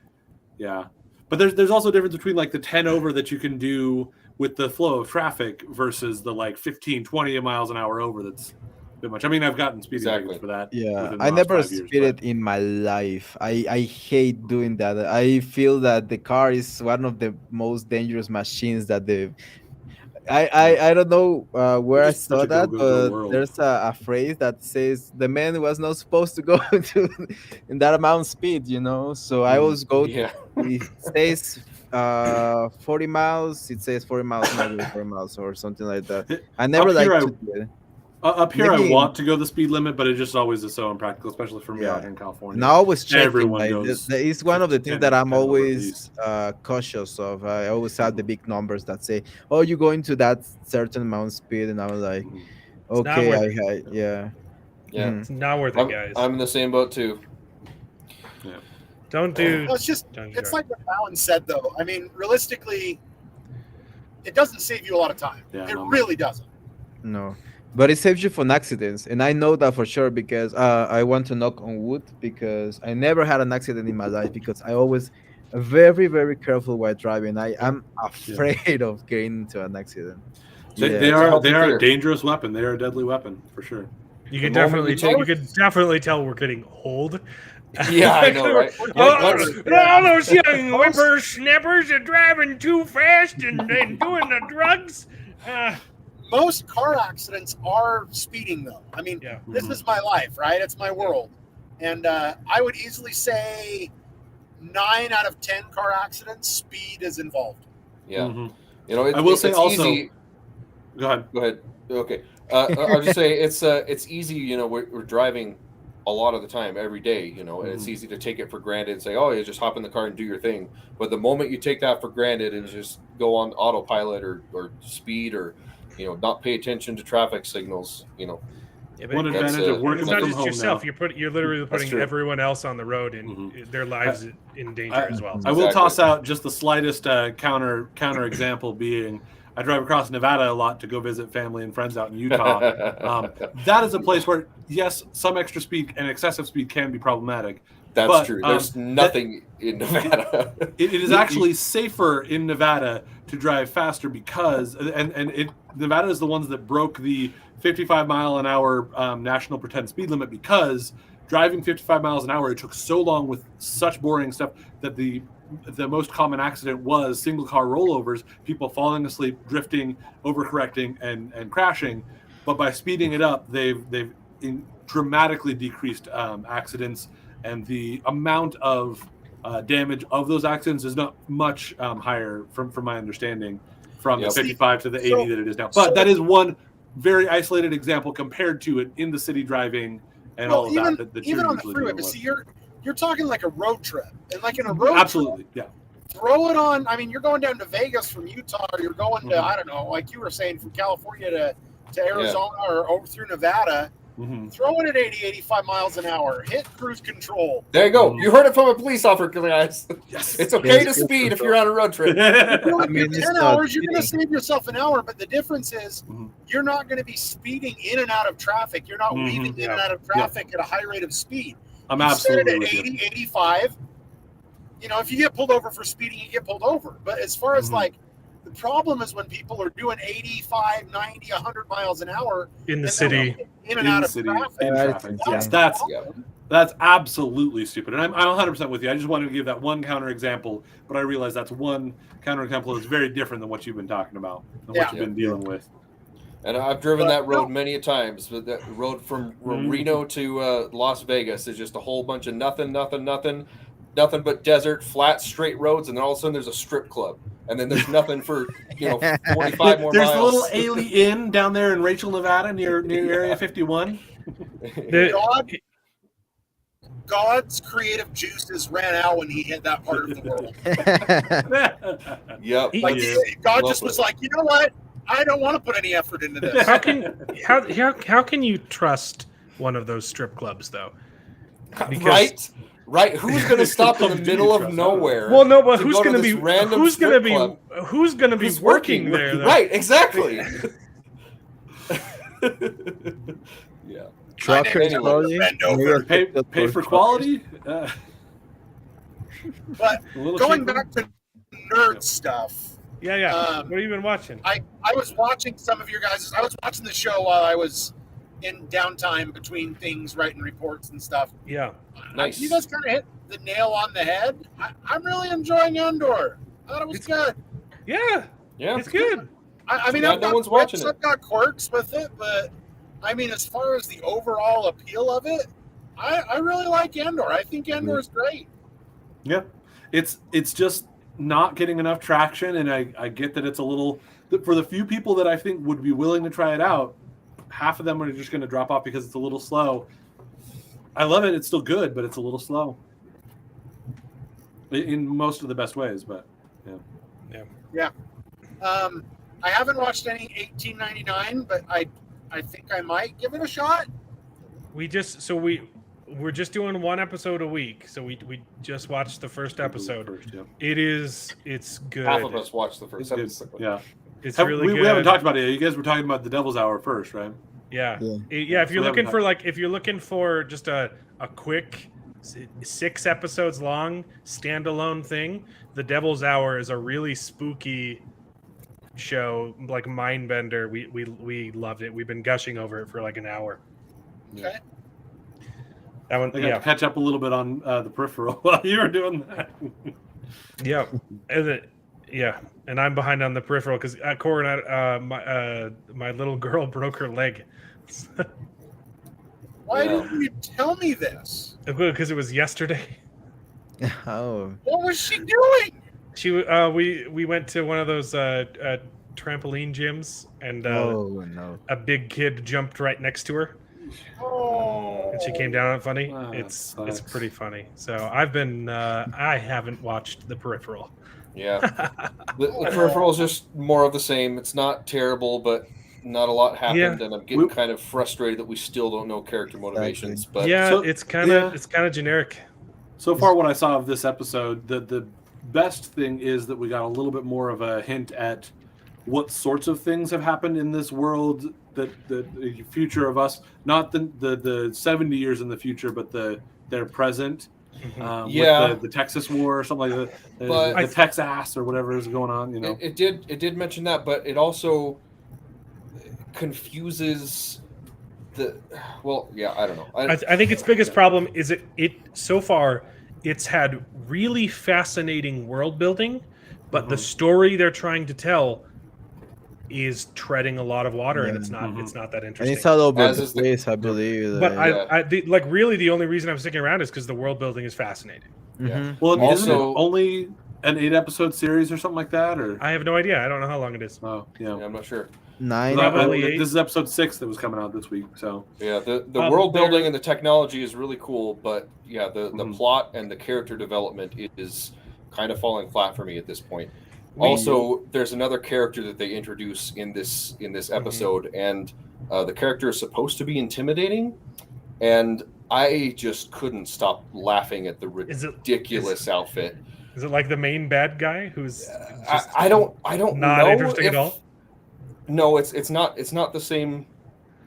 S17: yeah. But there's also a difference between like the 10 over that you can do with the flow of traffic versus the like 15, 20 miles an hour over. That's a bit much. I mean, I've gotten speeding tickets for that.
S18: Yeah, I never speeded in my life. I hate doing that. I feel that the car is one of the most dangerous machines that I don't know where I
S17: Just such
S18: saw
S17: a
S18: that,
S17: go
S18: but
S17: world.
S18: there's a phrase that says the man was not supposed to go to in that amount of speed, you know. So I always go.
S19: Yeah.
S18: It says 40 miles. It says 40 miles, not go 40 miles or something like that. I never
S17: Up here,
S18: like to do it.
S17: Up here, I
S18: Maybe
S17: want to go the speed limit, but it just always is so impractical, especially for me out
S18: yeah.
S17: here in California.
S18: And I always checking.
S17: Everyone
S18: Like,
S17: goes.
S18: it's one of the things
S17: 10
S18: that I'm
S17: 10 over at
S18: always
S17: least.
S18: cautious of. I always have the big numbers that say, "Oh, you're going to that certain amount of speed," and I was like,
S16: It's not
S18: "Okay,
S16: worth
S18: I yeah."
S19: Yeah.
S18: Mhm.
S16: It's not worth it, guys.
S19: I'm in the same boat too.
S17: Yeah.
S16: Don't do.
S20: No, it's like what Alan said, though. I mean, realistically, it doesn't save you a lot of time.
S17: Yeah,
S20: It really doesn't.
S18: No, but it saves you from accidents, and I know that for sure because I want to knock on wood because I never had an accident in my life because I always very very careful while driving. I am afraid of getting into an accident.
S17: They are a dangerous weapon. They are a deadly weapon for sure.
S16: You can definitely you could definitely tell we're getting old.
S19: Yeah, I know, right?
S16: All those young whippersnappers are driving too fast and doing the drugs.
S20: Most car accidents are speeding, though. I mean, this is my life, right? It's my world. And I would easily say 9 out of 10 car accidents, speed is involved.
S19: Yeah.
S17: Mm-hmm.
S19: You know,
S17: I will say also.
S19: Easy.
S17: Go ahead.
S19: Go ahead. Okay. I'll just say it's easy. You know, we're driving a lot of the time, every day. You know, and it's easy to take it for granted and say, "Oh, you just hop in the car and do your thing." But the moment you take that for granted and just go on autopilot or speed or not pay attention to traffic signals,
S17: One advantage of working
S16: it's not
S17: from
S16: just
S17: home
S16: yourself.
S17: now.
S16: You're literally putting everyone else on the road and their lives in danger as well.
S17: I will toss out just the slightest counter example being I drive across Nevada a lot to go visit family and friends out in Utah. That is a place where, yes, some extra speed and excessive speed can be problematic.
S19: That's true. There's nothing in Nevada.
S17: It is actually safer in Nevada to drive faster because, Nevada is the ones that broke the 55 mile an hour national pretend speed limit because driving 55 miles an hour, it took so long with such boring stuff that the most common accident was single car rollovers, people falling asleep, drifting, overcorrecting, and crashing. But by speeding it up, they've dramatically decreased accidents, and the amount of damage of those accidents is not much higher from my understanding from the 55 to the 80 that it is now. But that is one very isolated example compared to it in the city driving and all of that
S20: even on the freeway. But see, you're talking like a road trip, and like in a road
S17: absolutely
S20: trip, throw it on. I mean, you're going down to Vegas from Utah, or you're going to I don't know, like you were saying, from California to Arizona or over through Nevada. Throw it at 80, 85 miles an hour. Hit cruise control.
S19: There you go. You heard it from a police officer, guys. Yes. It's okay to speed if you're on a road trip.
S20: If you're 10 hours, you're going to save yourself an hour, but the difference is you're not going to be speeding in and out of traffic. You're not weaving in and out of traffic at a high rate of speed.
S17: I'm absolutely
S20: at 80, 85. If you get pulled over for speeding, you get pulled over. But as far as the problem is when people are doing 85, 90, 100 miles an hour
S16: in the city,
S20: in and out of traffic.
S17: That's absolutely stupid. And I'm 100% with you. I just wanted to give that one counter example, but I realize that's one counter example that's very different than what you've been talking about and what you've been dealing with.
S19: And I've driven that road many a times. But that road from Reno to Las Vegas is just a whole bunch of nothing but desert, flat, straight roads, and then all of a sudden there's a strip club. And then there's nothing for 45 more
S17: There's
S19: miles.
S17: a little Ailey Inn down there in Rachel, Nevada, near Area 51.
S20: God's creative juices ran out when he hit that part of the world.
S19: Yep.
S20: God just was like, you know what? I don't want to put any effort into this.
S16: How can you trust one of those strip clubs though?
S19: Because, Right? Who's going to stop in the middle of nowhere?
S16: Well, no, but who's going to be working there? Though?
S19: Right? Exactly. Yeah.
S18: Truckers
S17: pay for quality.
S20: But going back to nerd stuff.
S16: Yeah. What have you been watching?
S20: I was watching some of your guys. I was watching the show while I was in downtime between things, writing reports and stuff.
S16: Yeah.
S19: Nice.
S20: You guys kind of hit the nail on the head. I'm really enjoying Andor. I thought it was good.
S16: Yeah. It's good.
S20: I mean, I've got quirks with it, but I mean, as far as the overall appeal of it, I really like Andor. I think Andor is great.
S17: Yeah, it's just not getting enough traction, and I get that it's a little, for the few people that I think would be willing to try it out, half of them are just going to drop off because it's a little slow. I love it. It's still good, but it's a little slow in most of the best ways. But
S20: yeah. I haven't watched any 1899, but I think I might give it a shot.
S16: We're just doing one episode a week, so we just watched the first episode. It's good.
S19: Half of us watched the first episode.
S17: Yeah,
S16: it's really good.
S17: We haven't talked about it. You guys were talking about the Devil's Hour first, right?
S16: Yeah. If you're looking for just a quick 6 episodes long standalone thing, the Devil's Hour is a really spooky show, like mind bender. We loved it. We've been gushing over it for like an hour.
S20: Okay.
S16: That one,
S17: I got to catch up a little bit on the Peripheral while you were doing that.
S16: And I'm behind on the Peripheral because my little girl broke her leg.
S20: Why didn't you tell me this?
S16: Because it was yesterday.
S18: Oh.
S20: What was she doing?
S16: We went to one of those trampoline gyms, and a big kid jumped right next to her.
S20: Oh.
S16: And she came down on it funny.
S17: Wow,
S16: it's pretty funny. So I haven't watched the Peripheral.
S19: Yeah. The Peripheral is just more of the same. It's not terrible, but not a lot happened, and I'm getting kind of frustrated that we still don't know character motivations. But
S16: it's kind of generic.
S17: So far, what I saw of this episode, the best thing is that we got a little bit more of a hint at what sorts of things have happened in this world, that the future of us, not the 70 years in the future, but their present. With the Texas War or something like that, the Texas or whatever is going on. You know,
S19: it did mention that, but it also confuses I don't know.
S16: I think its biggest problem is it so far it's had really fascinating world building, but the story they're trying to tell is treading a lot of water, and it's not that interesting.
S18: And it's all over the place, I believe.
S16: But really the only reason I'm sticking around is because the world building is fascinating.
S19: Yeah.
S17: Well, isn't it only an 8-episode series or something like that? Or
S16: I have no idea. I don't know how long it is.
S17: Oh, yeah,
S19: I'm not sure.
S18: 9.
S17: This is episode 6 that was coming out this week. So
S19: the world building and the technology is really cool, but the plot and the character development is kind of falling flat for me at this point. Also, there's another character that they introduce in this episode, and the character is supposed to be intimidating, and I just couldn't stop laughing at the ridiculous outfit.
S16: Is it like the main bad guy who's?
S19: I don't
S16: not
S19: know
S16: interesting at all.
S19: No, it's not the same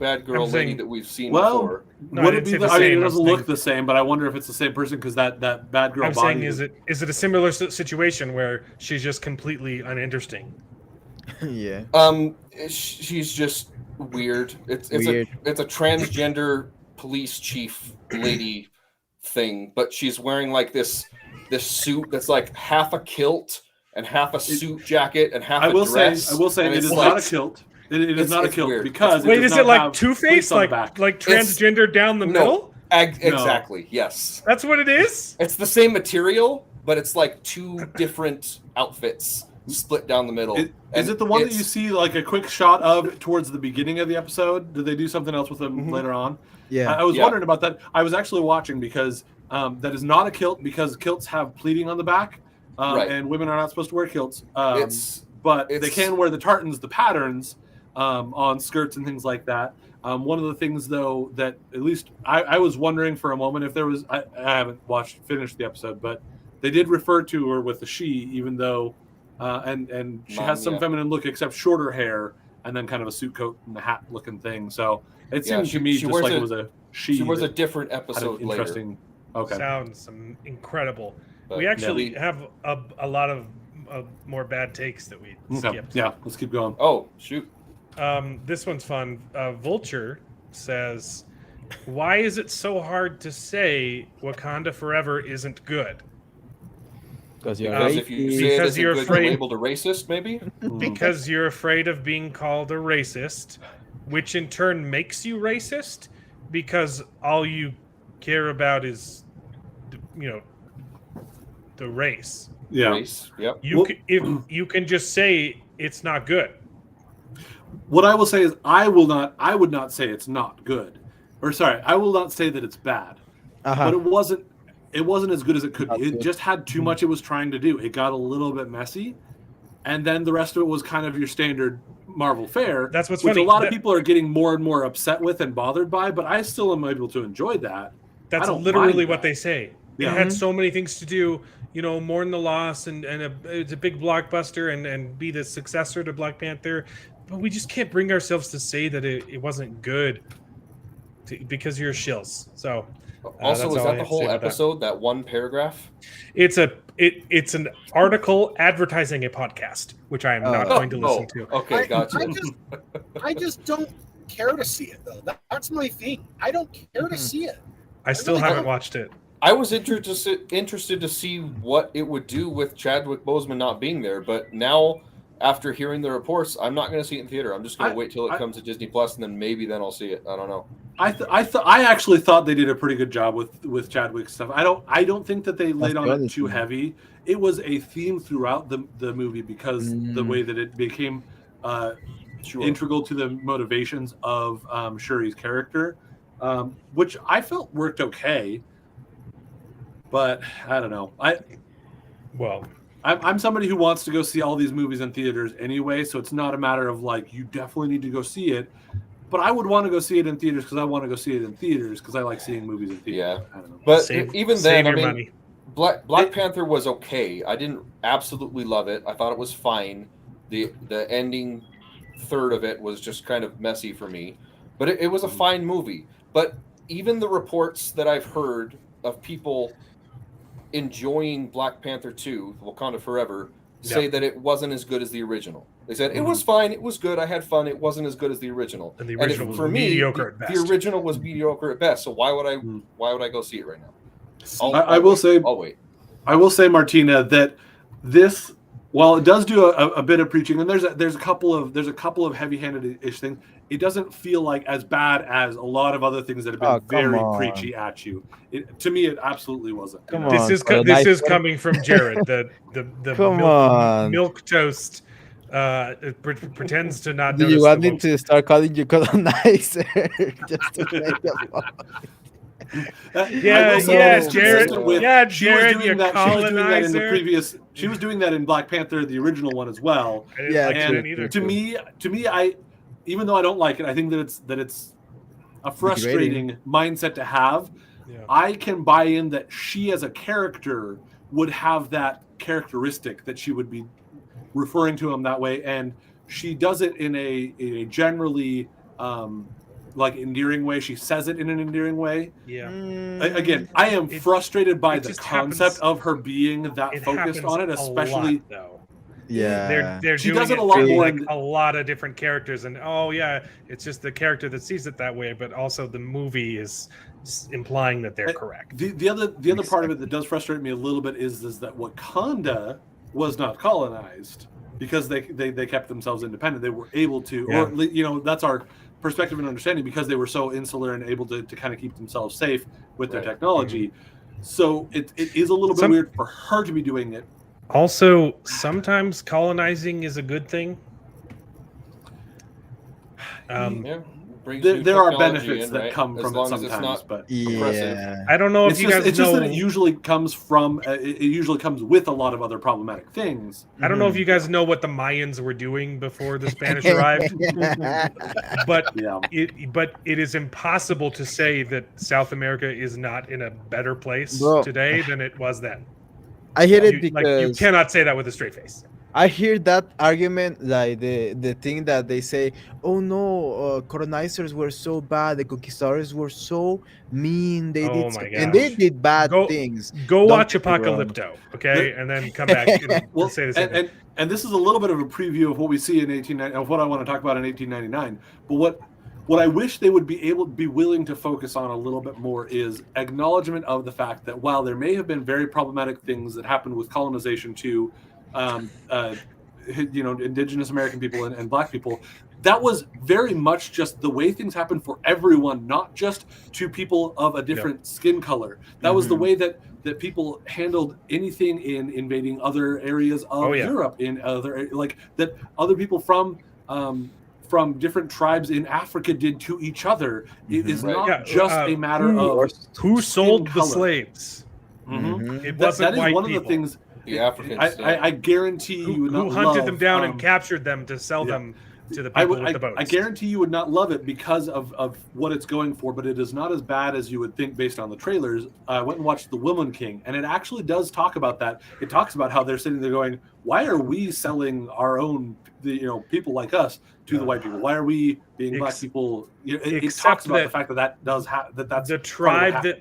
S19: bad girl lady that we've seen before.
S17: Would it be? It doesn't look the same, but I wonder if it's the same person because that bad girl.
S16: I'm saying, is it a similar situation where she's just completely uninteresting?
S18: Yeah.
S19: She's just weird. It's a transgender police chief lady thing, but she's wearing like this suit that's like half a kilt and half a suit jacket and half a dress.
S17: I will say it is not a kilt. It is not a kilt
S19: weird.
S17: because
S16: is it like Two-Face, like transgender down the middle?
S19: Exactly. Yes,
S16: that's what it is.
S19: It's the same material, but it's like 2 different outfits split down the middle.
S17: Is it the one that you see like a quick shot of towards the beginning of the episode? Did they do something else with them later on?
S18: Yeah,
S17: I was wondering about that. I was actually watching because that is not a kilt because kilts have pleating on the back, and women are not supposed to wear kilts. But they can wear the tartans, the patterns on skirts and things like that. One of the things, though, that at least I was wondering for a moment if there was, I haven't finished the episode, but they did refer to her with the she, even though, and she has some feminine look except shorter hair and then kind of a suit coat and a hat looking thing. So it seemed to me just like it was a she.
S19: She was a different episode
S17: interesting
S19: later.
S17: Okay.
S16: Sounds incredible. But we actually have a lot of more bad takes that we skipped.
S17: Yeah, let's keep going.
S19: Oh, shoot.
S16: This one's fun. Vulture says, "Why is it so hard to say Wakanda Forever isn't good?"
S18: Because you're
S19: Because if you say it isn't good, you're labeled a racist, maybe?
S16: Because you're afraid of being called a racist, which in turn makes you racist, because all you care about is, the race.
S17: Yeah.
S19: Race. Yep.
S16: If you can just say it's not good.
S17: What I will say is I would not say it's not good. Or sorry, I will not say that it's bad. But it wasn't as good as it could be. It just had too much it was trying to do. It got a little bit messy. And then the rest of it was kind of your standard Marvel fare.
S16: That's what's
S17: which
S16: funny.
S17: a lot of people are getting more and more upset with and bothered by, but I still am able to enjoy that.
S16: That's literally what they say.
S17: Yeah.
S16: It had so many things to do, mourn the loss and it's a big blockbuster and be the successor to Black Panther. But we just can't bring ourselves to say that it wasn't good because you're shills. So
S19: also, is that the whole episode, that one paragraph?
S16: It's an article advertising a podcast, which I am not going to listen to.
S19: Okay, gotcha.
S20: I just don't care to see it, though. That's my thing. I don't care to see it.
S16: I still haven't watched it.
S19: I was interested to see what it would do with Chadwick Boseman not being there, but now, after hearing the reports, I'm not going to see it in theater. I'm just going to wait till it comes to Disney Plus, and then maybe I'll see it. I don't know.
S17: I actually thought they did a pretty good job with Chadwick's stuff. I don't think that they laid on it too heavy. It was a theme throughout the movie because the way that it became integral to the motivations of Shuri's character, which I felt worked okay. But I don't know. I'm somebody who wants to go see all these movies in theaters anyway, so it's not a matter of like you definitely need to go see it. But I would want to go see it in theaters because I want to go see it in theaters because I like seeing movies in theaters.
S19: Yeah,
S17: I don't know.
S19: But even then, I mean, Black Panther was okay. I didn't absolutely love it. I thought it was fine. The ending third of it was just kind of messy for me, but it was a fine movie. But even the reports that I've heard of people enjoying Black Panther 2, Wakanda Forever, say that it wasn't as good as the original. They said it was fine, it was good, I had fun, it wasn't as good as the original.
S16: And the original was mediocre at best.
S19: The original was mediocre at best. So why would I go see it right now?
S17: I will say,
S19: I'll wait.
S17: I will say, Martina, that this, while it does do a bit of preaching, and there's a couple of heavy-handed-ish things, it doesn't feel like as bad as a lot of other things that have been very preachy at you. To me, it absolutely wasn't.
S16: This is coming from Jared, the milk toast. Pretends to not.
S18: Do you want me to start calling you colonizer just to make a point?
S16: Jared.
S17: She was doing that in the previous. She was doing that in Black Panther, the original one as well. To me, even though I don't like it, I think that it's a frustrating mindset to have. Yeah. I can buy in that she, as a character, would have that characteristic that she would be referring to him that way, and she does it in a generally like endearing way. She says it in an endearing way.
S16: Yeah.
S17: Again, I am frustrated by the concept of her being that focused on it, especially.
S16: They're
S17: she
S16: doing
S17: does it
S16: a
S17: lot more.
S16: Like a lot of different characters, and it's just the character that sees it that way, but also the movie is implying that they're correct.
S17: The other part of it that does frustrate me a little bit is that Wakanda was not colonized because they kept themselves independent. They were able to, or that's our perspective and understanding, because they were so insular and able to kind of keep themselves safe with their technology. Mm-hmm. So it is a little bit weird for her to be doing it.
S16: Also, sometimes colonizing is a good thing.
S17: There are benefits that come from it sometimes, but
S16: I don't know if you guys know.
S17: It's just that it usually comes with a lot of other problematic things.
S16: I don't know if you guys know what the Mayans were doing before the Spanish arrived, but it is impossible to say that South America is not in a better place today than it was then.
S18: I hear it because
S16: you cannot say that with a straight face.
S18: I hear that argument, like the thing that they say, oh no, colonizers were so bad, the conquistadors were so mean, they did bad things.
S16: Go watch Apocalypto, okay, and then come back and say the same thing.
S17: And this is a little bit of a preview of what we see in 1890, of what I want to talk about in 1899. But what I wish they would be willing to focus on a little bit more is acknowledgement of the fact that while there may have been very problematic things that happened with colonization to, indigenous American people and Black people, that was very much just the way things happened for everyone, not just to people of a different skin color. That was the way that people handled anything in invading other areas of Europe, in other that other people from different tribes in Africa did to each other. It is not just a matter of
S16: who sold
S17: color.
S16: the slaves. It wasn't
S17: that is
S16: white
S17: one
S16: people.
S17: of the things.
S19: The Africans.
S17: I guarantee you would not
S16: who hunted
S17: love,
S16: them down and captured them to sell them to the people with the boats.
S17: I guarantee you would not love it because of what it's going for, but it is not as bad as you would think based on the trailers. I went and watched The Woman King, and it actually does talk about that. It talks about how they're sitting there going, why are we selling our own, people like us to the white people? Why are we being Black people? It talks about the fact that does that's
S16: the tribe that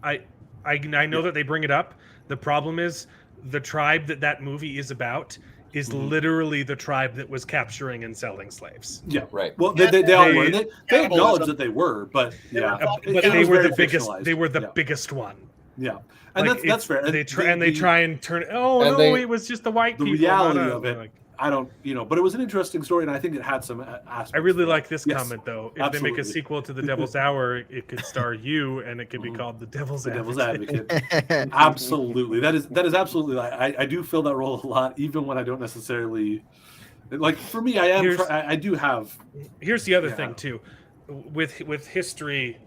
S16: I know that they bring it up. The problem is the tribe that movie is about is literally the tribe that was capturing and selling slaves.
S17: Yeah, right. Well, they all were. They acknowledged that they were, but
S16: but they were the biggest. They were the biggest one.
S17: Yeah, and that's fair.
S16: And they try and turn. It was just the white people.
S17: The reality of it. I don't, but it was an interesting story, and I think it had some aspects.
S16: I really like this comment, though. If they make a sequel to The Devil's Hour, it could star you, and it could be called The Devil's Advocate.
S17: Absolutely. That is absolutely. I do fill that role a lot, even when I don't necessarily. For me, I do have.
S16: Here's the other thing, too. With history,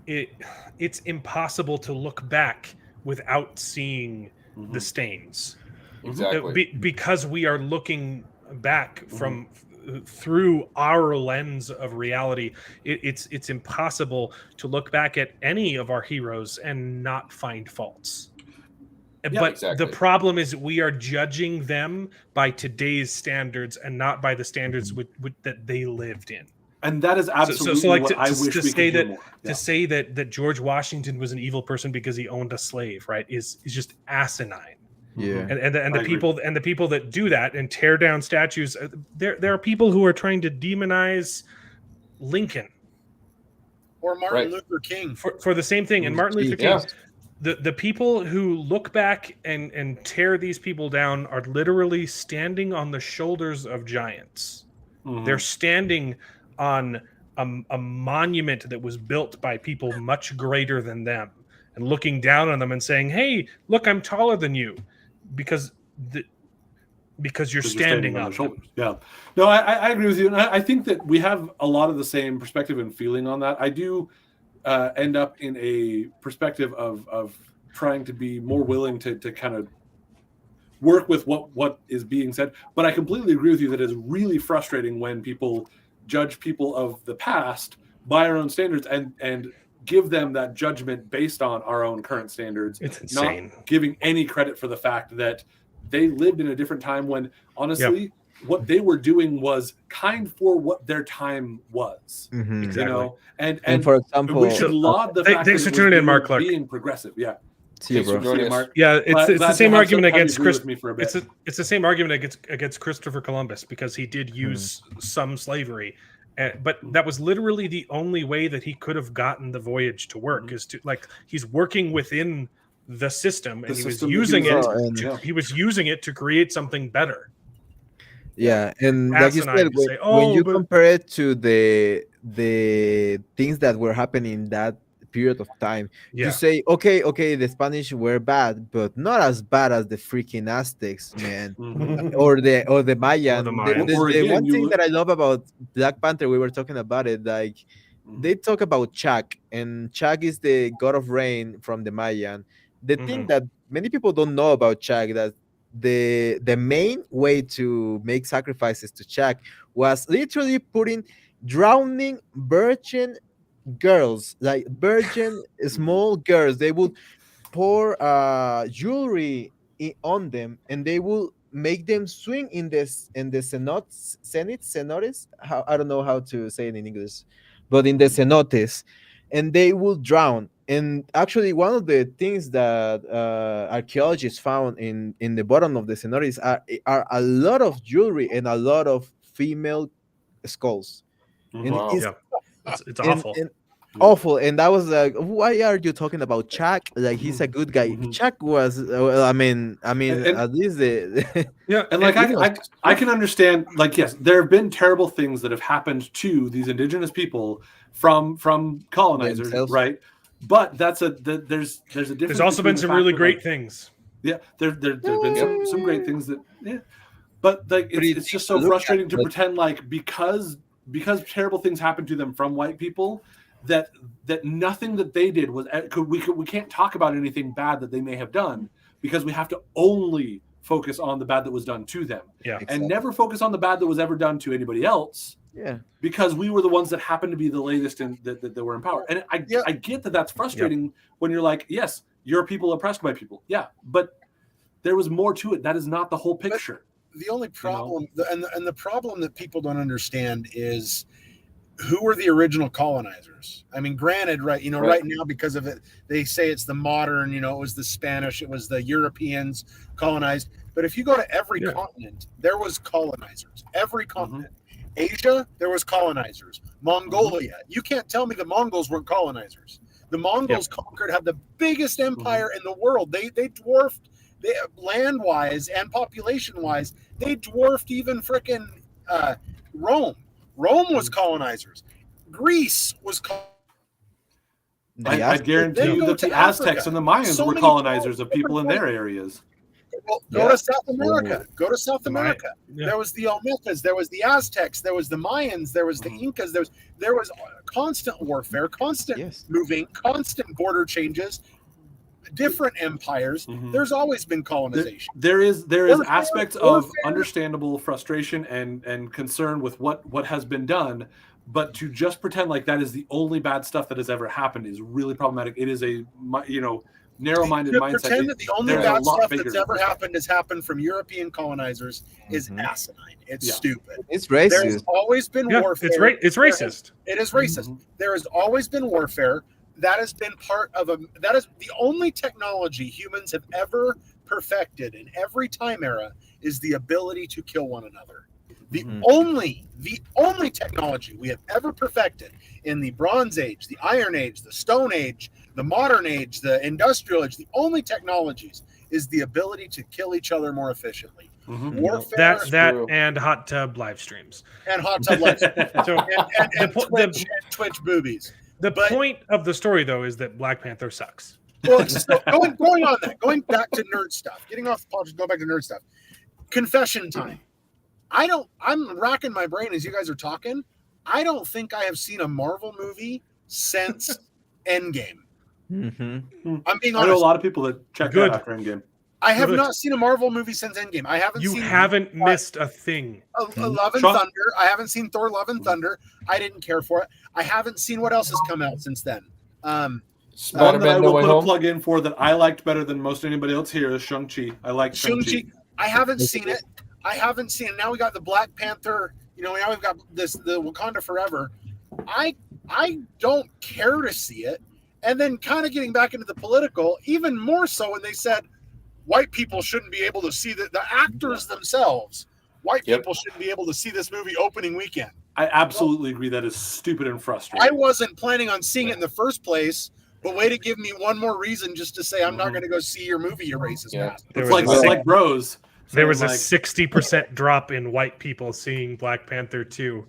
S16: it's impossible to look back without seeing the stains.
S19: Exactly.
S16: Because we are looking back from through our lens of reality, it's impossible to look back at any of our heroes and not find faults. But the problem is we are judging them by today's standards and not by the standards that they lived in.
S17: And that is absolutely what I wish we could do more.
S16: To say that George Washington was an evil person because he owned a slave, right, is just asinine.
S18: Yeah,
S16: and the people that do that and tear down statues, there are people who are trying to demonize Lincoln
S20: or Martin Luther King
S16: for the same thing. And Martin Luther King, the people who look back and tear these people down are literally standing on the shoulders of giants. They're standing on a monument that was built by people much greater than them, and looking down on them and saying, "Hey, look, I'm taller than you." Because you're standing on
S17: shoulders. Yeah, no, I agree with you, and I think that we have a lot of the same perspective and feeling on that. I do end up in a perspective of trying to be more willing to kind of work with what is being said. But I completely agree with you that it's really frustrating when people judge people of the past by our own standards and give them that judgment based on our own current standards.
S16: It's insane.
S17: Not giving any credit for the fact that they lived in a different time when, honestly, what they were doing was kind for what their time was.
S16: Exactly.
S17: And
S18: for example,
S17: we should laud the fact
S16: thanks
S17: that
S16: for tuning in, Mark Clark.
S17: Being progressive. Yeah.
S18: See you, bro.
S17: Mark.
S16: Yeah, it's the same argument against
S17: Chris.
S16: It's the same argument against Christopher Columbus, because he did use some slavery. But that was literally the only way that he could have gotten the voyage to work, is to he's working within the system, and he was using it. He was using it to create something better.
S18: Yeah, and like you said, when you compare it to the things that were happening in that period of time, you say, okay, the Spanish were bad, but not as bad as the freaking Aztecs, man, or the Mayan. The one thing that I love about Black Panther, we were talking about it, they talk about Chak, and Chak is the god of rain from the Mayan. The thing that many people don't know about Chak, that the main way to make sacrifices to Chak was literally drowning virgin girls, like virgin small girls. They would pour jewelry on them, and they will make them swing in the cenotes. I don't know how to say it in English, but in the cenotes, and they will drown. And actually, one of the things that archaeologists found in the bottom of the cenotes are a lot of jewelry and a lot of female skulls. And it's
S16: It's awful.
S18: And awful. And that was like, why are you talking about Chuck? Like he's a good guy. Chuck was, I mean, at least
S17: yeah. And like I can understand. Like yes, there have been terrible things that have happened to these indigenous people from colonizers,
S18: themselves.
S17: right? But there's a difference.
S16: There's also been some really great things.
S17: Yeah, there's been some great things that but like it's just so frustrating to pretend like because terrible things happen to them from white people that nothing that they did was we can't talk about anything bad that they may have done because we have to only focus on the bad that was done to them and never focus on the bad that was ever done to anybody else.
S18: Yeah,
S17: because we were the ones that happened to be the latest and that were in power. And I get that that's frustrating when you're like, yes, you're people oppressed by people. Yeah, but there was more to it. That is not the whole picture.
S20: But the only problem, and the problem that people don't understand is who were the original colonizers. I mean, granted, right now because of it, they say it's the modern. It was the Spanish, it was the Europeans colonized. But if you go to every continent, there was colonizers. Every continent. Asia, there was colonizers. Mongolia, you can't tell me the Mongols weren't colonizers. The Mongols had the biggest empire in the world. They dwarfed, land-wise and population-wise, they dwarfed even frickin' Rome. Rome was colonizers. Greece was
S17: I guarantee you that the Aztecs and the Mayans were colonizers of people in their areas.
S20: Well, go to South America. Go to South America. There was the Olmecas. There was the Aztecs. There was the Mayans. There was the Incas. There was constant warfare, constant moving, constant border changes, different empires. There's always been colonization.
S17: There is aspects of understandable frustration and concern with what has been done, but to just pretend like that is the only bad stuff that has ever happened is really problematic. It is a narrow-minded mindset.
S20: Pretend that the only bad stuff that's ever happened has happened from European colonizers is asinine. It's stupid.
S18: It's racist.
S20: There's always been warfare.
S16: It's racist.
S20: It is racist. There has always been warfare. That has been that is the only technology humans have ever perfected in every time era is the ability to kill one another. The only technology we have ever perfected in the Bronze Age, the Iron Age, the Stone Age, the Modern Age, the Industrial Age, the only technologies is the ability to kill each other more efficiently. Warfare,
S16: that and hot tub live streams.
S20: And hot tub live streams. and Twitch boobies.
S16: The point of the story, though, is that Black Panther sucks.
S20: Well, going on that, going back to nerd stuff, getting off the politics, go back to nerd stuff. Confession time. I'm racking my brain as you guys are talking. I don't think I have seen a Marvel movie since Endgame. I'm being honest.
S17: I know a lot of people that checked out after Endgame.
S20: I have not seen a Marvel movie since Endgame. I haven't seen.
S16: You haven't missed a thing.
S20: Love and Thunder. I haven't seen Thor: Love and Thunder. I didn't care for it. I haven't seen what else has come out since then.
S17: Spider-Man that I will put a plug in for that I liked better than most anybody else here is Shang-Chi. I like Shang-Chi.
S20: I haven't seen it. Now we got the Black Panther. Now we've got the Wakanda Forever. I don't care to see it. And then kind of getting back into the political, even more so when they said white people shouldn't be able to see the actors themselves. White people shouldn't be able to see this movie opening weekend.
S17: I absolutely agree. That is stupid and frustrating.
S20: I wasn't planning on seeing it in the first place, but way to give me one more reason just to say I'm not going to go see your movie, you racist bastard.
S17: It's like bros.
S16: There was a 60% drop in white people seeing Black Panther 2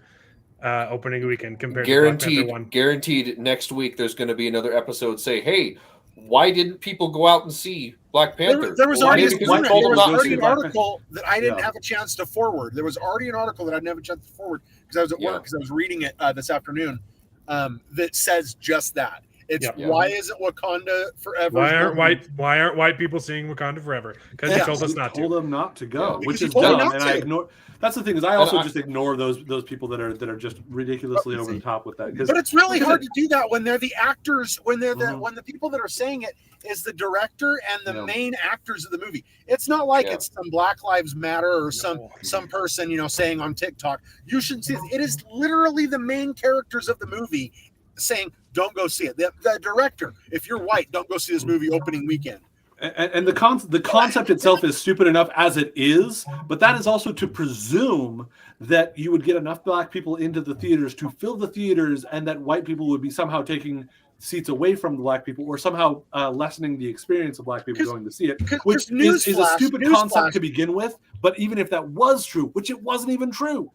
S16: opening weekend compared to Black Panther 1.
S19: Guaranteed next week there's going to be another episode say, hey, why didn't people go out and see Black Panther?
S20: There was already an article that I didn't have a chance to forward. There was already an article that I didn't have a chance to forward because I was at work, because I was reading it this afternoon, that says just that. It's why isn't Wakanda Forever?
S16: Why aren't white people seeing Wakanda Forever? Because he told us not to.
S17: Told them not to go, which is dumb. And I ignore. That's the thing is I also just ignore those people that are just ridiculously over the top with that.
S20: But it's really hard to do that when they're the actors, when they're when the people that are saying it is the director and the main actors of the movie. It's not like it's some Black Lives Matter or some person saying on TikTok you shouldn't see it. It is literally the main characters of the movie saying don't go see it. The director, if you're white, don't go see this movie opening weekend.
S17: And the concept itself is stupid enough as it is, but that is also to presume that you would get enough black people into the theaters to fill the theaters, and that white people would be somehow taking seats away from the black people, or somehow lessening the experience of black people going to see it, which is a stupid concept to begin with. But even if that was true, which it wasn't even true,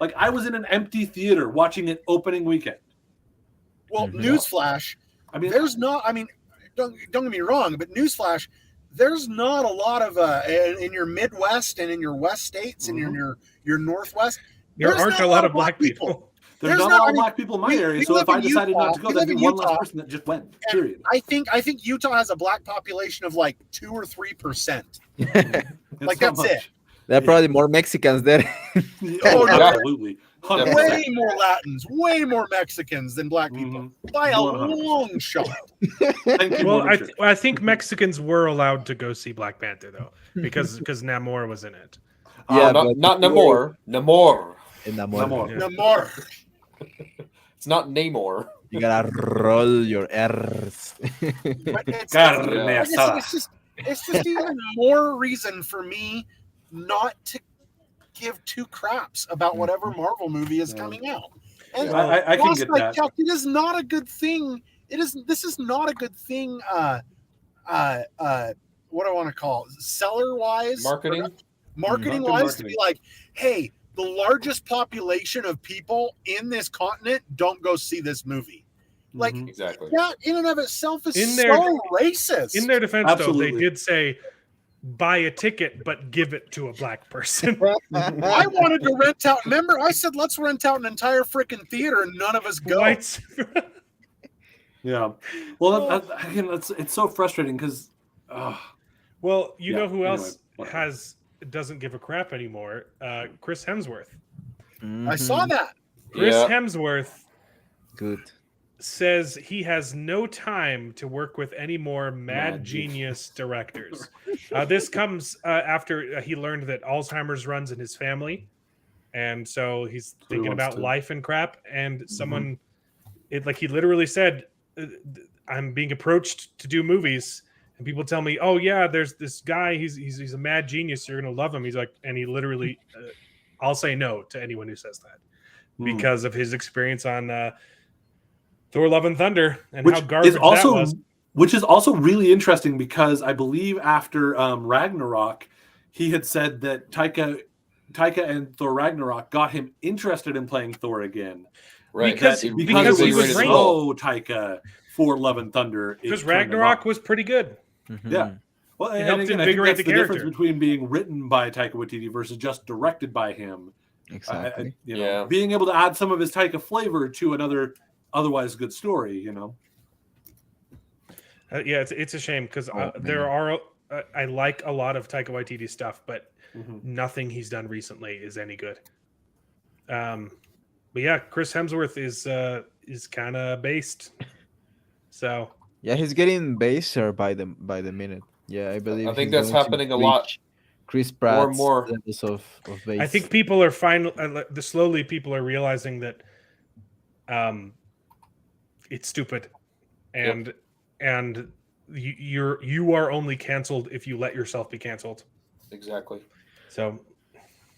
S17: like I was in an empty theater watching it opening weekend.
S20: Well, newsflash. I mean, don't get me wrong, but newsflash, there's not a lot of in your Midwest and in your West states and in your Northwest.
S16: There aren't a lot of black people.
S17: There's not a lot of black people in my area, so if I decided not to go, there'd be one less person that just went. Period.
S20: I think Utah has a black population of like 2 or 3%. Like that's it.
S18: There are probably more Mexicans there.
S20: Oh, no.
S17: Absolutely. 100%.
S20: Way more Latins, way more Mexicans than black people by a long shot.
S16: Well, I think Mexicans were allowed to go see Black Panther though, because Namor was in it.
S19: Yeah, not Namor. Namor.
S20: Namor.
S19: It's not Namor.
S18: You gotta roll your R's.
S20: It's just even more reason for me not to give two craps about whatever Marvel movie is coming out. And
S17: I can get that.
S20: It is not a good thing. This is not a good thing. What do I want to call it? Seller wise, marketing wise, to be like, hey, the largest population of people in this continent don't go see this movie. Like
S19: exactly.
S20: That in and of itself is so racist.
S16: In their defense, though, they did say, buy a ticket, but give it to a black person.
S20: I wanted to rent out. Remember, I said, let's rent out an entire freaking theater, and none of us go.
S17: Yeah. Well, again, it's so frustrating because.
S16: Well, you know who else doesn't give a crap anymore? Chris Hemsworth.
S20: I saw that.
S16: Chris Hemsworth.
S18: Good.
S16: Says he has no time to work with any more mad genius directors. This comes after he learned that Alzheimer's runs in his family, and so he's thinking about life and crap. And someone, he literally said, "I'm being approached to do movies, and people tell me, oh yeah, there's this guy. He's a mad genius. You're gonna love him." He's like, and he literally, I'll say no to anyone who says that because of his experience on. Thor: Love and Thunder, and how garbage that was.
S17: Which is also really interesting because I believe after Ragnarok, he had said that Taika and Thor Ragnarok got him interested in playing Thor again.
S19: Right.
S16: Because
S17: he
S16: was
S17: trained. Taika for Love and Thunder.
S16: Because Ragnarok was pretty good.
S17: Yeah. Well,
S16: it
S17: and
S16: helped
S17: again,
S16: invigorate
S17: I think that's
S16: the character.
S17: difference between being written by Taika Waititi versus just directed by him.
S18: Exactly.
S17: Being able to add some of his Taika flavor to another otherwise good story,
S16: it's a shame because there are I like a lot of Taika Waititi stuff, but nothing he's done recently is any good. But yeah, Chris Hemsworth is kind of based. So
S18: yeah, he's getting baser by the minute. Yeah, I believe.
S19: I think that's happening a lot.
S18: Chris Pratt
S19: more
S18: levels of base.
S16: I think people are slowly people are realizing that it's stupid, and you are only canceled if you let yourself be canceled.
S19: Exactly.
S16: So,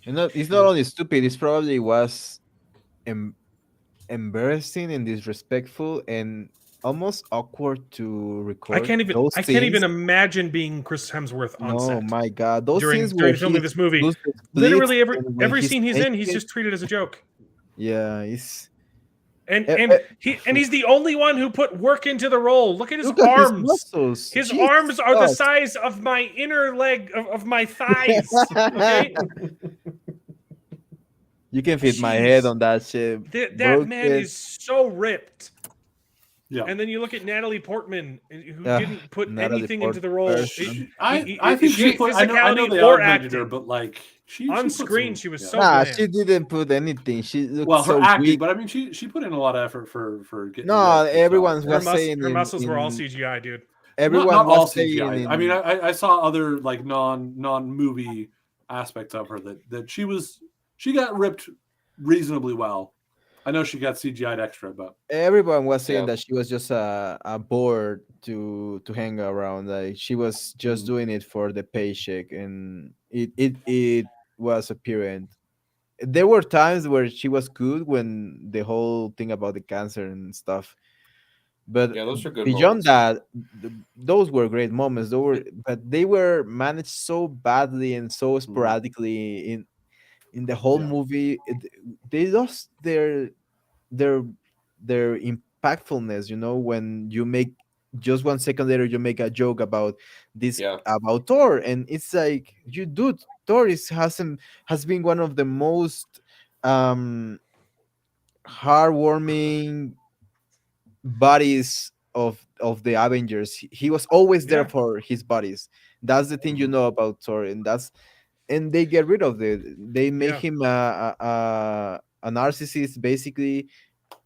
S18: it's not only stupid; it's probably was embarrassing and disrespectful and almost awkward to record.
S16: I can't even imagine being Chris Hemsworth on set.
S18: Oh my god, those scenes
S16: during filming this movie. Literally every scene he's in, he's just treated as a joke.
S18: Yeah, he's.
S16: And he's the only one who put work into the role. Look at his arms. His arms are the size of my inner leg of my thighs. Okay?
S18: You can fit my head on that shit.
S16: That man is so ripped. Yeah. And then you look at Natalie Portman, who didn't put anything into the role.
S17: I think she put. I know they augmented her, but like
S16: on screen, she was so.
S18: Nah, she didn't put anything. She looked
S17: her
S18: so
S17: acting,
S18: weak.
S17: but I mean, she put in a lot of effort for getting.
S18: No, everyone was saying
S16: her muscles were all CGI, dude.
S18: Everyone
S17: not all
S18: was saying.
S17: CGI. I mean, I saw other like non movie aspects of her that she got ripped reasonably well. I know she got CGI'd extra, but
S18: everyone was saying that she was just a bored to hang around. Like she was just doing it for the paycheck, and it was apparent. There were times where she was good when the whole thing about the cancer and stuff. But
S19: Yeah, those are good
S18: beyond
S19: moments.
S18: that, those were great moments. But they were managed so badly and so sporadically in the whole movie. They lost their their impactfulness. When you make just 1 second later, you make a joke about this about Thor, and it's like, you dude, Thor has been one of the most um heartwarming buddies of the Avengers. He was always there for his buddies. That's the thing about Thor, and they get rid of it. They make him a narcissist, basically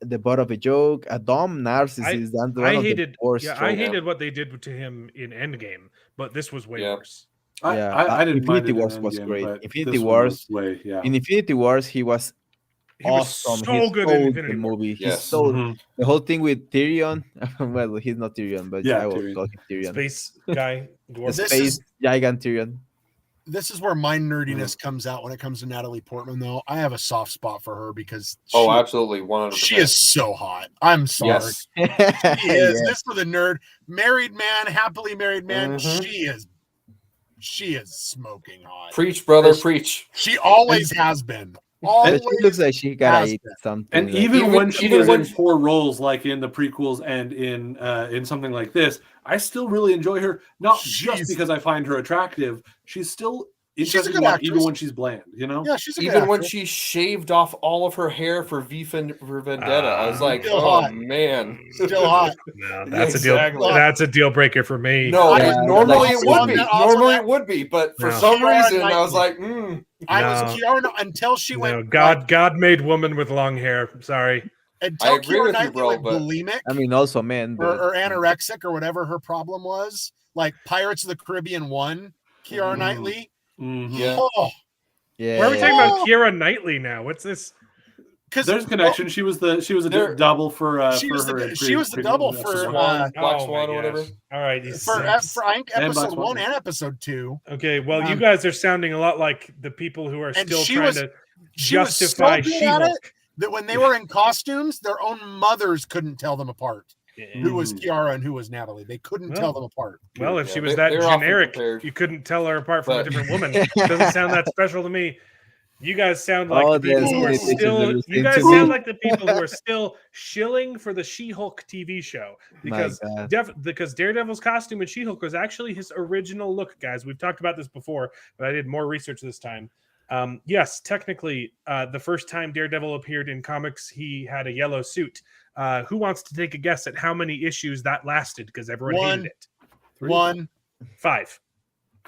S18: the butt of a joke, a dumb narcissist. That's one
S16: I
S18: of the
S16: hated
S18: worst.
S16: I hated what they did to him in Endgame, but this was way worse.
S17: I didn't mind
S18: Infinity
S17: it in
S18: Wars was
S17: Endgame,
S18: great.
S17: but
S18: Infinity
S17: this one
S18: Wars,
S17: was way,
S18: in Infinity Wars, he was
S16: He was
S18: awesome.
S16: so good in Infinity
S18: the
S16: War.
S18: movie. He
S19: Yes.
S18: stole the whole thing with Tyrion. Well, he's not Tyrion, but I will call him Tyrion.
S16: Space guy, dwarf.
S20: This
S18: Space
S20: is
S18: gigant Tyrion.
S20: this is where my nerdiness comes out when it comes to Natalie Portman. Though I have a soft spot for her because
S19: absolutely, 100%.
S20: she is so hot. I'm sorry,
S19: Yes.
S20: she is. This for the nerd, married man, happily married man.
S19: Mhm.
S20: She is smoking hot.
S19: Preach, brother, preach.
S20: She always has been. Always
S18: She looks like she gotta eat something.
S17: And
S18: like-
S17: even when she was in poor roles, like in the prequels and in something like this, I still really enjoy her. Not just because I find her attractive. She's still interesting
S20: good
S17: to watch,
S20: actress.
S17: even when she's bland.
S20: Yeah, she's a good
S19: Even when
S20: actress.
S19: she shaved off all of her hair for for Vendetta, I was like,
S20: Still
S19: oh
S20: hot.
S19: man,
S20: Still hot.
S16: No, that's
S19: Exactly.
S16: a deal. That's a deal breaker for me.
S19: No, normally
S20: also
S19: it would
S20: on
S19: be.
S20: that- also
S19: Normally
S20: that-
S19: it would be, but for
S16: No.
S19: some
S20: Kiara
S19: reason, I was
S20: Knightley.
S19: like,
S20: I
S16: No.
S20: was Kiara until she
S16: No,
S20: went.
S16: God made woman with long hair. Sorry.
S20: Until
S19: I agree
S20: Kiara
S19: with you,
S20: Knightley
S19: bro,
S20: went
S19: but-
S20: bulimic
S18: I mean, also men, but
S20: or anorexic or whatever her problem was, like Pirates of the Caribbean 1, Kiara Knightley.
S19: Yeah.
S20: Oh,
S18: yeah.
S16: Why are we talking about Keira Knightley now? What's this?
S17: There's a connection. She was a double for
S20: she was
S17: her.
S20: the double for
S19: Black
S16: Oh
S19: Swan
S16: my
S19: or whatever.
S16: gosh. All right. you
S20: for
S16: simps.
S20: I think
S17: And Black
S20: episode
S17: Swan.
S20: 1 and episode 2.
S16: Okay, well, you
S20: Um,
S16: guys are sounding a lot like the people who are
S20: And
S16: still
S20: she
S16: trying
S20: was-
S16: to
S20: She was so
S16: justify
S20: good at
S16: She-Hulk.
S20: it that when they were in costumes, their own mothers couldn't tell them apart. Who was Kiara and who was Natalie? They couldn't
S16: Well,
S20: tell them apart.
S16: Well, if
S19: Yeah,
S16: she was
S19: they-
S16: that
S19: they're often
S16: generic,
S19: compared.
S16: you couldn't tell her apart from a
S19: But-
S16: different woman. Doesn't sound that special to me. You guys sound like
S18: Oh,
S16: the people
S18: there's
S16: who are
S18: limitations
S16: still.
S18: of
S16: You
S18: listening
S16: guys
S18: to
S16: sound
S18: me.
S16: like the people who are still shilling for the She-Hulk TV show because
S18: My God.
S16: because Daredevil's costume in She-Hulk was actually his original look. Guys, we've talked about this before, but I did more research this time. Yes, technically, the first time Daredevil appeared in comics, he had a yellow suit. Who wants to take a guess at how many issues that lasted? Because everyone hated it.
S20: 1.
S16: 5.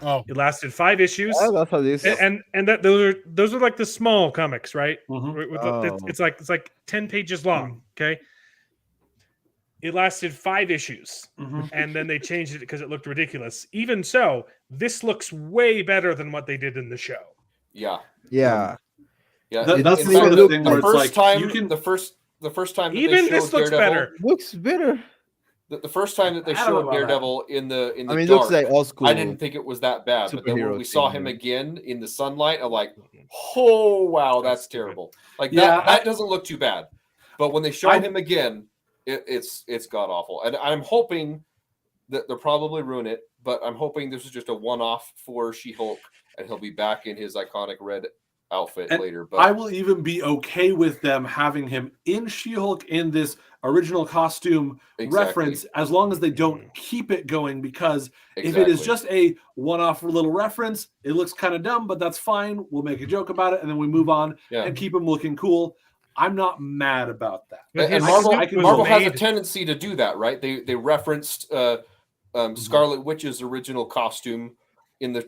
S20: Oh,
S16: It lasted 5 issues.
S18: Oh, that's how this.
S16: And that those are like the small comics, right?
S18: Oh.
S16: It's like 10 pages long. Okay. It lasted 5 issues, and then they changed it because it looked ridiculous. Even so, this looks way better than what they did in the show.
S19: Yeah.
S18: Yeah.
S19: Yeah.
S18: It
S19: In
S18: doesn't
S19: fact,
S18: even
S19: the,
S18: look
S19: the
S17: where it's
S19: first
S17: like,
S19: time,
S17: you can-
S19: the first time that
S16: Even
S19: they
S16: this
S19: showed
S16: looks
S19: Daredevil,
S16: better.
S18: Looks better.
S19: The first time that they
S17: I don't know
S19: showed
S17: about that.
S19: Daredevil in the
S18: I mean, it
S19: dark,
S18: looks like old school.
S19: I didn't think it was that bad. But then when
S18: superhero
S19: we saw
S18: thing,
S19: him
S18: yeah.
S19: again in the sunlight, I'm like, oh wow, that's terrible. Like
S17: Yeah,
S19: that doesn't look too bad. But when they show
S17: I-
S19: him again, it's god awful. And I'm hoping that they'll probably ruin it, but I'm hoping this is just a one-off for She-Hulk, and he'll be back in his iconic red outfit
S17: And
S19: later. But
S17: I will even be okay with them having him in She-Hulk in this original costume reference, as long as they don't keep it going. Because if it is
S19: Exactly.
S17: just a one-off little reference, it looks kind of dumb, but that's fine. We'll make a joke about it, and then we move on and keep him looking cool. I'm not mad about that.
S19: And Marvel has a tendency to do that, right? They referenced Scarlet Witch's original costume in the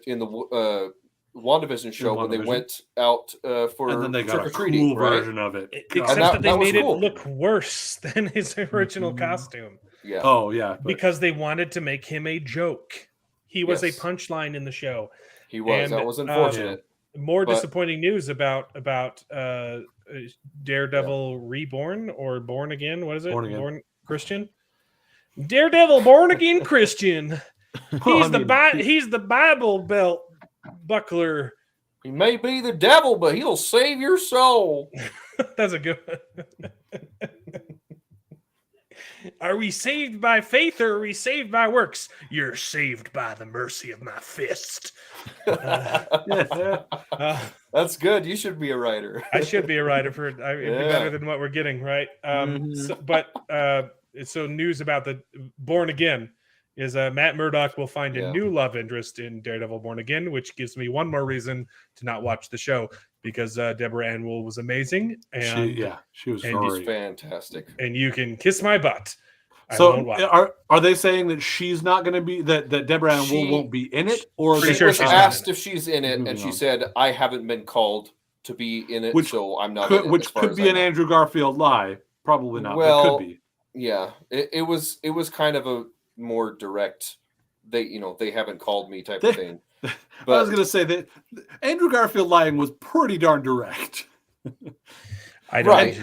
S19: WandaVision show when they
S17: WandaVision.
S19: went out for
S17: And then they got a
S19: trick-or-treating,
S17: cool
S19: right?
S17: version of it.
S16: Except
S19: And
S16: that they
S19: was
S16: made it
S19: cool.
S16: look worse than his original costume.
S19: Yeah.
S17: Oh yeah. but-
S16: Because they wanted to make him a joke. He was
S19: Yes.
S16: a punchline in the show.
S19: He was. That was unfortunate.
S16: More
S19: But-
S16: disappointing news about Daredevil Reborn or Born Again. What is it?
S17: Born Again.
S16: Christian. Daredevil, born again Christian.
S17: Well,
S16: He's the Bible belt buckler.
S19: He may be the devil, but he'll save your soul.
S16: That's a good one. Are we saved by faith or are we saved by works? You're saved by the mercy of my fist.
S19: That's good. You should be a writer.
S16: I should be a writer for it. It'd be better than what we're getting, right? So news about the Born Again is Matt Murdock will find a new love interest in Daredevil Born Again, which gives me one more reason to not watch the show because Deborah Ann Wool was amazing. And
S17: she was
S19: fantastic.
S16: And you can kiss my butt.
S17: So are they saying that she's not going to be that Deborah Ann Wool won't be in it, or
S19: she was asked if she's in it, and she said, "I haven't been called to be in it, so I'm not."
S17: Which could be an Andrew Garfield lie, probably not.
S19: Well,
S17: but could be.
S19: Yeah, it was kind of a more direct. They haven't called me type of thing.
S17: But I was going to say that Andrew Garfield lying was pretty darn direct.
S16: I don't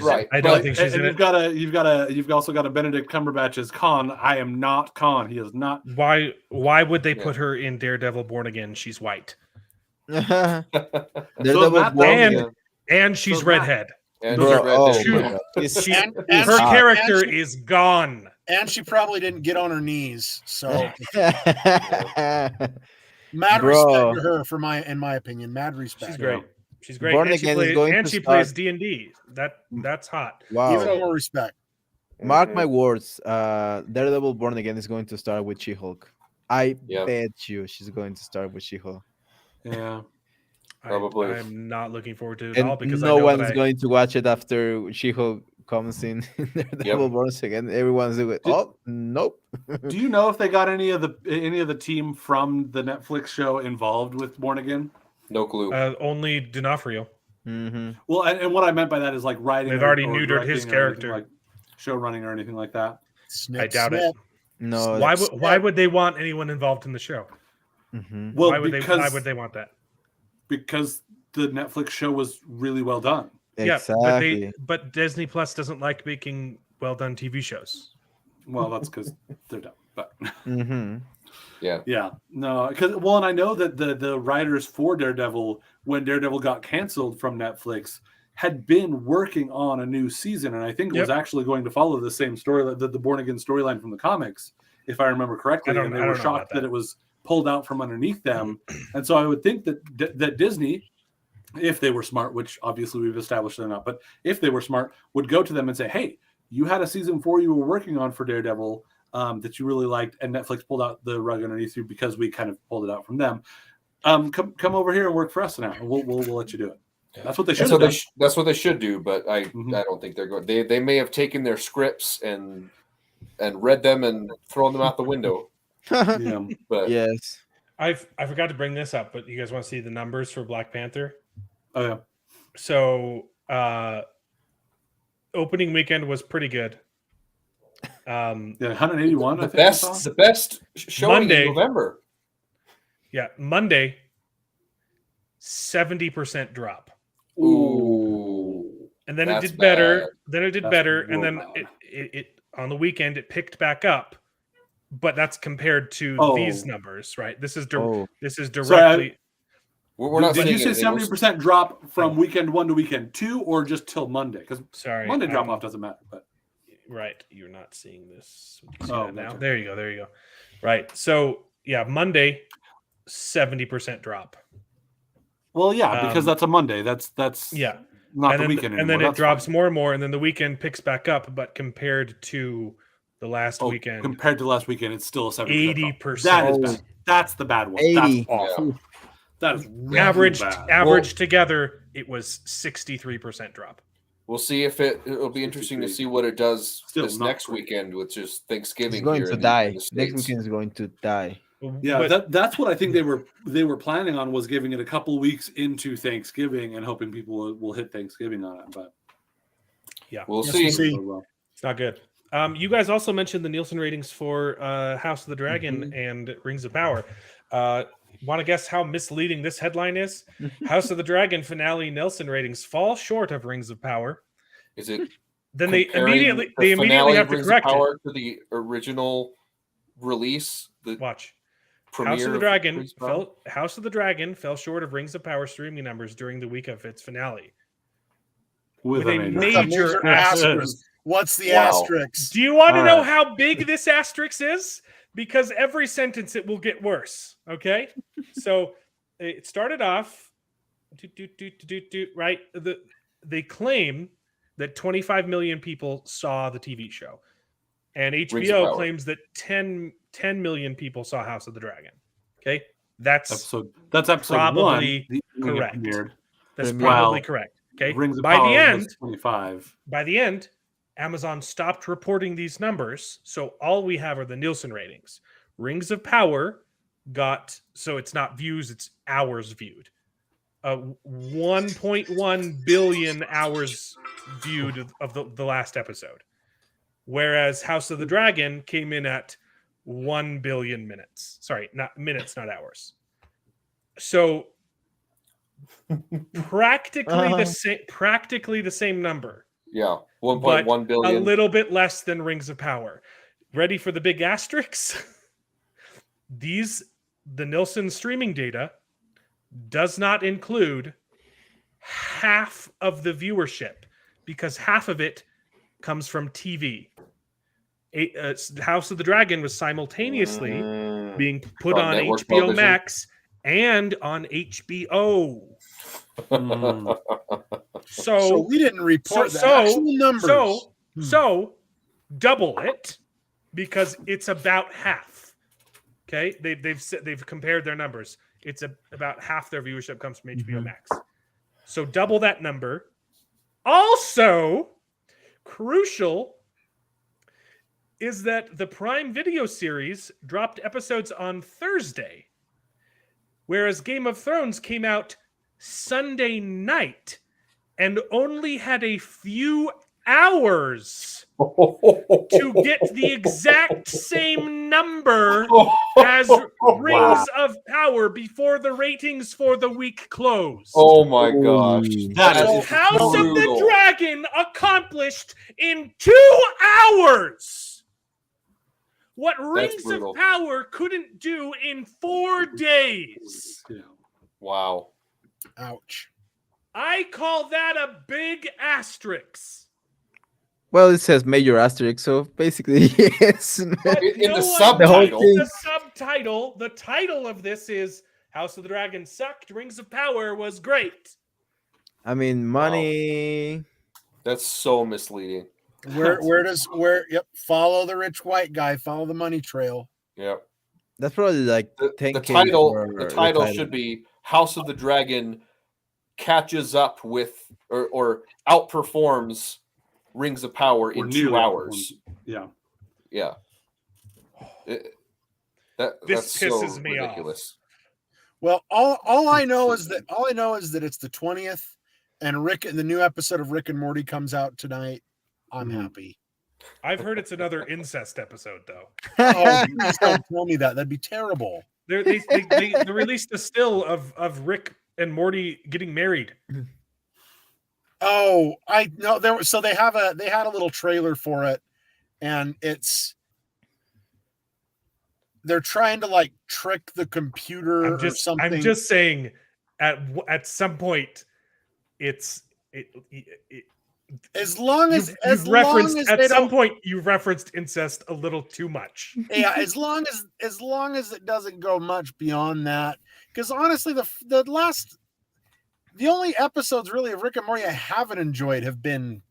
S16: think she's in it.
S17: You've also got a Benedict Cumberbatch as Khan. I am not Khan. He is not.
S16: Why would they put her in Daredevil Born Again? She's white.
S18: Daredevil
S16: and she's redhead.
S20: Her
S16: character is gone.
S20: And she probably didn't get on her knees. So mad respect to her in my opinion. Mad respect.
S16: She's great. She's great.
S18: Born
S16: and
S18: Again
S16: she plays D&D. That's hot.
S18: Wow.
S20: Even more respect.
S18: Mark my words. Daredevil Born Again is going to start with She-Hulk. I bet you she's going to start with She-Hulk.
S17: Yeah.
S19: Probably.
S16: I'm not looking forward to it at all because
S18: no one's going to watch it after She-Hulk comes in Daredevil Born Again. Everyone's doing nope.
S17: Do you know if they got any of the team from the Netflix show involved with Born Again?
S19: No clue.
S16: Only D'Onofrio.
S18: Mm-hmm.
S17: Well, and what I meant by that is like writing.
S16: They've already neutered his character,
S17: like show running or anything like that.
S16: I doubt it.
S18: No.
S16: Why would they want anyone involved in the show?
S18: Mm-hmm.
S17: Well,
S16: why would they want that?
S17: Because the Netflix show was really well done.
S18: Exactly.
S16: Yeah, but Disney Plus doesn't like making well done TV shows.
S17: Well, that's because they're dumb. But
S19: yeah,
S17: no, and I know that the writers for Daredevil, when Daredevil got canceled from Netflix, had been working on a new season, and I think it was actually going to follow the same story, the Born Again storyline from the comics, if I remember correctly. And they were shocked that it was pulled out from underneath them, and so I would think that Disney, if they were smart, which obviously we've established they're not, but if they were smart, would go to them and say, "Hey, you had a season 4 you were working on for Daredevil that you really liked, and Netflix pulled out the rug underneath you because we kind of pulled it out from them. Come over here and work for us now. We'll let you do it." That's what they should.
S19: That's what they should do. But I don't think they're going. They may have taken their scripts and read them and thrown them out the window. But
S18: yes,
S16: I forgot to bring this up, but you guys want to see the numbers for Black Panther?
S17: Oh yeah.
S16: So opening weekend was pretty good.
S17: 181.
S19: The best showing in November.
S16: Yeah, Monday, 70% drop.
S19: Ooh,
S16: and then it did better. And then it on the weekend it picked back up. But that's compared to these numbers, right? This is directly.
S19: We're not.
S17: Did you say 70% drop from weekend 1 to weekend 2, or just till Monday? Because Monday drop off doesn't matter. But
S16: right, you're not seeing this. Now there you go. Right. So yeah, Monday, 70% drop.
S17: Well, yeah, because that's a Monday. That's
S16: yeah,
S17: not the weekend anymore.
S16: And then it drops more and more, and then the weekend picks back up. But compared to the last weekend,
S17: compared to last weekend, it's still a
S16: 70%.
S17: 80%. That is bad. That's the bad one.
S18: 80.
S17: That's awful. Yeah. That is really
S16: averaged together. It was 63% drop.
S19: We'll see if it'll be interesting to see what it does this next weekend, which is Thanksgiving.
S18: It's going to die. Next weekend is going to die.
S17: Yeah, that's what I think they were planning on, was giving it a couple weeks into Thanksgiving and hoping people will hit Thanksgiving on it. But
S16: yeah,
S19: we'll see.
S16: It's not good. You guys also mentioned the Nielsen ratings for House of the Dragon and Rings of Power. Want to guess how misleading this headline is? House of the Dragon finale Nielsen ratings fall short of Rings of Power.
S19: Is it
S16: then they
S19: comparing
S16: immediately have to
S19: Rings of
S16: correct it.
S19: Power to the original release.
S16: Watch.
S19: Premiere
S16: House of the
S19: Dragon
S16: fell short of Rings of Power streaming numbers during the week of its finale.
S17: With
S16: a major asterisk.
S20: What's the asterisk?
S16: Do you want to know how big this asterisk is? Because every sentence it will get worse. Okay, so it started off. Right, they claim that 25 million people saw the TV show, and HBO claims that 10 million people saw House of the Dragon. Okay, that's episode probably
S17: 1,
S16: correct.
S17: Premiered.
S16: That's probably correct. Okay,
S17: Rings of
S16: by
S17: Power
S16: the end,
S17: was 25.
S16: By the end, Amazon stopped reporting these numbers, so all we have are the Nielsen ratings. Rings of Power got, so it's not views, it's hours viewed. 1.1 billion hours viewed of the last episode. Whereas House of the Dragon came in at 1 billion minutes. Sorry, not minutes, not hours. So practically the same number.
S19: Yeah, 1.1 billion.
S16: A little bit less than Rings of Power. Ready for the big asterisks? The Nielsen streaming data does not include half of the viewership, because half of it comes from TV. House of the Dragon was simultaneously being put on
S19: network
S16: HBO
S19: television.
S16: Max and on HBO.
S20: So we didn't report the actual numbers.
S16: So double it, because it's about half. Okay, they've compared their numbers. It's about half their viewership comes from HBO Max. So double that number. Also, crucial is that the Prime Video series dropped episodes on Thursday, whereas Game of Thrones came out Sunday night and only had a few hours to get the exact same number as Rings of Power before the ratings for the week closed.
S19: Oh my gosh.
S16: House of the Dragon accomplished in 2 hours what Rings of Power couldn't do in 4 days.
S19: Wow.
S20: Ouch.
S16: I call that a big asterisk.
S18: Well, it says major asterisk, so basically, yes.
S19: In the subtitle.
S16: The title of this is House of the Dragon sucked, Rings of Power was great.
S18: I mean, money.
S19: Wow. That's so misleading.
S20: Follow the rich white guy, follow the money trail.
S19: Yep.
S18: That's probably like
S19: the title should be House of the Dragon catches up with or outperforms Rings of Power in 2 hours.
S17: Yeah.
S19: That's
S16: pisses
S19: so
S16: me
S19: ridiculous.
S20: Well, all I know is that it's the 20th, and the new episode of Rick and Morty comes out tonight. I'm happy.
S16: I've heard it's another incest episode, though.
S20: Oh, please don't tell me that. That'd be terrible.
S16: They released a still of Rick and Morty getting married.
S20: Oh, I know there. So they had a little trailer for it, and they're trying to like trick the computer or something.
S16: I'm just saying, at some point,
S20: as long as
S16: you referenced incest a little too much.
S20: Yeah, as long as it doesn't go much beyond that, because honestly, the only episodes really of Rick and Morty I haven't enjoyed have been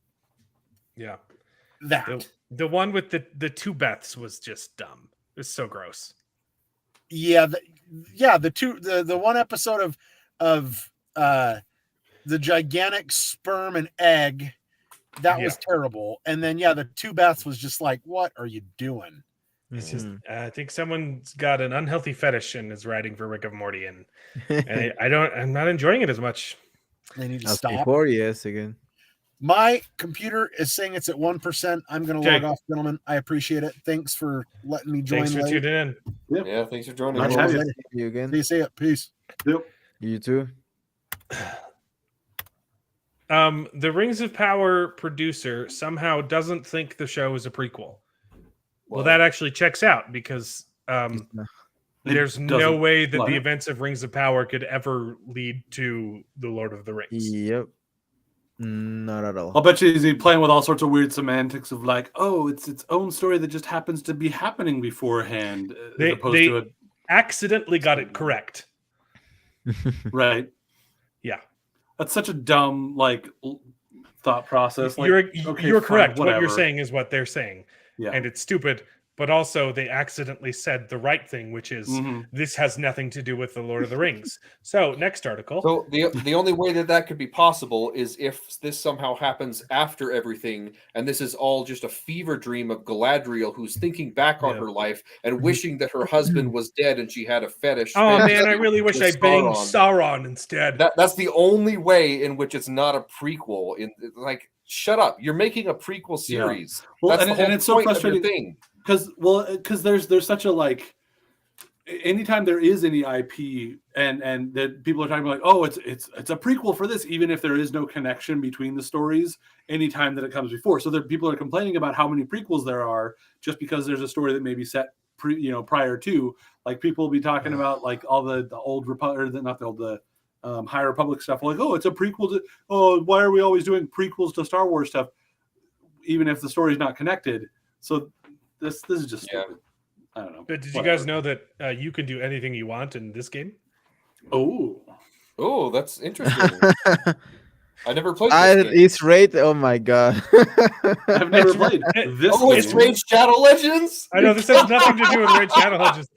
S20: that.
S16: The one with the two Beths was just dumb. It's so gross.
S20: Yeah, the one episode of the gigantic sperm and egg, that was terrible. And then the two Beths was just like, what are you doing?
S16: It's just I think someone's got an unhealthy fetish and is writing for Rick and Morty, and I'm not enjoying it as much.
S20: They need to stop.
S18: Yes, again.
S20: My computer is saying it's at 1%. I'm going to log off, gentlemen. I appreciate it. Thanks for letting me join.
S16: Thanks for tuning in.
S19: Yep. Yeah, thanks for joining.
S18: Nice to see you again.
S20: See you. Peace.
S17: Yep.
S18: You too.
S16: The Rings of Power producer somehow doesn't think the show is a prequel. Well, that actually checks out because there's no way that the events of Rings of Power could ever lead to the Lord of the Rings.
S18: Yep. Not at all.
S17: I'll bet you he's playing with all sorts of weird semantics of like, oh, it's its own story that just happens to be happening beforehand, as opposed to a
S16: accidentally got it correct.
S17: Right.
S16: Yeah.
S17: That's such a dumb thought process. Like,
S16: you're correct.
S17: Fine,
S16: what you're saying is what they're saying.
S17: Yeah.
S16: And it's stupid. But also they accidentally said the right thing, which is this has nothing to do with the Lord of the Rings. So next article.
S19: So the only way that could be possible is if this somehow happens after everything, and this is all just a fever dream of Galadriel, who's thinking back on her life and wishing that her husband was dead and she had a fetish.
S16: Oh man, I really wish I banged Sauron instead.
S19: That's the only way in which it's not a prequel. Shut up! You're making a prequel series.
S17: Yeah. Well,
S19: that's the whole
S17: it's so
S19: point
S17: frustrating
S19: of your thing.
S17: Because there's such a anytime there is any IP and that people are talking about oh it's a prequel for this, even if there is no connection between the stories anytime that it comes before. So that people are complaining about how many prequels there are just because there's a story that may be set prior to. Like people will be talking about all the old High Republic stuff, it's a prequel to why are we always doing prequels to Star Wars stuff even if the story's not connected. So this is just stupid. I don't know.
S16: But did you guys know that you can do anything you want in this game?
S19: Oh, that's interesting. I never played this game.
S18: It's raid. Oh my god.
S17: I've never played this game.
S19: It's Raid Shadow Legends?
S16: I know this has nothing to do with Raid Shadow Legends.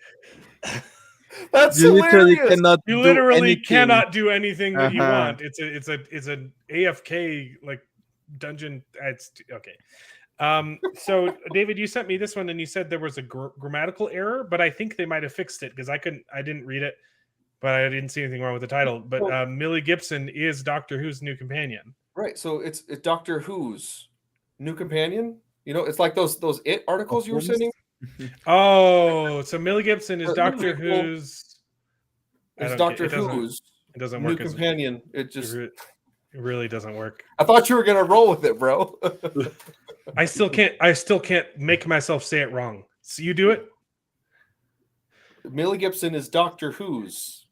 S19: That's
S18: you
S19: hilarious.
S18: Literally
S16: cannot do anything that you want. It's an AFK dungeon. It's okay. So David, you sent me this one and you said there was a grammatical error, but I think they might have fixed it because I didn't read it, but I didn't see anything wrong with the title. But Millie Gibson is Doctor Who's new companion.
S19: Right. So it's Doctor Who's new companion. It's like those It articles you were sending.
S16: Oh, so Millie Gibson is Doctor Who's.
S19: It's Doctor Who's.
S16: It doesn't
S19: new
S16: work.
S19: Companion. It just.
S16: It really doesn't work.
S19: I thought you were gonna roll with it, bro.
S16: I still can't make myself say it wrong. So you do it.
S19: Millie Gibson is Doctor Who's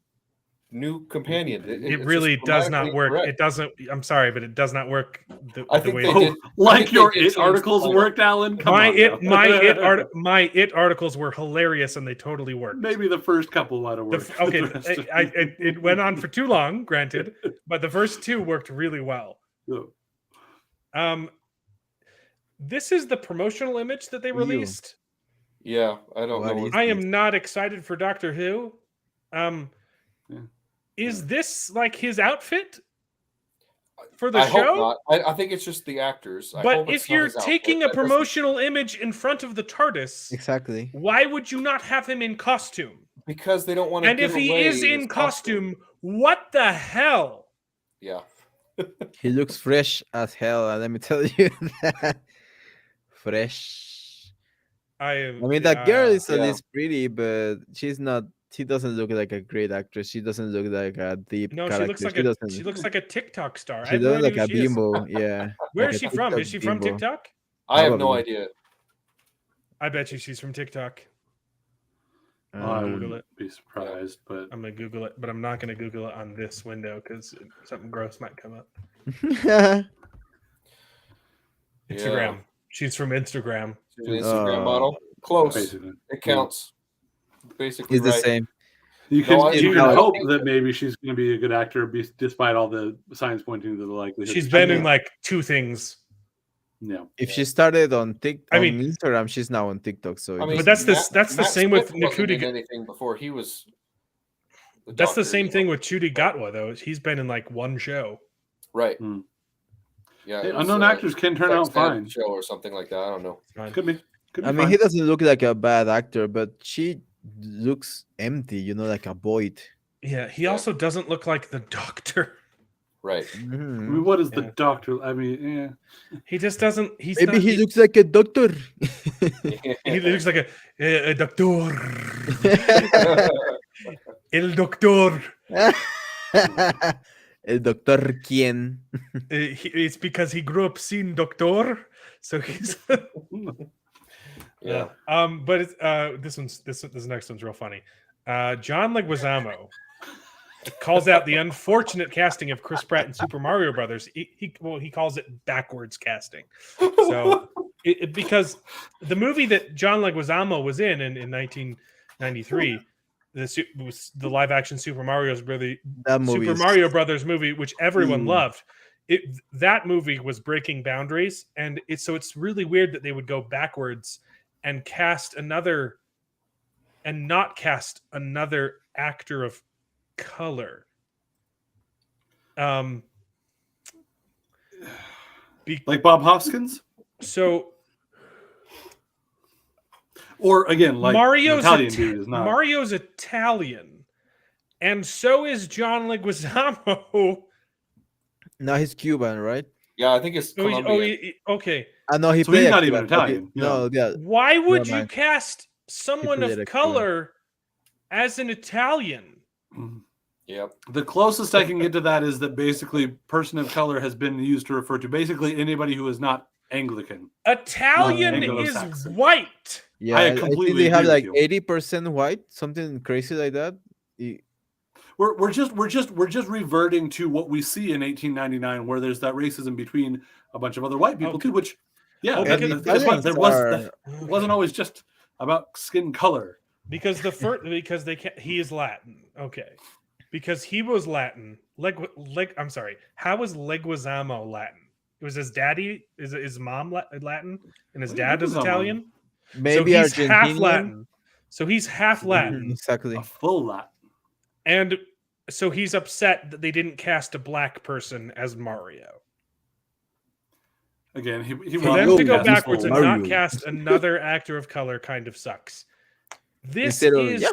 S19: new companion.
S16: It really does not work. Correct. It doesn't. I'm sorry, but it does not work the
S17: way your It articles worked, Alan.
S16: My It articles were hilarious and they totally worked.
S17: Maybe the first couple might have worked.
S16: It went on for too long, granted, but the first two worked really well.
S17: Yeah.
S16: This is the promotional image that they released.
S19: Yeah, I don't know.
S16: I am not excited for Doctor Who. Is this his outfit for the show?
S19: Hope not. I think it's just the actors.
S16: But if you're taking a promotional image in front of the TARDIS,
S18: exactly,
S16: why would you not have him in costume?
S19: Because they don't want to.
S16: And if he is in costume, what the hell?
S19: Yeah,
S18: he looks fresh as hell. Let me tell you that. Fresh. That girl is at least pretty, but she's not. She doesn't look like a great actress. She doesn't look like a deep character.
S16: She looks like a TikTok star.
S18: She looks like a bimbo. Yeah.
S16: Where is she from? Is she from TikTok?
S19: I have no idea.
S16: I bet you she's from TikTok.
S17: I wouldn't be surprised, but
S16: I'm gonna Google it. But I'm not gonna Google it on this window because something gross might come up. Instagram. She's from Instagram.
S19: She's an Instagram model. Close. Basically. It counts. Basically,
S18: it's the same.
S17: You can hope that maybe she's going to be a good actor, despite all the signs pointing to the likelihood.
S16: She's been in two things.
S17: No.
S18: If she started on Instagram, she's now on TikTok. So,
S16: but that's the same with Nikuti.
S19: Anything before he was.
S16: That's the same thing with Chudi Gatwa, though. He's been in one show.
S19: Right.
S17: Yeah. Unknown actors can turn out fine.
S19: Show or something like that. I don't know.
S17: Could be.
S18: He doesn't look like a bad actor, but she looks empty, like a void.
S16: Yeah, he also doesn't look like the Doctor.
S19: Right.
S17: Mm-hmm. What is the Doctor?
S16: He just doesn't.
S18: Maybe he looks like a doctor.
S16: He looks like a doctor. El Doctor.
S18: El doctor quién?
S16: It's because he grew up seeing Doctor, so he's.
S19: Yeah.
S16: But it's, this next one's real funny. John Leguizamo calls out the unfortunate casting of Chris Pratt in Super Mario Brothers. He calls it backwards casting. So because the movie that John Leguizamo was in 1993, the live action Super Mario Brothers movie, which everyone loved. That movie was breaking boundaries, and it's really weird that they would go backwards and not cast another actor of color.
S17: Like Bob Hoskins?
S16: So,
S17: or again, like
S16: Mario's
S17: Italian dude is not.
S16: Mario's Italian, and so is John Leguizamo.
S18: No, he's Cuban, right?
S19: Yeah, I think it's Colombian.
S16: Okay.
S18: I know he
S17: So
S18: played
S17: he's not
S18: Cuban,
S17: even Italian.
S18: No, yeah.
S16: Why would
S18: Never
S16: you
S18: mind.
S16: cast someone
S18: played
S16: of
S18: a
S16: color as an Italian?
S19: Yep.
S17: The closest I can get to that is that basically person of color has been used to refer to basically anybody who is not Anglican.
S16: Italian is white.
S18: Yeah, I think they have like 80% white, something crazy like that.
S17: We're just reverting to what we see in 1899, where there's that racism between a bunch of other white people too. Which, yeah, it wasn't always just about skin color.
S16: Because he is Latin. Okay. Because he was Latin. I'm sorry. How was Leguizamo Latin? It was his daddy. Is his mom Latin and his dad is Italian?
S18: Maybe
S16: so he's
S18: Argentinian.
S16: half Latin. So he's half Latin.
S18: Exactly.
S17: A full Latin.
S16: And so he's upset that they didn't cast a black person as Mario.
S17: Again, he
S16: for them to go backwards and not cast another actor of color kind of sucks. This is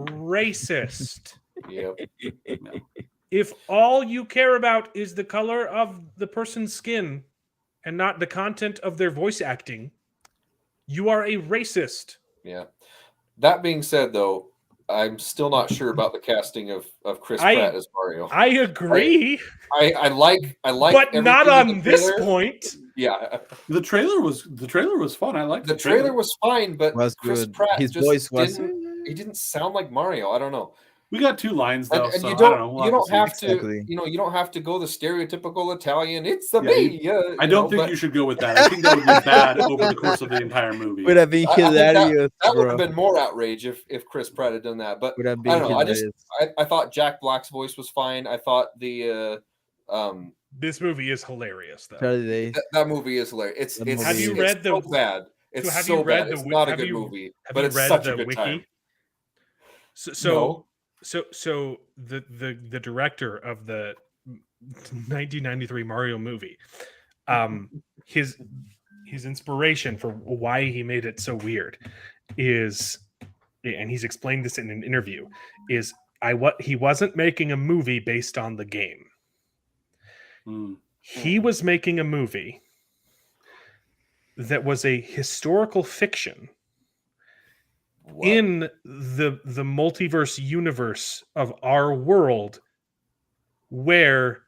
S16: racist.
S19: Yep.
S16: If all you care about is the color of the person's skin and not the content of their voice acting, you are a racist.
S19: Yeah. That being said, though, I'm still not sure about the casting of Chris Pratt as Mario.
S16: I agree.
S19: I like,
S16: but not on this point.
S19: Yeah,
S17: the trailer was fun. I liked
S19: the trailer was fine, but Chris Pratt
S18: his voice was.
S19: He didn't sound like Mario. I don't know.
S17: We got two lines though,
S19: and
S17: so
S19: you don't,
S17: I don't know.
S19: You don't have to,
S18: exactly.
S19: you don't have to go the stereotypical Italian. It's the me.
S17: I don't think you should go with that. I think that would be bad over the course of the entire movie.
S18: Would have been hilarious.
S19: That would have been more outrage if Chris Pratt had done that. But I don't know. I thought Jack Black's voice was fine. I thought the
S16: this movie is hilarious though.
S19: That movie is hilarious. It's
S16: have you read
S19: so bad? It's so bad. It's not a good movie, but it's such a good time.
S16: So the director of the 1993 Mario movie, his inspiration for why he made it so weird is, and he's explained this in an interview, is he wasn't making a movie based on the game. He was making a movie that was a historical fiction in the multiverse universe of our world, where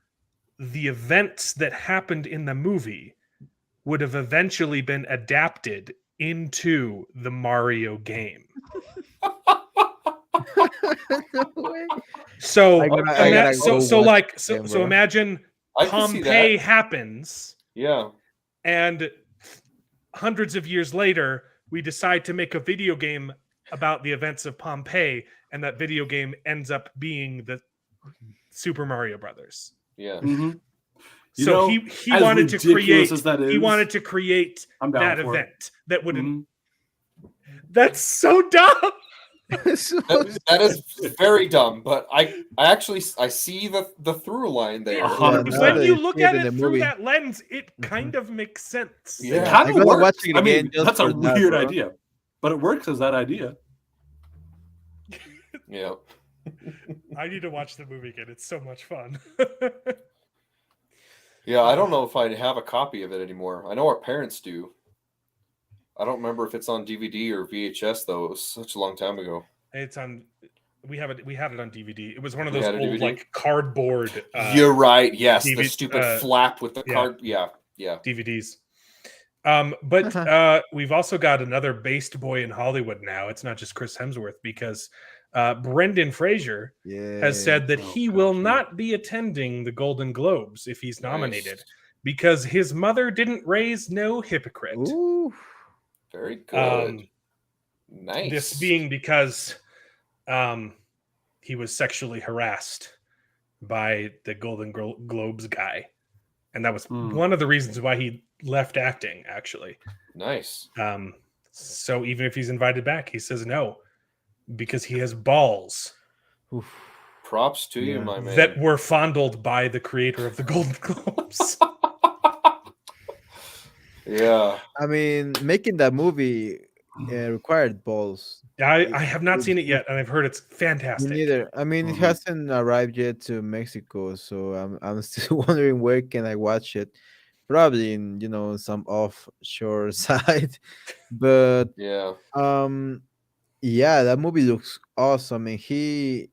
S16: the events that happened in the movie would have eventually been adapted into the Mario game.
S18: No way.
S16: So
S18: I
S16: imagine Pompeii happens.
S19: Yeah.
S16: And hundreds of years later, we decide to make a video game about the events of Pompeii, and that video game ends up being the Super Mario Brothers.
S19: Yeah.
S17: Mm-hmm.
S16: So he wanted to create that event that would. That's so dumb.
S19: That is very dumb, but I actually see the through line there.
S16: When you look at it through that lens, it kind of makes sense.
S17: Yeah, it kind of works. I mean, that's a weird idea, but it works as that idea.
S19: Yeah.
S16: I need to watch the movie again. It's so much fun.
S19: Yeah, I don't know if I have a copy of it anymore. I know our parents do. I don't remember if it's on DVD or VHS though. It was such a long time ago.
S16: It's on. We had it on DVD. It was one of
S19: We
S16: those
S19: had a
S16: old
S19: DVD?
S16: like cardboard.
S19: You're right. Yes, the
S16: DVD
S19: stupid flap with the card. Yeah.
S16: DVDs. But we've also got another based boy in Hollywood now. It's not just Chris Hemsworth, because Brendan Fraser has said that he will not be attending the Golden Globes if he's nominated because his mother didn't raise no hypocrite.
S18: Ooh.
S19: Very good. Nice.
S16: This being because he was sexually harassed by the Golden Globes guy. And that was one of the reasons why he left acting, actually.
S19: Nice.
S16: So even if he's invited back, he says no because he has balls.
S18: Oof.
S19: Props to you, my man.
S16: That were fondled by the creator of the Golden Globes.
S19: Yeah.
S18: I mean, making that movie required balls.
S16: I have not seen it yet, and I've heard it's fantastic.
S18: Me neither. I mean, it hasn't arrived yet to Mexico, so I'm still wondering where can I watch it. Probably in some offshore side, but
S19: yeah,
S18: that movie looks awesome, and he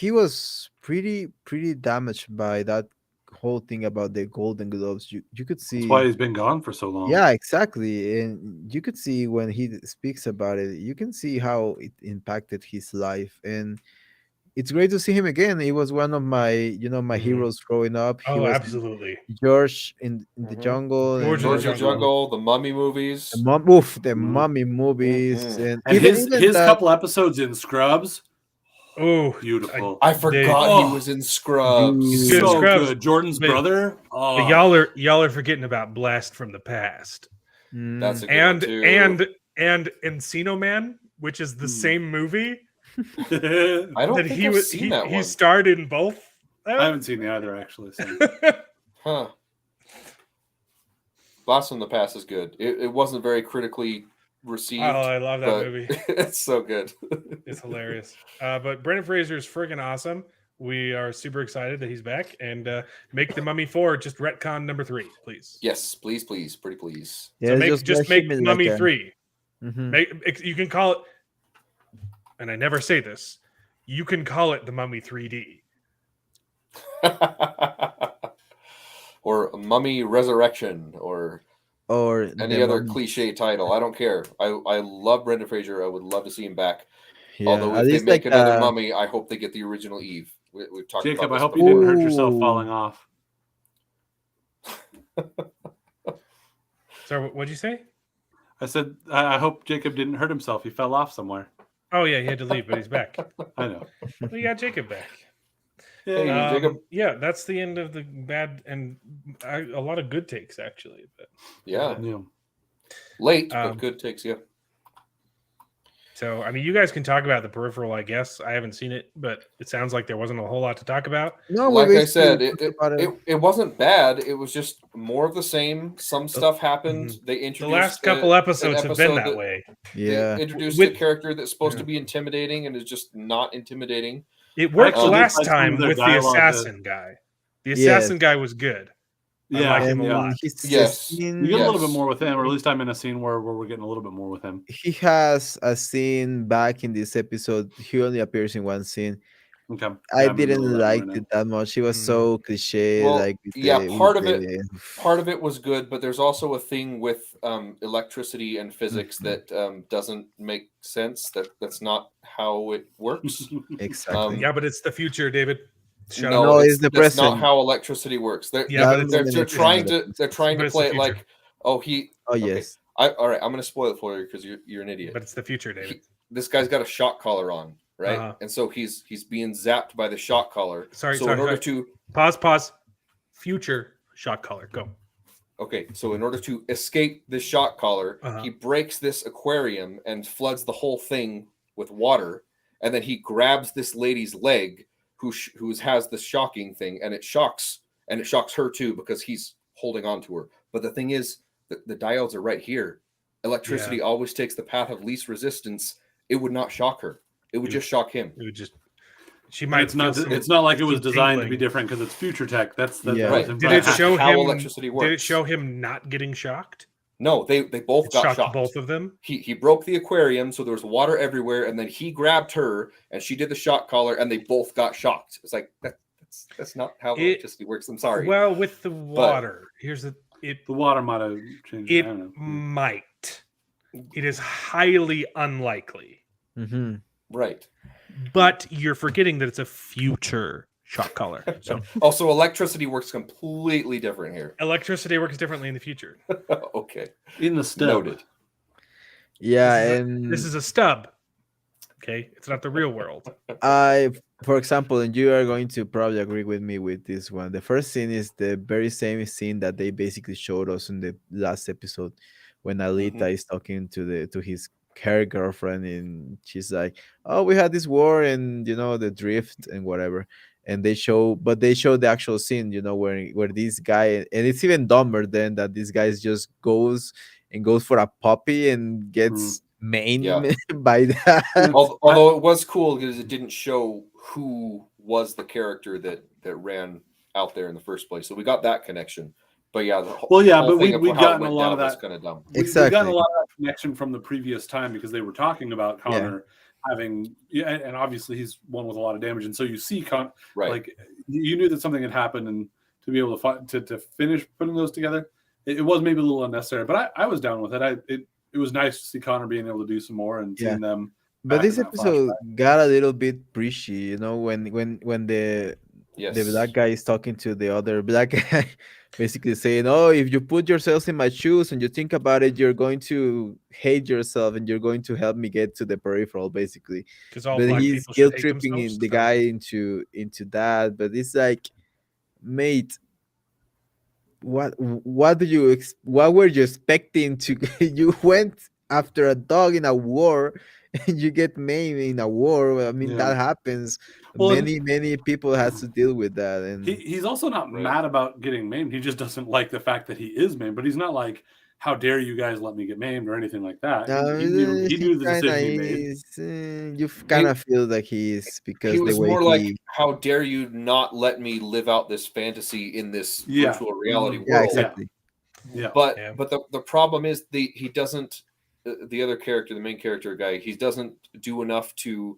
S18: was pretty damaged by that whole thing about the Golden Globes. You could see
S17: that's why he's been gone for so long.
S18: Yeah, exactly, and you could see when he speaks about it, you can see how it impacted his life, and it's great to see him again. He was one of my my heroes growing up. He was
S16: absolutely
S18: George in the jungle,
S19: George in the Jungle, the Mummy movies,
S18: the Mummy movies, and
S17: his couple episodes in Scrubs.
S16: Oh,
S17: beautiful!
S19: I forgot he was in Scrubs.
S17: So good. Jordan's brother.
S16: But y'all are forgetting about Blast from the Past.
S19: That's a good one too.
S16: and Encino Man, which is the same movie.
S19: I don't think I've seen that one.
S16: He starred in both.
S17: I haven't seen either, actually. So.
S19: Huh. Blast from the Past is good. It wasn't very critically received.
S16: Oh, I love that movie.
S19: It's so good.
S16: It's hilarious. But Brendan Fraser is freaking awesome. We are super excited that he's back, and make The Mummy 4 just retcon number 3, please.
S19: Yes, please, pretty please.
S16: Yeah, so just make Mummy 3.
S18: Mm-hmm.
S16: You can call it, and I never say this, you can call it The Mummy 3D.
S19: Or Mummy Resurrection, or any other cliche title. I don't care. I love Brendan Fraser. I would love to see him back.
S18: Yeah,
S19: although if they make another Mummy, I hope they get the original Eve. We've talked
S17: Jacob,
S19: about this
S17: I hope you didn't hurt yourself falling off.
S16: So what'd you say?
S17: I said I hope Jacob didn't hurt himself. He fell off somewhere.
S16: Oh yeah, he had to leave, but he's back.
S17: I know.
S16: We got Jacob back.
S19: Hey, Jacob.
S16: Yeah, that's the end of the bad and a lot of good takes actually. But
S19: yeah. Late, but good takes. Yeah.
S16: So I mean, you guys can talk about the Peripheral. I guess I haven't seen it, but it sounds like there wasn't a whole lot to talk about.
S19: No, like I said, it wasn't bad. It was just more of the same. Some stuff happened. They introduced
S16: the last couple episodes have been that way.
S18: Yeah,
S19: they introduced a character that's supposed to be intimidating and is just not intimidating.
S16: It worked last time with the assassin guy. The assassin guy was good. I like him a lot.
S19: Yes.
S17: We get a little bit more with him, or at least I'm in a scene where we're getting a little bit more with him.
S18: He has a scene back in this episode. He only appears in one scene.
S17: Okay.
S18: I didn't like it that much. He was so cliche.
S19: Well, part of it was good, but there's also a thing with electricity and physics that doesn't make sense. That's not how it works.
S18: Exactly.
S16: Yeah, but it's the future, David.
S19: No, it's the present. That's not how electricity works. They're trying to play it like,
S18: yes.
S19: All right, I'm going to spoil it for you because you're an idiot.
S16: But it's the future, David.
S19: This guy's got a shock collar on, right? And so he's being zapped by the shock collar. In order to
S16: pause. Future shock collar. Go.
S19: Okay, so in order to escape this shock collar, he breaks this aquarium and floods the whole thing with water, and then he grabs this lady's leg who has the shocking thing, and it shocks her too because he's holding on to her. But the thing is, the diodes are right here. Electricity always takes the path of least resistance. It would not shock her. It would just shock him.
S16: It would just. She might.
S17: It's not like it was designed to be different because it's future tech. That's
S19: right.
S16: Did it show
S19: how
S16: him
S19: electricity works?
S16: Did it show him not getting shocked?
S19: No, they both got shocked.
S16: Both of them.
S19: He broke the aquarium, so there was water everywhere, and then he grabbed her, and she did the shock collar, and they both got shocked. It's like that's not how electricity works. I'm sorry.
S16: Well, with the water, the
S17: water might have changed.
S16: It might. It is highly unlikely.
S18: Mm-hmm.
S19: Right.
S16: But you're forgetting that it's a future shock collar. So
S19: also, electricity works completely different here.
S16: Electricity works differently in the future.
S19: Okay.
S17: In the stub.
S19: Noted.
S18: Yeah,
S16: this is a stub. Okay, it's not the real world.
S18: For example, and you are going to probably agree with me with this one. The first scene is the very same scene that they basically showed us in the last episode when Alita is talking to his her girlfriend, and she's like, "Oh, we had this war, and the drift and whatever." And they show the actual scene, where this guy, and it's even dumber than that. This guy just goes for a puppy and gets maimed by that.
S19: Although it was cool because it didn't show who was the character that ran out there in the first place, so we got that connection. But yeah,
S17: but we've gotten a lot of that.
S19: Kind of dumb.
S18: Exactly.
S17: We've gotten a lot of that connection from the previous time because they were talking about Connor having, and obviously he's one with a lot of damage, and so you see like you knew that something had happened, and to be able to finish putting those together, it was maybe a little unnecessary, but I was down with it. It was nice to see Connor being able to do some more and seeing them.
S18: But this episode got a little bit preachy, when the black guy is talking to the other black guy, basically saying, "Oh, if you put yourselves in my shoes and you think about it, you're going to hate yourself and you're going to help me get to the peripheral," basically. But he's guilt tripping the guy into that. But it's like, mate, what were you expecting to? You went after a dog in a war, and you get maimed in a war. I mean, that happens. Well, many people has to deal with that, and
S17: he's also not mad about getting maimed. He just doesn't like the fact that he is maimed. But he's not like, "How dare you guys let me get maimed" or anything like that. He knew the decision he made.
S18: You kind of feel like he is, because
S19: he was more like, "How dare you not let me live out this fantasy in this virtual reality world?"
S18: Yeah, exactly.
S19: Yeah. But the problem is he doesn't. The other character, the main character guy, he doesn't do enough to,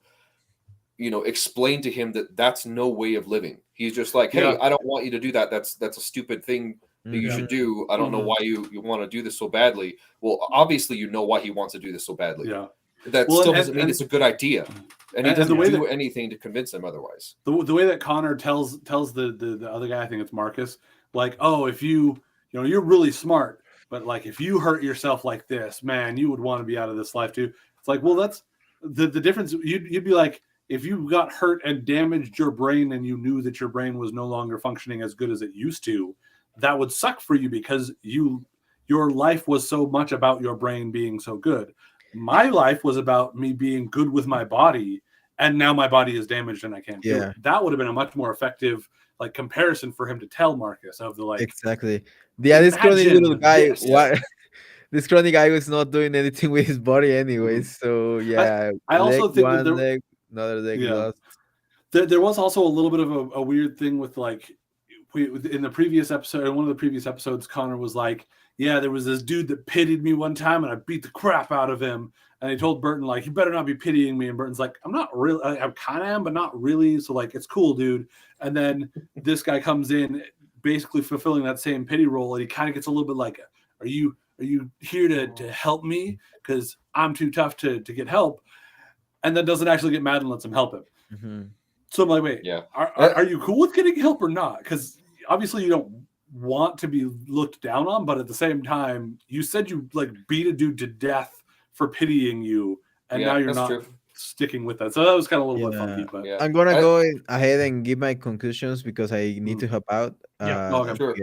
S19: explain to him that that's no way of living. He's just like, "Hey, I don't want you to do that. That's a stupid thing that you should do. I don't know why you want to do this so badly." Well, obviously you know why he wants to do this so badly.
S17: Yeah.
S19: That still doesn't mean it's a good idea. And he doesn't do anything to convince him otherwise.
S17: The way that Connor tells the other guy, I think it's Marcus, like, "Oh, if you're really smart, but like if you hurt yourself like this, man, you would want to be out of this life too." It's like, well, that's the difference. You'd be like, if you got hurt and damaged your brain and you knew that your brain was no longer functioning as good as it used to, that would suck for you because your life was so much about your brain being so good. My life was about me being good with my body, and now my body is damaged and I can't do it. That would have been a much more effective comparison for him to tell Marcus of the
S18: exactly. This scrawny little guy, this scrawny guy was not doing anything with his body anyway. So
S17: I also think that
S18: leg, another leg lost.
S17: There was also a little bit of a weird thing with in the previous episode, in one of the previous episodes, Connor was like, "Yeah, there was this dude that pitied me one time and I beat the crap out of him." And he told Burton, like, "You better not be pitying me." And Burton's like, "I'm not really, I kind of am, but not really. So it's cool, dude." And then this guy comes in basically fulfilling that same pity role. And he kind of gets a little bit like, are you here to help me? Because I'm too tough to get help. And then doesn't actually get mad and lets him help him.
S18: Mm-hmm.
S17: So I'm like, wait, are you cool with getting help or not? Because obviously you don't want to be looked down on, but at the same time, you said you beat a dude to death for pitying you, and now you're not sticking with that. So that was kind of a little bit funky. But
S18: I'm gonna go ahead and give my conclusions because I need to help out.
S17: Sure.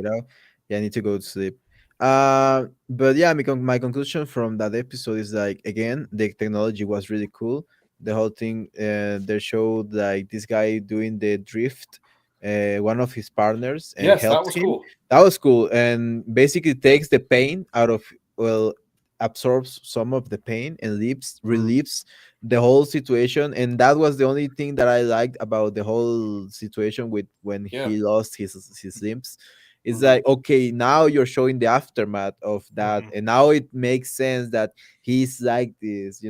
S18: I need to go to sleep. But yeah, my conclusion from that episode is again, the technology was really cool. The whole thing, they showed this guy doing the drift, one of his partners, and helped him.
S19: Cool.
S18: That was cool, and basically takes the pain out of, absorbs some of the pain and relieves the whole situation. And that was the only thing that I liked about the whole situation with when he lost his limbs. it's like, okay, now you're showing the aftermath of that, and now it makes sense that he's like this,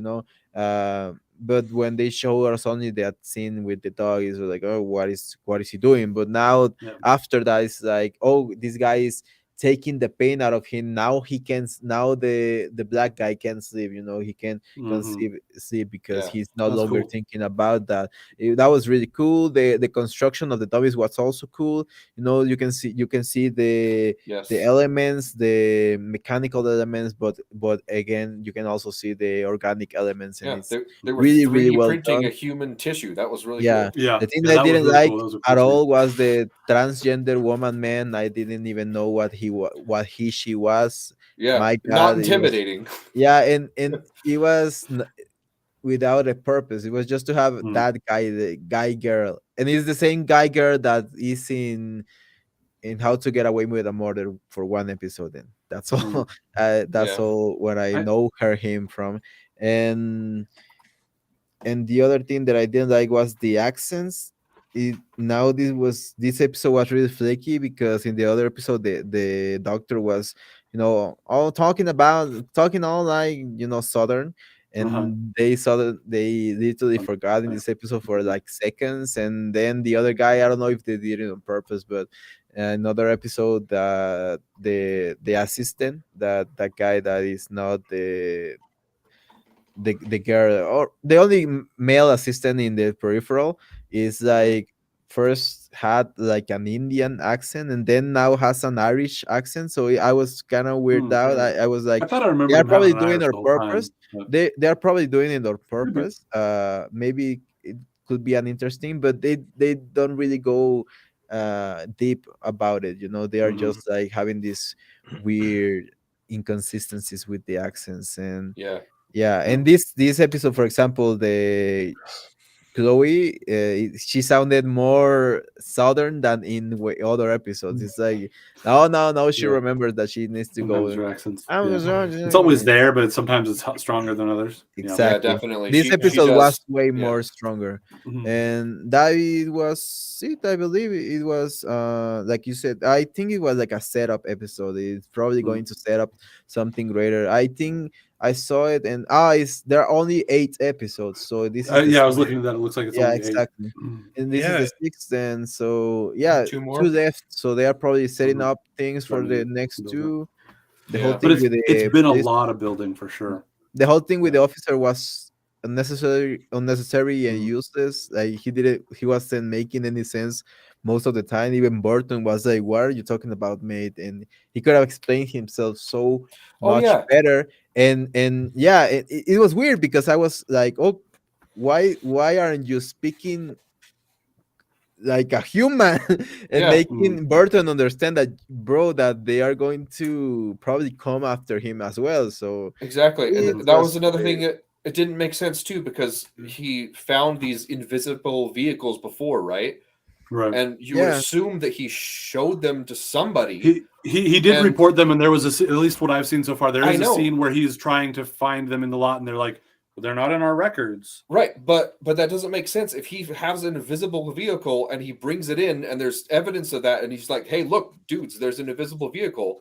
S18: but when they show us only that scene with the dog, is like, oh, what is he doing? But now after that, it's like, oh, this guy is taking the pain out of him. Now he can now the black guy can sleep, he can sleep because he's no
S17: That's
S18: longer
S17: cool.
S18: thinking about that. That was really cool. The construction of the dummies was also cool. You can see the elements, the mechanical elements, but again, you can also see the organic elements, and it's
S19: they were
S18: really, really
S19: 3D
S18: well
S19: printing
S18: done.
S19: a human tissue. That was really
S18: Yeah,
S19: cool.
S18: the thing I didn't like at all was the transgender woman man. I didn't even know what she was.
S19: Yeah,
S18: My
S19: not
S18: God, it was,
S19: intimidating.
S18: yeah, and it was without a purpose. It was just to have that guy, the guy girl, and it's the same guy girl that is in How to Get Away with a Murder for one episode. And that's all. That's all what I know him from, and. And the other thing that I didn't like was the accents. This episode was really flaky because in the other episode the doctor was, all talking all like, southern, and they literally forgot in this episode for like seconds, and then the other guy, I don't know if they did it on purpose, but another episode, the assistant, that guy that is not the girl, or the only male assistant in the Peripheral, is like first had like an Indian accent and then now has an Irish accent. So I was kind of weirded out. I was like,
S17: I thought I
S18: they
S17: remembered
S18: are
S17: him having
S18: probably
S17: an
S18: doing it
S17: Irish
S18: on
S17: the whole
S18: purpose.
S17: time.
S18: They are probably doing it on purpose. Maybe it could be an interesting, but they don't really go deep about it. They are just like having these weird inconsistencies with the accents. And and this episode, for example, the Chloe, she sounded more southern than in other episodes. It's like, no, she remembers that she needs to
S17: Sometimes
S18: go.
S17: your accents, it's always there, but sometimes it's stronger than others.
S18: Exactly.
S19: Yeah, definitely.
S18: This
S19: She
S18: episode was
S19: does.
S18: way more stronger, and that was it. I believe it was, like you said. I think it was like a setup episode. It's probably going to set up something greater. I think I saw it, and there are only 8 episodes, so this is
S17: I was looking at that. It looks like it's only 8.
S18: exactly. And this is the 6th, and so
S19: 2 more?
S18: 2 left. So they are probably setting up things for the next 2. The whole thing
S17: But
S18: with
S17: it's been a
S18: police,
S17: lot of building for sure.
S18: the whole thing with the officer was unnecessary and useless. Like he wasn't making any sense most of the time. Even Burton was like, "What are you talking about, mate?" And he could have explained himself so much better. And it was weird because I was like, "Oh, why aren't you speaking like a human?" And making Burton understand that, bro, that they are going to probably come after him as well. So
S19: Exactly. And that was another thing that it didn't make sense too, because he found these invisible vehicles before, right?
S17: Right.
S19: And you would assume that he showed them to somebody.
S17: He did report them, and there was at least what I've seen so far. There is a scene where he's trying to find them in the lot, and they're like, well, they're not in our records.
S19: Right, but that doesn't make sense. If he has an invisible vehicle and he brings it in and there's evidence of that, and he's like, hey, look, dudes, there's an invisible vehicle.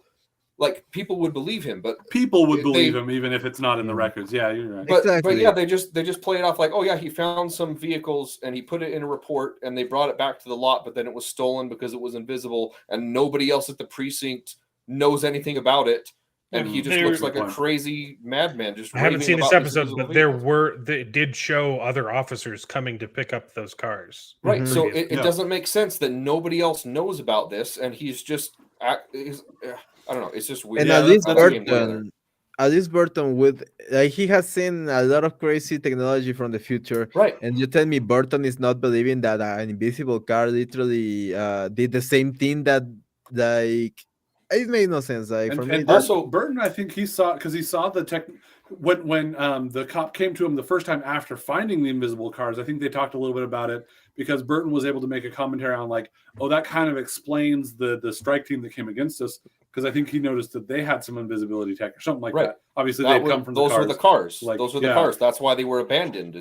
S19: Like, people would believe him, but
S17: people would believe him even if it's not in the records. Yeah, you're right.
S19: But yeah, they just play it off like, oh yeah, he found some vehicles and he put it in a report and they brought it back to the lot, but then it was stolen because it was invisible and nobody else at the precinct knows anything about it. And he just looks like a crazy madman. Just
S16: I haven't seen this episode, but they did show other officers coming to pick up those cars.
S19: Right. So it doesn't make sense that nobody else knows about this, and he's just I don't know. It's just weird.
S18: And at least Burton would, he has seen a lot of crazy technology from the future,
S19: right?
S18: And you tell me Burton is not believing that an invisible car literally did the same thing that, like, it made no sense. Like, for me,
S17: and also Burton, I think he saw, because he saw the tech when the cop came to him the first time after finding the invisible cars. I think they talked a little bit about it because Burton was able to make a commentary on like, oh, that kind of explains the strike team that came against us, because I think he noticed that they had some invisibility tech or something like that. Obviously, they'd come from
S19: those
S17: the cars.
S19: were the cars.
S17: Like,
S19: those were the cars. That's why they were abandoned.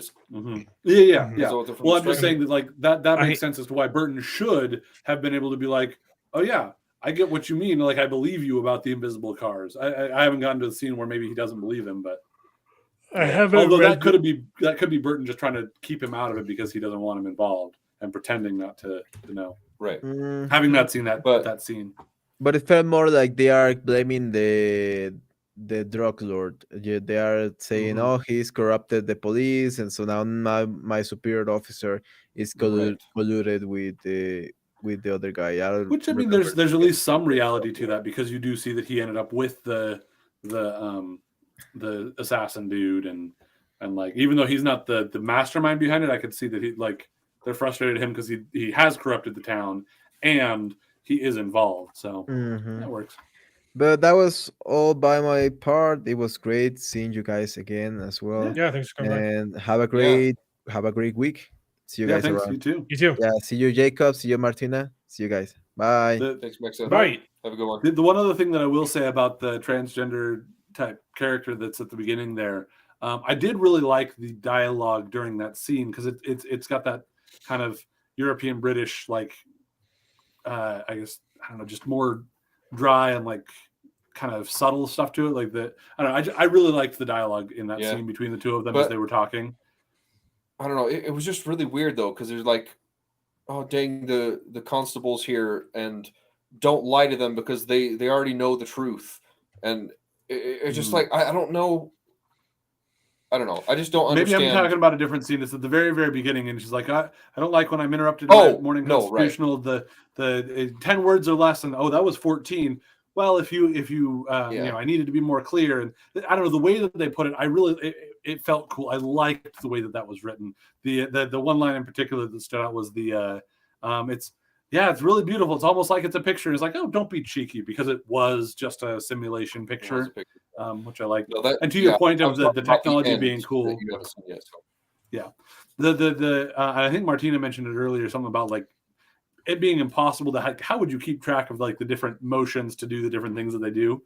S17: Yeah. Well, I'm just saying that like that makes sense as to why Burton should have been able to be like, oh yeah, I get what you mean. Like, I believe you about the invisible cars. I haven't gotten to the scene where maybe he doesn't believe him, but
S16: I haven't.
S17: Although that could be Burton just trying to keep him out of it because he doesn't want him involved and pretending not to know.
S19: Right.
S17: Having not seen that scene.
S18: But it felt more like they are blaming the drug lord. They are saying, "Oh, he's corrupted the police, and so now my superior officer is colluded with the other guy."
S17: Which, I mean, there's at least some reality to that, because you do see that he ended up with the assassin dude, and like, even though he's not the mastermind behind it, I could see that they're frustrated at him because he has corrupted the town and he is involved. So that works.
S18: But that was all by my part. It was great seeing you guys again as well.
S16: Yeah, thanks for coming back.
S18: And have a great week. See you guys
S17: thanks,
S18: around.
S17: you too.
S16: You too.
S18: Yeah, see you, Jacob. See you, Martina. See you guys. Bye.
S19: Thanks, Mexa.
S16: Bye.
S19: Have a good one.
S17: The one other thing that I will say about the transgender type character that's at the beginning there, I did really like the dialogue during that scene, because it's got that kind of European British, like, I guess, I don't know, just more dry and like kind of subtle stuff to it. Like I don't know. I really liked the dialogue in that scene between the two of them as they were talking.
S19: I don't know. It was just really weird though, because there's like, oh dang, the constables here, and don't lie to them because they already know the truth, and it's just like I don't know. I don't know. I just don't understand.
S17: Maybe I'm talking about a different scene. It's at the very, very beginning, and she's like, I don't like when I'm interrupted in my morning constitutional. Right. The 10 words or less, and that was 14. Well, if you you know, I needed to be more clear, and I don't know, the way that they put it. It felt cool. I liked the way that was written. The one line in particular that stood out was it's really beautiful. It's almost like it's a picture. It's like, oh, don't be cheeky, because it was just a simulation picture, which I like. No, and to your point of the technology being cool. Yeah. I think Martina mentioned it earlier, something about like it being impossible to how would you keep track of like the different motions to do the different things that they do?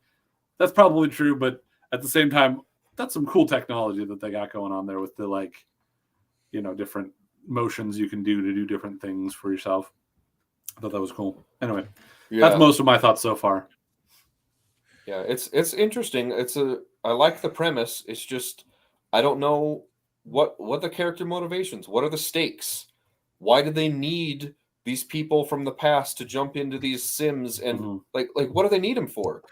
S17: That's probably true, but at the same time, that's some cool technology that they got going on there with the, like, you know, different motions you can do to do different things for yourself. I thought that was cool. Anyway, that's most of my thoughts so far.
S19: Yeah, it's interesting. I like the premise. It's just I don't know what the character motivations. What are the stakes? Why do they need these people from the past to jump into these sims, and like what do they need them for?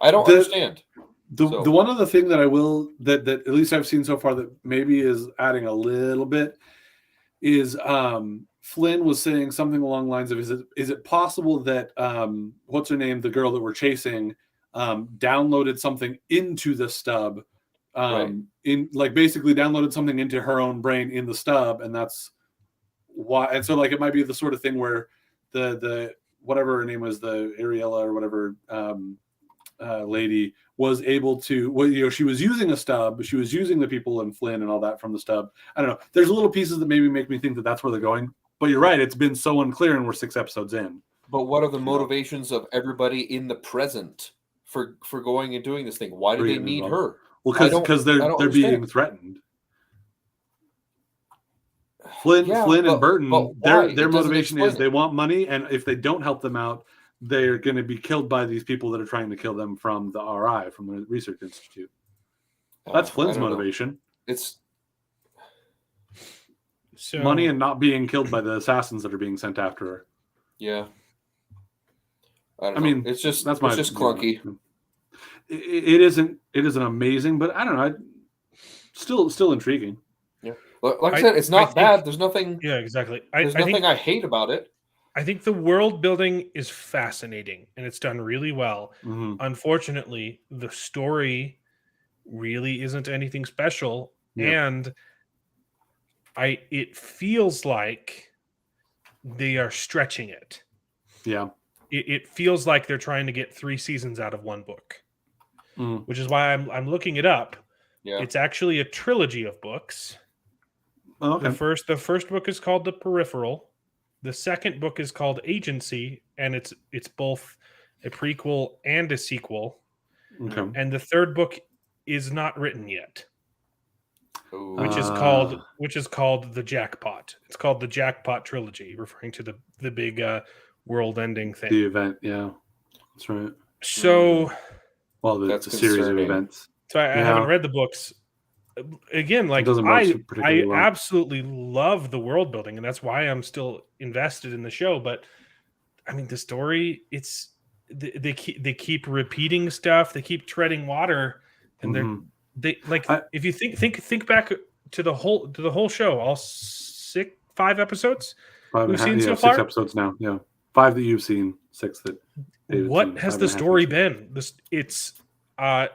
S19: I don't understand.
S17: The one other thing that I will that at least I've seen so far that maybe is adding a little bit is Flynn was saying something along the lines of, is it possible that what's her name, the girl that we're chasing, downloaded something into the stub, in like basically downloaded something into her own brain in the stub, and that's why. And so like it might be the sort of thing where the whatever her name was, the Ariella or whatever lady was able to, well, you know, she was using a stub, she was using the people in Flynn and all that from the stub. I don't know. There's little pieces that maybe make me think that that's where they're going. But you're right, it's been so unclear, and we're 6 episodes in.
S19: But what are the motivations of everybody in the present for going and doing this thing? Why do they need her?
S17: Well, because they're being threatened. Flynn and Burton, their motivation is they want money, and if they don't help them out, they're going to be killed by these people that are trying to kill them from the RI, from the Research Institute. That's Flynn's motivation.
S19: It's
S17: money and not being killed by the assassins that are being sent after her.
S19: Yeah. I mean, it's just clunky.
S17: It isn't amazing, but I don't know. Still intriguing.
S19: Yeah. Like I said, it's not bad. There's nothing.
S16: Yeah, exactly.
S19: There's nothing I hate about it.
S16: I think the world building is fascinating, and it's done really well. Unfortunately, the story really isn't anything special, and it feels like they are stretching it.
S17: Yeah.
S16: It feels like they're trying to get 3 seasons out of one book, which is why I'm looking it up.
S19: Yeah.
S16: It's actually a trilogy of books.
S17: Oh, okay.
S16: The first book is called The Peripheral. The second book is called Agency, and it's both a prequel and a sequel.
S17: Okay.
S16: And the third book is not written yet, which is called The Jackpot. It's called the Jackpot Trilogy, referring to the big world-ending thing.
S17: The event, yeah. That's right.
S16: So,
S17: well, the series of events.
S16: So I haven't read the books. Again, like I absolutely love the world building, and that's why I'm still invested in the show. But I mean, the story, they keep repeating stuff, they keep treading water, and if you think back to the whole show, all 5 episodes we've seen so far.
S17: 6 episodes now. Yeah, 5 that you've seen, 6 that.
S16: What has the story been?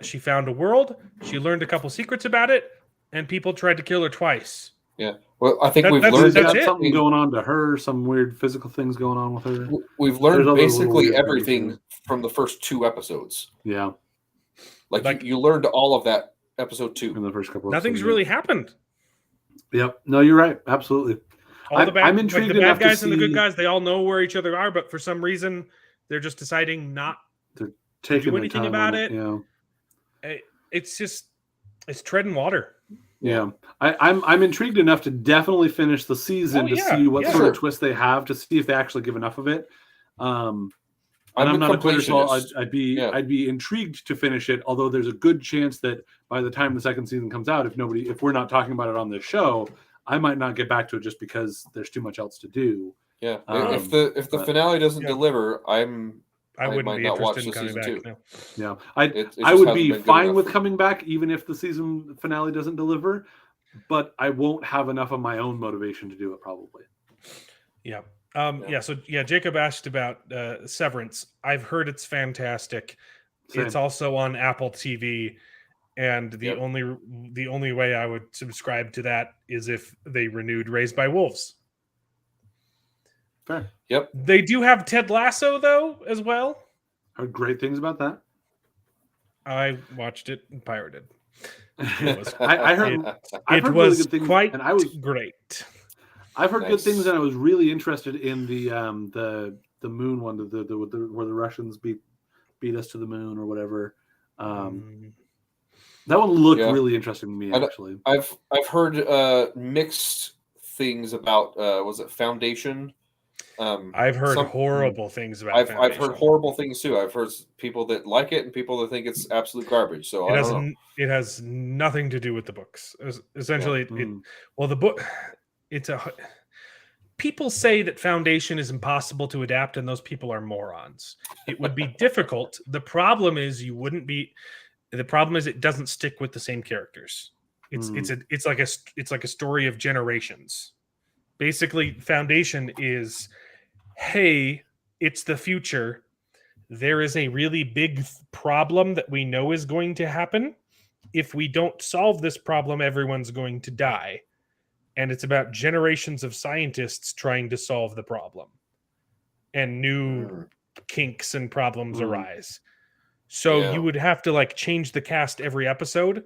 S16: She found a world. She learned a couple secrets about it, and people tried to kill her twice.
S19: Yeah. Well, I think we've learned
S17: something going on to her. Some weird physical things going on with her.
S19: We've learned basically everything from the first 2 episodes.
S17: Yeah.
S19: Like you learned all of that episode 2
S17: in the first couple.
S16: Nothing's really happened.
S17: Yep. No, you're right. Absolutely. I'm intrigued.
S16: The bad guys and the good guys, they all know where each other are, but for some reason, they're just deciding not to do anything about it.
S17: Yeah.
S16: It's treading water.
S17: Yeah, I'm intrigued enough to definitely finish the season to see what sort of twist they have, to see if they actually give enough of it. And I'm not a quitter, so I'd be intrigued to finish it. Although there's a good chance that by the time the second season comes out, if we're not talking about it on this show, I might not get back to it just because there's too much else to do.
S19: Yeah, if the finale doesn't deliver, I wouldn't be not watch the season 2.
S17: No. Yeah, I would be fine with coming back even if the season finale doesn't deliver, but I won't have enough of my own motivation to do it probably.
S16: Yeah. So Jacob asked about Severance. I've heard it's fantastic. Same. It's also on Apple TV, and the only way I would subscribe to that is if they renewed Raised by Wolves.
S17: Fair.
S19: Yep.
S16: They do have Ted Lasso though as well.
S17: Heard great things about that.
S16: I watched it and pirated.
S17: I heard
S16: it was really good things, quite great.
S17: I've heard good things, and I was really interested in the moon one, where the Russians beat us to the moon or whatever. That one looked really interesting to me. Actually,
S19: I've heard mixed things about was it Foundation?
S16: I've heard horrible things about Foundation.
S19: I've heard horrible things too. I've heard people that like it and people that think it's absolute garbage. So
S16: it has nothing to do with the books. Essentially, the book. People say that Foundation is impossible to adapt, and those people are morons. It would be difficult. The problem is it doesn't stick with the same characters. It's like a story of generations. Basically, Foundation is, hey, it's the future. There is a really big problem that we know is going to happen. If we don't solve this problem, everyone's going to die. And it's about generations of scientists trying to solve the problem. And new kinks and problems arise. So you would have to change the cast every episode,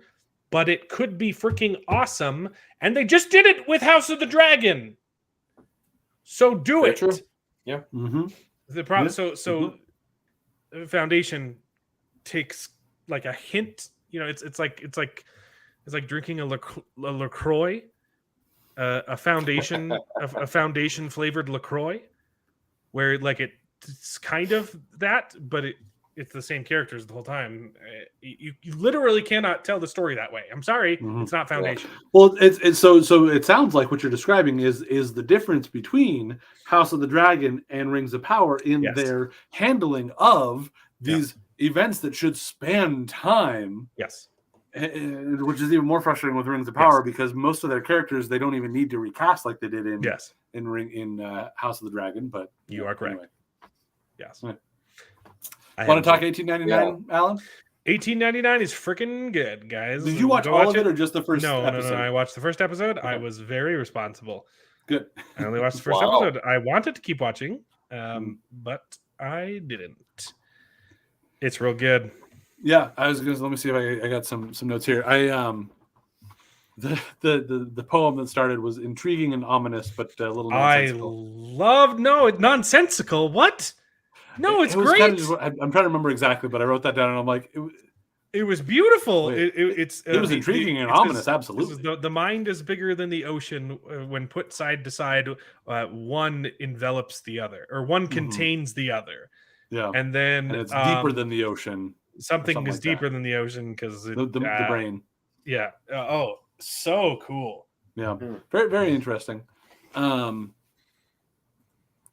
S16: but it could be freaking awesome. And they just did it with House of the Dragon. So do it.
S19: True. Yeah.
S17: Mm-hmm.
S16: The problem. Foundation takes a hint. It's like drinking a LaCroix, a foundation, a foundation flavored LaCroix, where it's kind of that, but it's the same characters the whole time. You literally cannot tell the story that way. I'm sorry, it's not Foundation.
S17: Well, it's so it sounds like what you're describing is the difference between House of the Dragon and Rings of Power in their handling of these events that should span time.
S16: Yes.
S17: Which is even more frustrating with Rings of Power because most of their characters they don't even need to recast like they did in House of the Dragon. But
S16: you are correct.
S17: Anyway.
S16: Yes.
S17: Want to talk 1899, Alan?
S16: 1899 is freaking good, guys.
S17: Did you watch all of it or just the first episode?
S16: No. I watched the first episode. Okay. I was very responsible.
S17: Good.
S16: I only watched the first episode. I wanted to keep watching, but I didn't. It's real good.
S17: Yeah, I was gonna let me see if I got some notes here. The poem that started was intriguing and ominous, but a little nonsensical.
S16: Nonsensical. What? No, it's great.
S17: I'm trying to remember exactly, but I wrote that down and I'm like,
S16: it was beautiful.
S17: It was intriguing and ominous. Absolutely.
S16: The mind is bigger than the ocean. When put side to side, one envelops the other, or one contains the other.
S17: Yeah,
S16: and then
S17: it's deeper than the ocean.
S16: Something is
S17: like
S16: deeper
S17: that.
S16: than the ocean because
S17: The brain.
S16: Yeah. So cool.
S17: Yeah. Very, very interesting.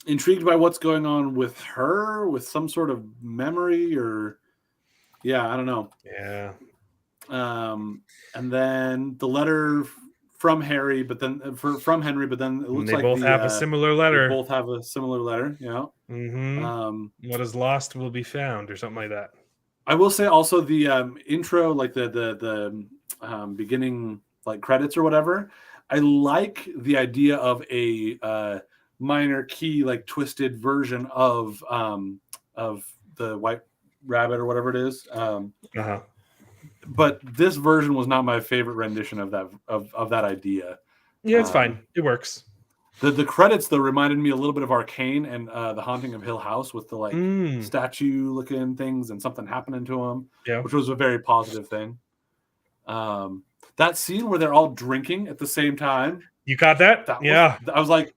S17: Intrigued by what's going on with her, with some sort of memory, or I don't know.
S16: Yeah.
S17: And then the letter from Harry, but then from Henry, but then it looks like
S16: they both have a similar letter.
S17: They both have a similar letter. Yeah.
S16: Mm-hmm. What is lost will be found, or something like that.
S17: I will say also the intro, like the beginning, like credits or whatever. I like the idea of a minor key, like twisted version of the White Rabbit or whatever it is. But this version was not my favorite rendition of that idea.
S16: Yeah, it's fine. It works.
S17: The credits though reminded me a little bit of Arcane and The Haunting of Hill House with the statue looking things and something happening to them, which was a very positive thing. That scene where they're all drinking at the same time.
S16: You got that?
S17: I was like,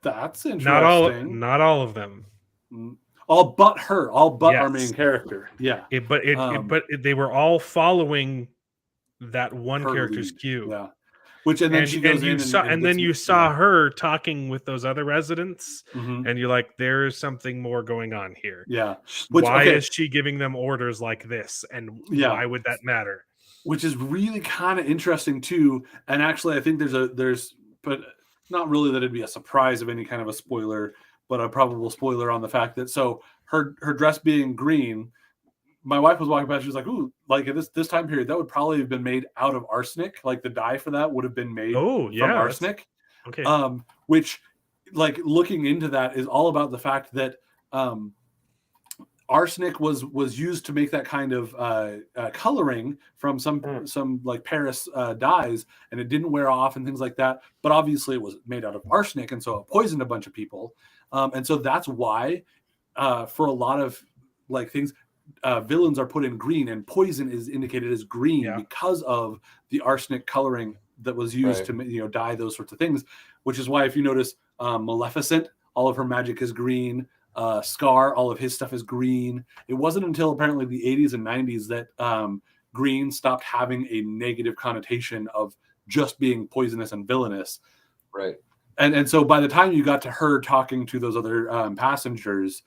S17: that's interesting.
S16: Not all of them.
S17: All but her. All but our main character. Yeah.
S16: But they were all following that one character's cue.
S17: Yeah. Which and then she goes
S16: you saw her talking with those other residents, and you're like, there's something more going on here.
S17: Yeah.
S16: Why is she giving them orders like this? And why would that matter?
S17: Which is really kind of interesting too. And actually, I think there's but not really that it'd be a surprise of any kind of a spoiler, but a probable spoiler on the fact that her dress being green. My wife was walking by. She was like, "Ooh, like at this time period, that would probably have been made out of arsenic. Like the dye for that would have been made from arsenic."
S16: Okay.
S17: Which, like looking into that, is all about the fact that arsenic was used to make that kind of coloring from some like Paris dyes, and it didn't wear off and things like that. But obviously, it was made out of arsenic, and so it poisoned a bunch of people. And so that's why, for a lot of like things. Villains are put in green, and poison is indicated as green because of the arsenic coloring that was used to dye those sorts of things. Which is why, if you notice, Maleficent, all of her magic is green. Scar, all of his stuff is green. It wasn't until apparently the 80s and 90s that green stopped having a negative connotation of just being poisonous and villainous.
S19: Right.
S17: And so by the time you got to her talking to those other passengers.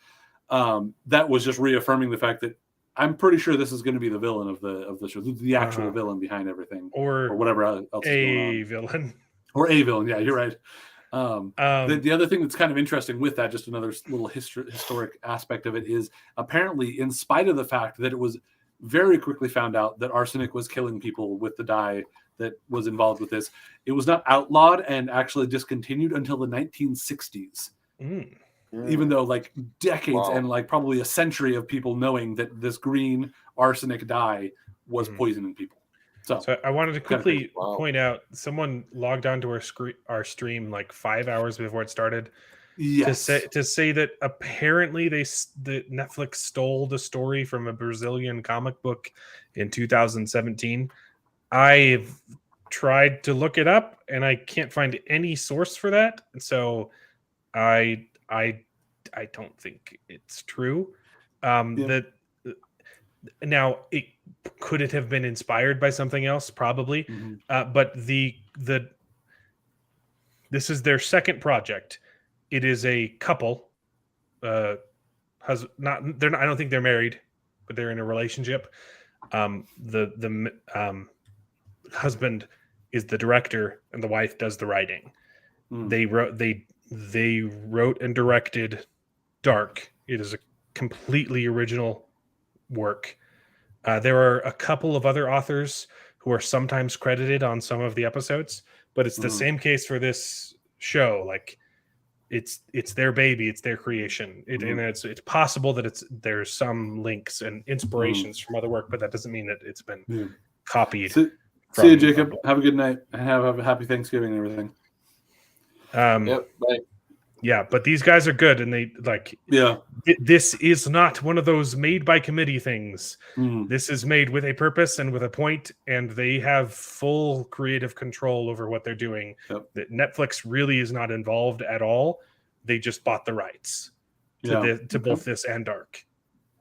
S17: That was just reaffirming the fact that I'm pretty sure this is going to be the villain of the show, the actual villain behind everything, or whatever else.
S16: A villain,
S17: or a villain. Yeah, you're right. The other thing that's kind of interesting with that, just another little historic aspect of it, is apparently, in spite of the fact that it was very quickly found out that arsenic was killing people with the dye that was involved with this, it was not outlawed and actually discontinued until the 1960s. Even though like decades and like probably a century of people knowing that this green arsenic dye was poisoning people. So
S16: I wanted to quickly point out, someone logged onto our stream like 5 hours before it started.
S17: Yes.
S16: To say that apparently that Netflix stole the story from a Brazilian comic book in 2017. I've tried to look it up and I can't find any source for that. So I don't think it's true. That now could it have been inspired by something else? Probably. But this is their second project. It is a couple. I don't think they're married, but they're in a relationship. The husband is the director, and the wife does the writing. They wrote and directed Dark. It is a completely original work. There are a couple of other authors who are sometimes credited on some of the episodes, but it's the same case for this show. Like it's their baby, it's their creation. And it's possible that there's some links and inspirations from other work, but that doesn't mean that it's been copied.
S17: See you, Jacob. Have a good night and have a happy Thanksgiving and everything.
S19: Yep. Bye.
S16: Yeah, but these guys are good, and they like.
S17: Yeah,
S16: this is not one of those made by committee things. This is made with a purpose and with a point, and they have full creative control over what they're doing. That Netflix really is not involved at all. They just bought the rights, to both this and Dark.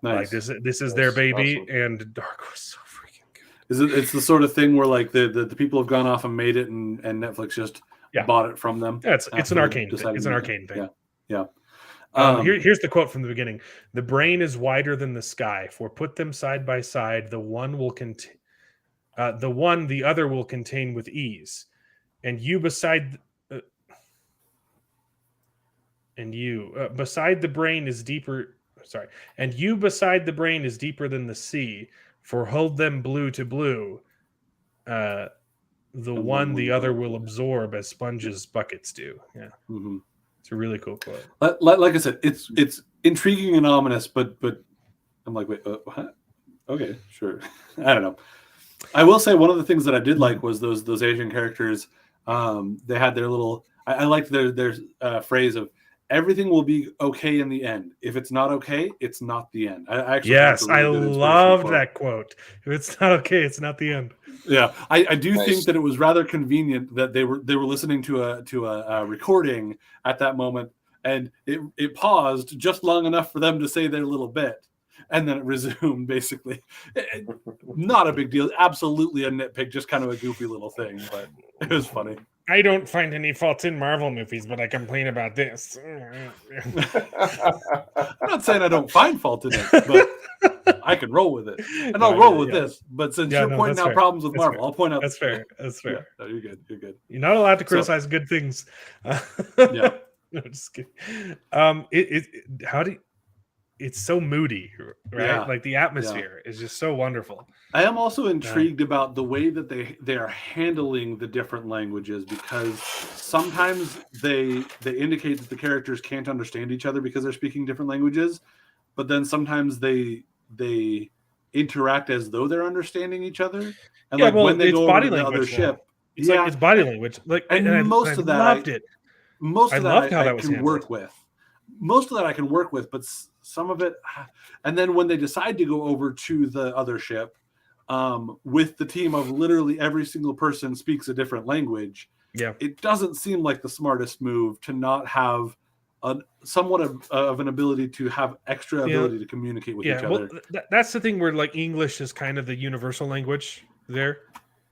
S17: Nice.
S16: Like this is their baby, and Dark was so freaking good.
S17: It's the sort of thing where like the people have gone off and made it, and Netflix just bought it from them.
S16: Yeah, it's an Arcane thing. It's an Arcane thing.
S17: Yeah.
S16: Here's the quote from the beginning: "The brain is wider than the sky. For put them side by side, the one the other will contain with ease, and you beside beside the brain is deeper. Sorry, and you beside the brain is deeper than the sea. For hold them blue to blue. The one the other will absorb as sponges buckets do." Yeah.
S17: Mm-hmm.
S16: It's a really cool quote.
S17: Like I said, it's intriguing and ominous, but I'm like, wait, what? Okay, sure. I don't know. I will say one of the things that I did like was those Asian characters. They had their little. I liked their phrase of everything will be okay in the end. If it's not okay, it's not the end. I actually
S16: I loved that quote. If it's not okay, it's not the end.
S17: Yeah, I do think that it was rather convenient that they were listening to a recording at that moment, and it paused just long enough for them to say their little bit, and then it resumed. Basically, not a big deal. Absolutely a nitpick, just kind of a goofy little thing, but it was funny.
S16: I don't find any fault in Marvel movies, but I complain about this.
S17: I'm not saying I don't find fault in it, but I can roll with it, and I'll roll with this. But since you're pointing out problems with Marvel, I'll point out
S16: that's fair. That's fair.
S17: No, you're good. You're good.
S16: You're not allowed to criticize good things.
S17: Yeah.
S16: No, just kidding. It's so moody, right?
S17: Yeah.
S16: Like the atmosphere is just so wonderful.
S17: I am also intrigued about the way that they are handling the different languages, because sometimes they indicate that the characters can't understand each other because they're speaking different languages, but then sometimes they interact as though they're understanding each other. And when they go over to the other ship,
S16: it's like it's body language. Like
S17: and most of that
S16: loved it.
S17: Most of that I
S16: was
S17: can
S16: handled.
S17: work with. Most of that I can work with, but some of it, and then when they decide to go over to the other ship, with the team of literally every single person speaks a different language, it doesn't seem like the smartest move to not have somewhat of an ability to have extra ability to communicate with each other.
S16: Well, that's the thing where like English is kind of the universal language there.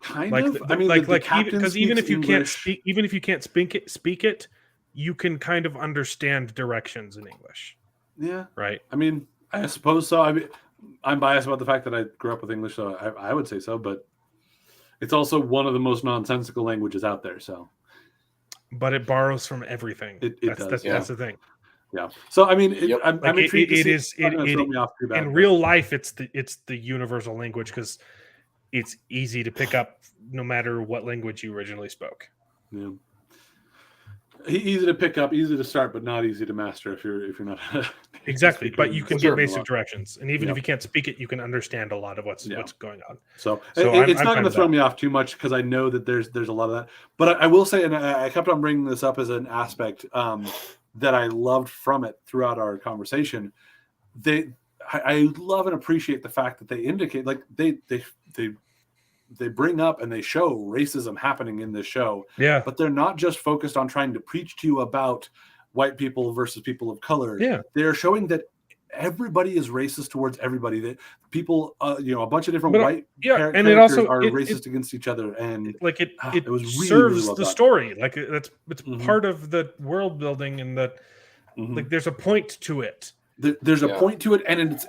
S17: Kind of. I mean,
S16: even if you can't speak it, you can kind of understand directions in English.
S17: Yeah.
S16: Right.
S17: I mean, I suppose so. I mean, I'm biased about the fact that I grew up with English, so I would say so, but it's also one of the most nonsensical languages out there. So,
S16: but it borrows from everything. That's the thing.
S17: Yeah. So I mean, I'm intrigued.
S16: In real life, it's the universal language because it's easy to pick up no matter what language you originally spoke.
S17: Yeah. Easy to pick up, easy to start, but not easy to master if you're not
S16: exactly. But you can get basic directions, and even if you can't speak it, you can understand a lot of what's going on.
S17: So it's not going to throw me off too much because I know that there's a lot of that. But I will say, and I kept on bringing this up as an aspect that I loved from it throughout our conversation. I love and appreciate the fact that they indicate, like they bring up and they show racism happening in this show.
S16: Yeah.
S17: But they're not just focused on trying to preach to you about white people versus people of color.
S16: Yeah.
S17: They're showing that everybody is racist towards everybody. That people, a bunch of different white characters
S16: and it also
S17: are racist against each other. And
S16: like it
S17: was really,
S16: serves
S17: really well
S16: the
S17: done.
S16: story. Like it's part of the world building, and that like there's a point to it.
S17: There's a point to it, and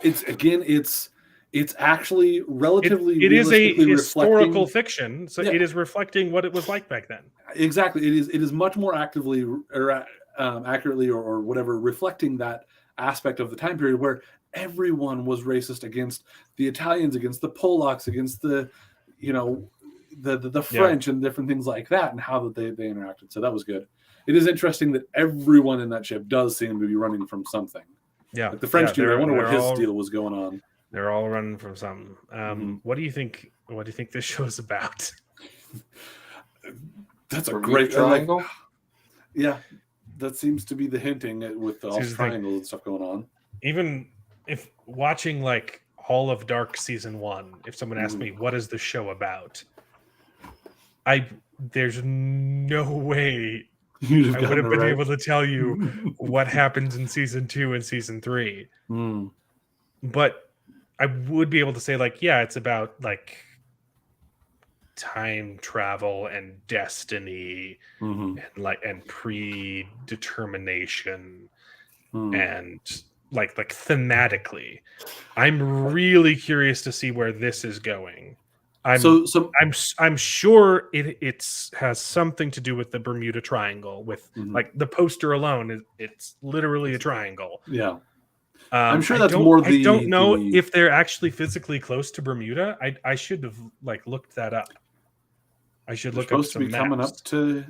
S17: it's actually relatively.
S16: It is a historical fiction, so it is reflecting what it was like back then.
S17: Exactly, it is much more actively or accurately or whatever reflecting that aspect of the time period where everyone was racist against the Italians, against the Polacks, against the French and different things like that, and how that they interacted. So that was good. It is interesting that everyone in that ship does seem to be running from something.
S16: Yeah,
S17: like the French dude. I wonder what his deal was going on.
S16: They're all running from something. What do you think? What do you think this show is about?
S17: That's a great triangle. Yeah, that seems to be the hinting with all triangles and stuff going on.
S16: Even if watching like all of Dark season 1, if someone asked me what is the show about, there's no way I would have been able to tell you what happens in season 2 and season 3. But I would be able to say, like, yeah, it's about like time travel and destiny and predetermination and like thematically. I'm really curious to see where this is going. I'm sure it's has something to do with the Bermuda Triangle. With like the poster alone, it's literally a triangle.
S17: Yeah, I'm sure that's
S16: I don't know if they're actually physically close to Bermuda. I should have like looked that up. I should look up some maps.
S17: Coming up to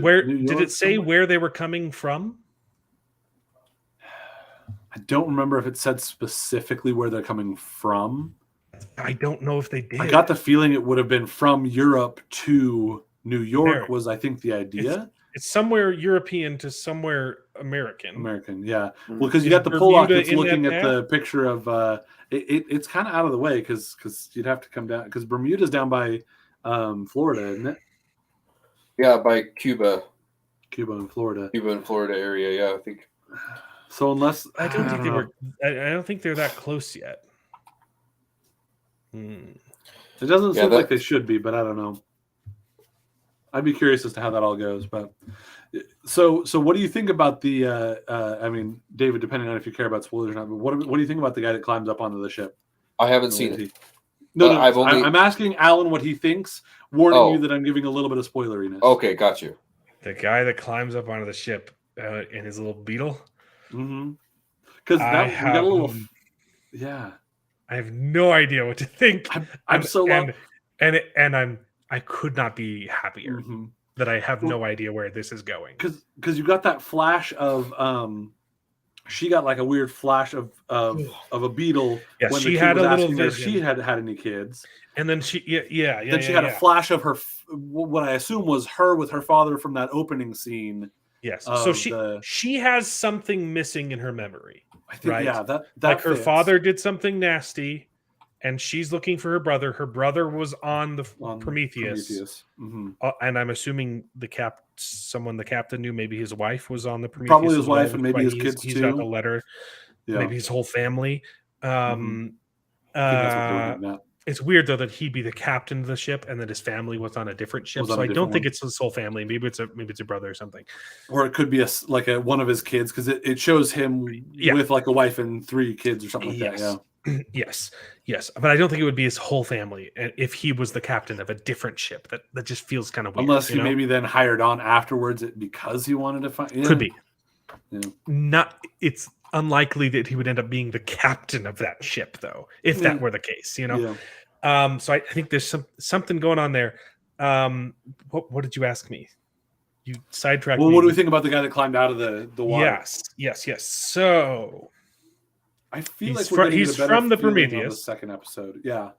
S16: where
S17: New York
S16: did it say
S17: somewhere?
S16: where they were coming from?
S17: I don't remember if it said specifically where they're coming from.
S16: I don't know if they did.
S17: I got the feeling it would have been from Europe to New York was, I think, the idea.
S16: It's somewhere European to somewhere American.
S17: American, yeah. Well, because you got the Pollock that's looking at the picture of it's kind of out of the way because you'd have to come down because Bermuda's down by Florida, isn't it?
S19: Yeah, by Cuba.
S17: Cuba and Florida
S19: area. Yeah, I think.
S17: So unless
S16: I don't think they were. I don't think they're that close yet.
S17: It doesn't seem like they should be, but I don't know. I'd be curious as to how that all goes. But so what do you think about the? I mean, David, depending on if you care about spoilers or not, but what do you think about the guy that climbs up onto the ship?
S19: I haven't seen it.
S17: No, I'm asking Alan what he thinks, warning you that I'm giving a little bit of spoileriness.
S19: Okay, got you.
S16: The guy that climbs up onto the ship in his little beetle.
S17: Mm-hmm. Because we got a little. Yeah.
S16: I have no idea what to think.
S17: I'm so
S16: I could not be happier that I have no idea where this is going.
S17: Because you got that flash of she got like a weird flash of a beetle when
S16: she
S17: the kid
S16: had
S17: was
S16: a little
S17: asking her if
S16: vision.
S17: she had any kids.
S16: And then she
S17: Then she had a flash of her what I assume was her with her father from that opening scene.
S16: Yes. So she has something missing in her memory.
S17: I think,
S16: right?
S17: Yeah, that
S16: like her
S17: fits.
S16: father did something nasty, and she's looking for her brother. Her brother was on the Prometheus. And I'm assuming the captain knew. Maybe his wife was on the Prometheus.
S17: Probably his wife, and maybe his kids
S16: he's
S17: too.
S16: Got the letter. Yeah. Maybe his whole family. It's weird though that he'd be the captain of the ship and that his family was on a different ship. So I don't think it's his whole family. Maybe it's a brother or something.
S17: Or it could be one of his kids because it shows him with like a wife and 3 kids or something like that. Yeah.
S16: Yes. But I don't think it would be his whole family if he was the captain of a different ship. That just feels kind of weird.
S17: Unless he maybe then hired on afterwards because he wanted to find. Yeah.
S16: Could be.
S17: Yeah.
S16: It's unlikely that he would end up being the captain of that ship, though, if that were the case, Yeah. So I think there's something going on there. What did you ask me? You sidetracked me.
S17: Well, what do we think about the guy that climbed out of the water?
S16: Yes. So
S17: I feel like he's
S16: from the Prometheus.
S17: On the second episode. Yeah.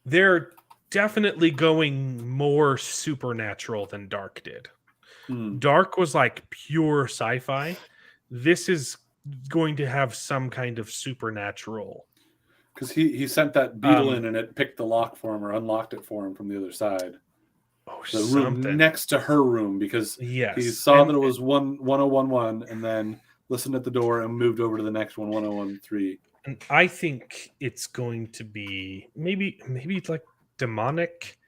S16: They're definitely going more supernatural than Dark did. Dark was like pure sci-fi. This is going to have some kind of supernatural.
S17: Because he sent that beetle in and it picked the lock for him or unlocked it for him from the other side. The room next to her room because he saw that it was 1011 and then listened at the door and moved over to the next one, 1013.
S16: And I think it's going to be maybe it's like demonic.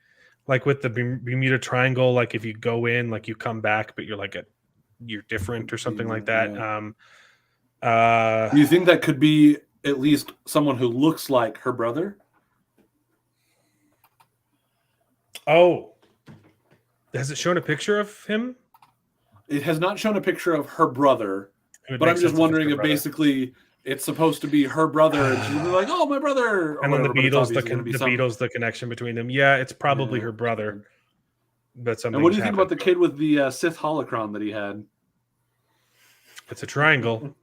S16: Like with the Bermuda Triangle, like if you go in, like you come back, but you're different or something like that.
S17: Do you think that could be at least someone who looks like her brother?
S16: Oh, has it shown a picture of him?
S17: It has not shown a picture of her brother, but I'm just wondering if basically it's supposed to be her brother, and she's like, "Oh, my brother!"
S16: And then the Beatles, Beatles, the connection between them. Yeah, it's probably her brother. But something.
S17: And what do you think about the kid with the Sith holocron that he had?
S16: It's a triangle.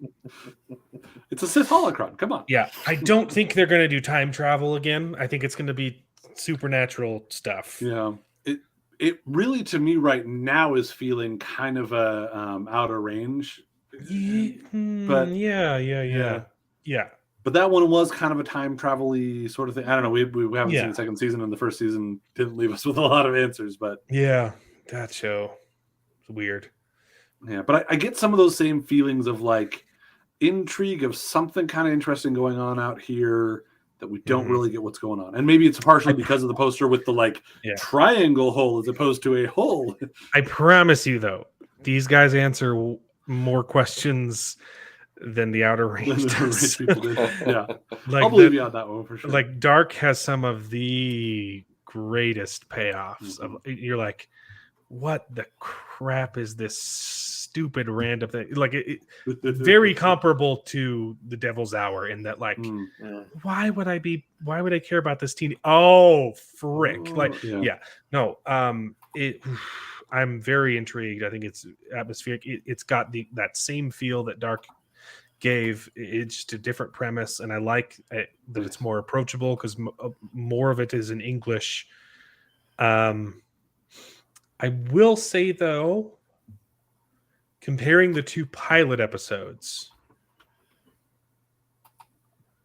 S17: It's a Sith holocron. Come on.
S16: Yeah, I don't think they're going to do time travel again. I think it's going to be supernatural stuff.
S17: Yeah. It really, to me, right now is feeling kind of a outer range.
S16: But yeah.
S17: But that one was kind of a time travel-y sort of thing. I don't know. We haven't seen the second season, and the first season didn't leave us with a lot of answers. But
S16: yeah, that show is weird.
S17: Yeah, but I get some of those same feelings of like intrigue of something kind of interesting going on out here that we don't really get what's going on. And maybe it's partially because of the poster with the like triangle hole as opposed to a hole.
S16: I promise you, though, these guys answer more questions than the Outer Range does.
S17: People did. Yeah,
S16: like
S17: I'll believe you on that one for sure.
S16: Like Dark has some of the greatest payoffs. You're like, what the crap is this stupid random thing? Like very comparable to The Devil's Hour in that, like, why would I care about this teeny? Oh, frick! I'm very intrigued. I think it's atmospheric. It's got that same feel that Dark gave. It's just a different premise, and I like that it's more approachable because more of it is in English. I will say, though, comparing the two pilot episodes,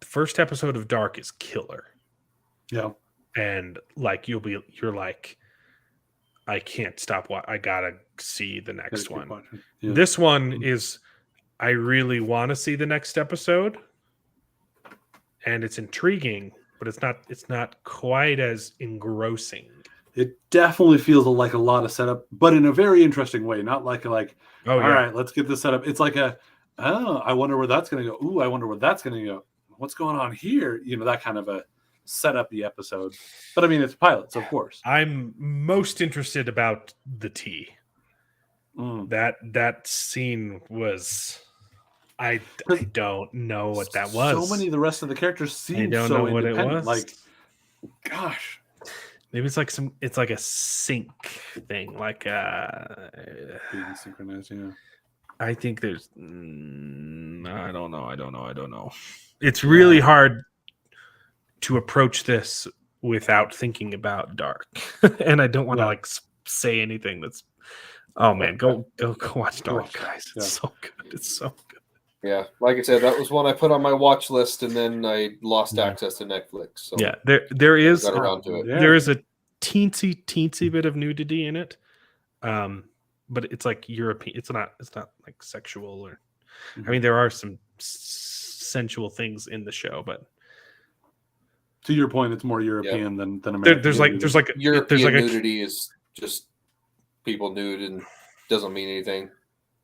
S16: the first episode of Dark is killer.
S17: Yeah.
S16: And like you're like, I can't stop. I gotta see the next one. Yeah. This one is, I really want to see the next episode, and it's intriguing, but it's not quite as engrossing.
S17: It definitely feels like a lot of setup, but in a very interesting way. Not like all right, let's get this set up. It's like I wonder where that's going to go. Ooh, I wonder where that's going to go. What's going on here? That kind of a setup-y episode. But I mean, it's pilots, of course.
S16: I'm most interested about the tea. That scene was. I don't know what that was.
S17: So many of the rest of the characters seem
S16: so
S17: know
S16: independent.
S17: What it was. Like, gosh.
S16: Maybe it's like a sync thing, like
S17: being synchronized. Yeah,
S16: I think there's. I don't know. It's really hard to approach this without thinking about Dark, and I don't want to say anything that's. Oh man, go watch Dark, guys! It's so good. It's so good.
S19: Yeah, like I said, that was one I put on my watch list, and then I lost access to Netflix. So
S16: yeah, there is
S19: got around to it.
S16: There is a teensy bit of nudity in it, but it's like European. It's not like sexual or. I mean, there are some sensual things in the show, but
S17: to your point, it's more European than American.
S16: There's like
S19: nudity is just people nude and doesn't mean anything.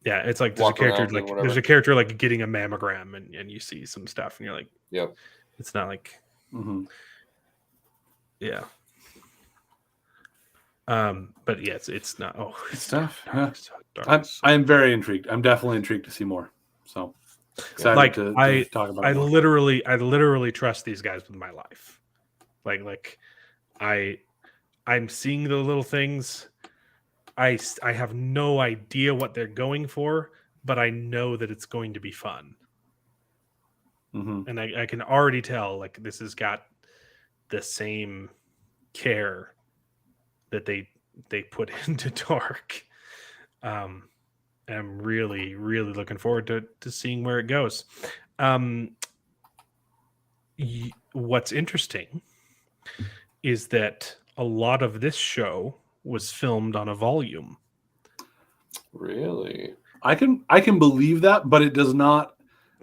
S16: Yeah, it's like there's a character like getting a mammogram and you see some stuff and you're like,
S19: yep.
S16: It's not like, yeah. But yeah, it's not. Oh,
S17: it's tough. I am very intrigued. I'm definitely intrigued to see more. So excited to talk about it more.
S16: I literally trust these guys with my life. Like I'm seeing the little things. I have no idea what they're going for, but I know that it's going to be fun. And I can already tell, like, this has got the same care that they put into Dark. I'm really, really looking forward to seeing where it goes. What's interesting is that a lot of this show was filmed on a volume.
S19: Really?
S17: I can believe that, but it does not.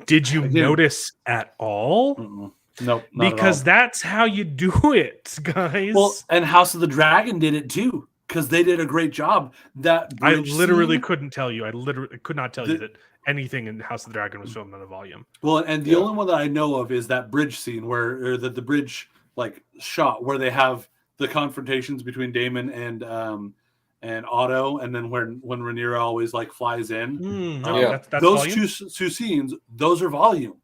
S16: Did you notice at all?
S17: Nope.
S16: Because that's how you do it, guys.
S17: Well, and House of the Dragon did it too, because they did a great job.
S16: I literally couldn't tell you. I literally could not tell you that anything in House of the Dragon was filmed on a volume.
S17: Well, and the only one that I know of is that bridge scene where the bridge like shot where they have the confrontations between Damon and Otto, and then when Rhaenyra always like flies in.
S16: That's
S17: those
S16: volume?
S17: two scenes, those are volume.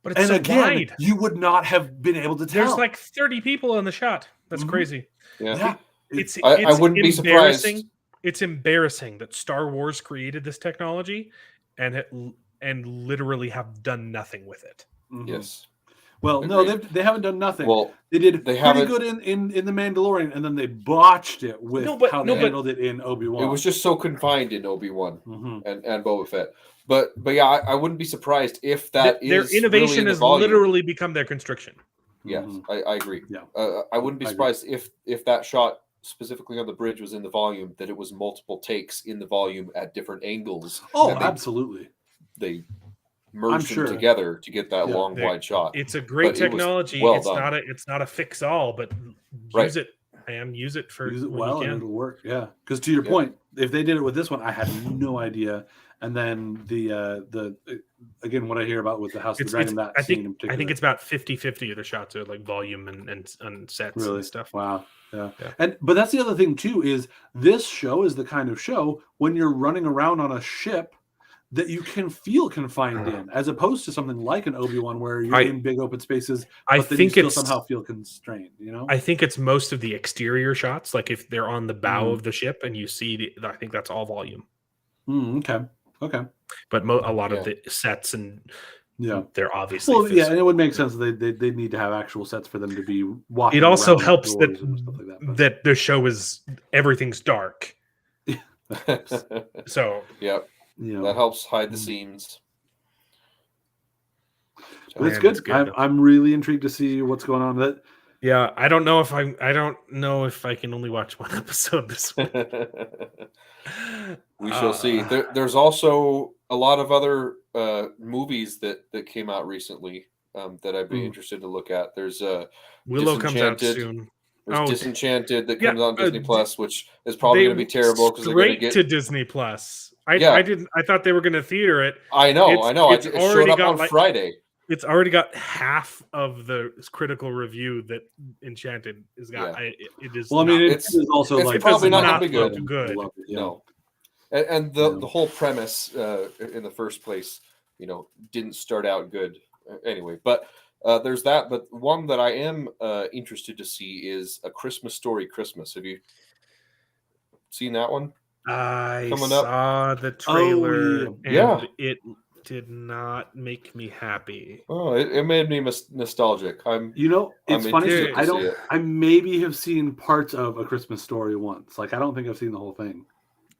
S16: But it's so wide.
S17: You would not have been able to tell.
S16: There's like 30 people in the shot. That's crazy.
S19: Yeah.
S16: It's
S19: I wouldn't be surprised.
S16: It's embarrassing that Star Wars created this technology and literally have done nothing with it.
S19: Yes.
S17: Well, no, they haven't done nothing.
S19: Well,
S17: they did
S19: they
S17: pretty good in the Mandalorian, and then they botched it with how they handled it in Obi-Wan.
S19: It was just so confined in Obi-Wan and Boba Fett. But yeah, I wouldn't be surprised if their
S16: innovation
S19: really
S16: has literally become their constriction.
S19: Yes, I agree.
S17: Yeah,
S19: I wouldn't be surprised if that shot specifically on the bridge was in the volume, that it was multiple takes in the volume at different angles.
S17: Oh, absolutely.
S19: They merged them together to get that long wide shot.
S16: It's a great technology. It's not a fix all, but use it, man. Use it for
S17: use it
S16: when
S17: well,
S16: you can.
S17: and it'll work. Yeah, because to your point, if they did it with this one, I had no idea. And then the again, what I hear about with the House of the Dragon,
S16: I think it's about 50-50 of the shots are like volume and sets and stuff.
S17: Wow. Yeah. But that's the other thing too, is this show is the kind of show when you're running around on a ship that you can feel confined in, as opposed to something like an Obi-Wan where you're in big open spaces, but then you still somehow feel constrained, you know?
S16: I think it's most of the exterior shots, like if they're on the bow of the ship and you see I think that's all volume.
S17: Okay.
S16: But a lot of the sets and they're obviously
S17: and it would make sense that they need to have actual sets for them to be walking.
S16: It also helps
S17: that like
S16: that the show is everything's dark. So
S19: that helps hide the seams.
S17: But it's good. I'm really intrigued to see what's going on. That
S16: I don't know if I can only watch one episode this week.
S19: We shall see. There's also a lot of other movies that came out recently that I'd be interested to look at. There's
S16: Willow comes out soon.
S19: There's Disenchanted that comes on Disney Plus, which is probably going to be terrible because they're going to get
S16: to Disney Plus. I thought they were going to theater it.
S19: I know. It showed up on Friday.
S16: It's already got half of the critical review that Enchanted has got. It is.
S17: Well, I mean, it's also
S19: it's
S17: like
S19: probably not going to be
S16: good.
S19: No, and the whole premise in the first place, didn't start out good anyway. But there's that. But one that I am interested to see is A Christmas Story Christmas. Have you seen that one?
S16: I saw the trailer. And it did not make me happy.
S19: Oh, it made me nostalgic.
S17: It's funny. I maybe have seen parts of A Christmas Story once. Like, I don't think I've seen the whole thing.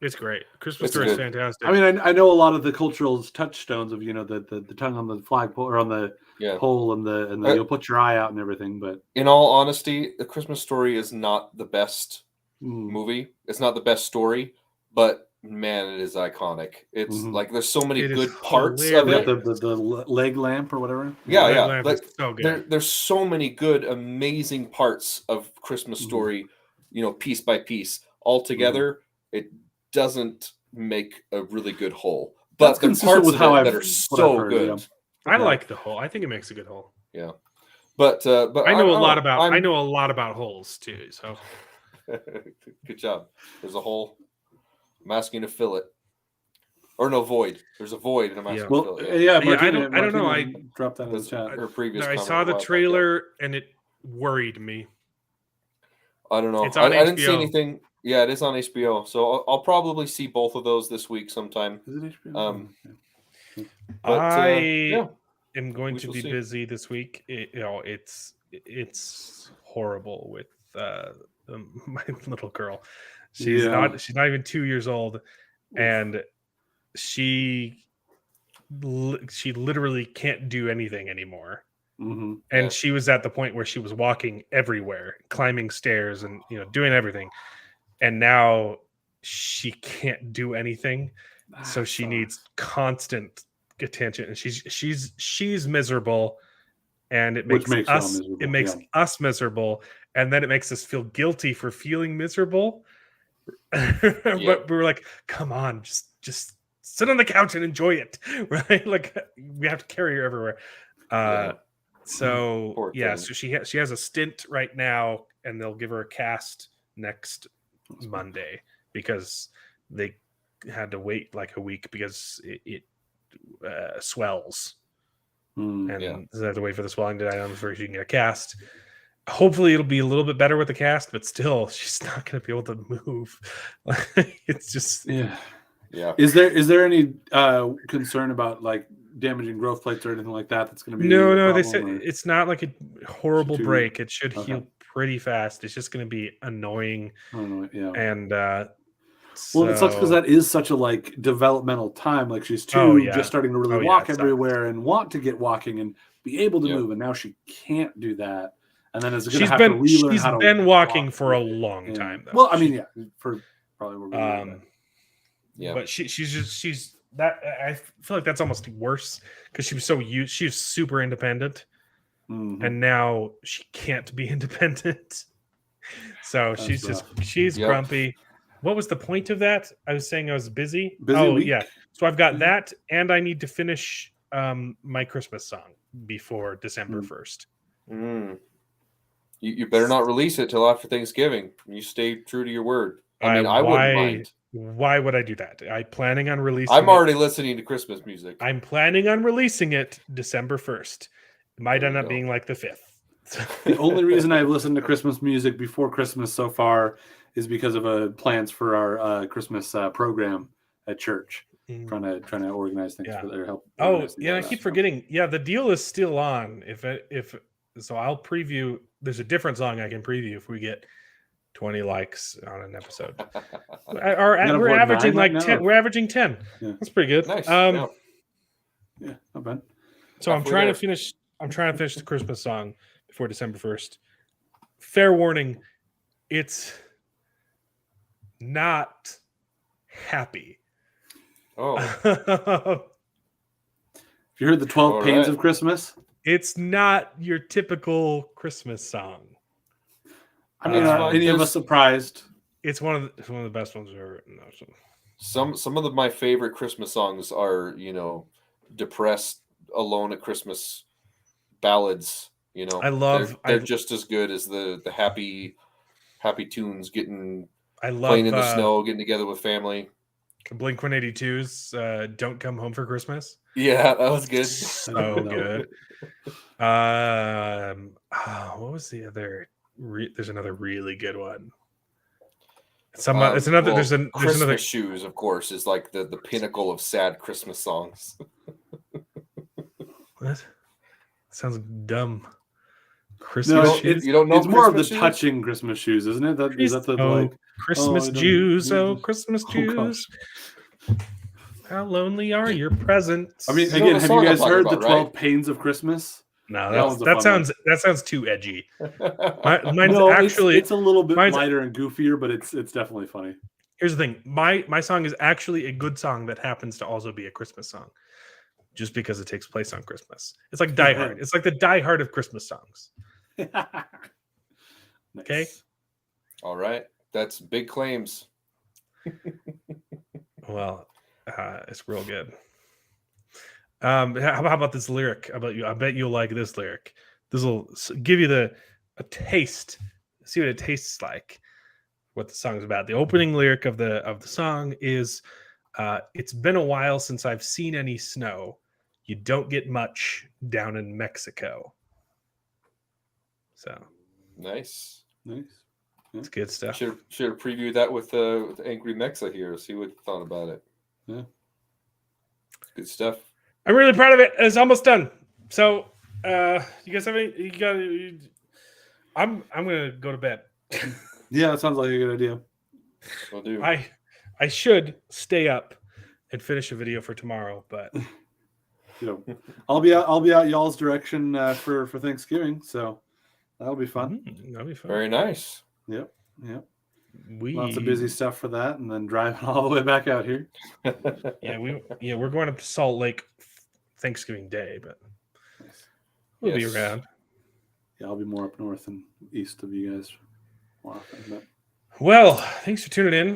S16: It's great. Christmas Story is fantastic.
S17: I mean, I know a lot of the cultural touchstones of the tongue on the flagpole or on the pole and the you'll put your eye out and everything. But
S19: in all honesty, A Christmas Story is not the best movie. It's not the best story, but man, it is iconic. It's like there's so many good parts of it.
S17: The leg lamp or whatever.
S19: Yeah. Like, so good. There's so many good, amazing parts of Christmas Story. Piece by piece, all together, it doesn't make a really good whole. But the parts with that are so good.
S16: I like the whole. I think it makes a good whole.
S19: Yeah, but
S16: I know a lot about holes too. So
S19: good job. There's a hole. I'm asking to fill it. Or no, void. There's a void, and I'm asking to fill it.
S17: Yeah,
S16: Martina, I don't know. I
S17: dropped that in the chat.
S19: Her previous.
S16: I saw the trailer, and it worried me.
S19: I don't know.
S16: It's on
S19: I didn't see anything. Yeah, it is on HBO. So I'll probably see both of those this week sometime.
S17: Is it HBO?
S16: I am going to be busy this week. It's horrible with my little girl. She's not even 2 years old, and she literally can't do anything anymore. And she was at the point where she was walking everywhere, climbing stairs, and doing everything. And now she can't do anything, so she needs constant attention. And she's miserable, and it makes us miserable, and then it makes us feel guilty for feeling miserable. But we're like, come on, just sit on the couch and enjoy it, right? Like, we have to carry her everywhere. So she has a stint right now, and they'll give her a cast next Monday because they had to wait like a week because it swells, and they have to wait for the swelling to die down before she can get a cast. Hopefully it'll be a little bit better with the cast, but still, she's not going to be able to move. It's just
S17: Is there any concern about like damaging growth plates or anything like that. That's going to be
S16: no. They said it's not like a horrible break. It should
S17: okay.
S16: heal pretty fast. It's just going to be annoying.
S17: Yeah.
S16: And
S17: well, it sucks because that is such a like developmental time. Like she's just starting to really walk everywhere and want to get walking and be able to move, and now she can't do that. And then is going to have to relearn how to.
S16: She's been walking for a long time, though.
S17: Well, I mean, for probably.
S16: Yeah, but she's that. I feel like that's almost worse because she was so used. She was super independent, and now she can't be independent. So she's grumpy. What was the point of that? I was saying I was busy.
S17: Week.
S16: Yeah. So I've got that, and I need to finish my Christmas song before December 1st.
S19: You better not release it till after Thanksgiving. You stay true to your word. I mean, I wouldn't mind.
S16: Why would I do that? I'm planning on releasing.
S19: I'm already listening to Christmas music.
S16: I'm planning on releasing it December 1st. It might end up being like the 5th.
S17: The only reason I've listened to Christmas music before Christmas so far is because of plans for our Christmas program at church. Trying to organize things for their help.
S16: Oh yeah, I keep forgetting. Yeah, the deal is still on. If so, I'll preview. There's a different song I can preview if we get 20 likes on an episode. We're averaging like 10. We're averaging 10. Yeah. That's pretty good.
S19: Nice.
S16: Yeah,
S17: not bad.
S16: So I'm trying to finish the Christmas song before December 1st. Fair warning, it's not happy.
S19: Oh.
S17: Have you heard the 12 Pains of Christmas?
S16: It's not your typical Christmas song.
S17: I mean, any of us surprised?
S16: It's one of the best ones I've ever written.
S19: Some of my favorite Christmas songs are, depressed, alone at Christmas ballads. They're just as good as the happy tunes playing in the snow, getting together with family.
S16: Blink-182's "Don't Come Home for Christmas."
S19: Yeah, that was good.
S16: So good. What was the other? There's another really good one. There's another
S19: Christmas Shoes, of course, is like the pinnacle of sad Christmas songs.
S16: What? Sounds dumb.
S17: Christmas shoes? You don't know. It's more of the touching Christmas shoes, isn't it? Is that the
S16: Christmas Jews? Oh, Christmas Jews. How lonely are your presents?
S17: I mean, again, have you guys heard the 12 Pains of Christmas?
S16: No, that sounds too edgy.
S17: It's a little bit lighter and goofier, but it's definitely funny.
S16: Here's the thing: my song is actually a good song that happens to also be a Christmas song, just because it takes place on Christmas. It's like Die Hard. It's like the Die Hard of Christmas songs. Okay.
S19: All right, that's big claims.
S16: Well, it's real good. How about this lyric? I bet you'll like this lyric. This will give you a taste. See what it tastes like. What the song's about. The opening lyric of the song is, "It's been a while since I've seen any snow. You don't get much down in Mexico." So
S17: nice.
S16: It's good stuff.
S19: Should have previewed that with TheAngryMexa here. See what you thought about it.
S17: Yeah,
S19: good stuff.
S16: I'm really proud of it. It's almost done. So, you guys have any? I'm gonna go to bed.
S17: Yeah, that sounds like a good idea.
S19: Will do.
S16: I should stay up and finish a video for tomorrow, but
S17: I'll be out y'all's direction for Thanksgiving, so that'll be fun.
S16: That'll be fun.
S19: Very nice.
S17: Yep. Lots of busy stuff for that, and then driving all the way back out here.
S16: We're going up to Salt Lake Thanksgiving Day, but we'll be around.
S17: Yeah, I'll be more up north and east of you guys more often. But...
S16: Well, thanks for tuning in.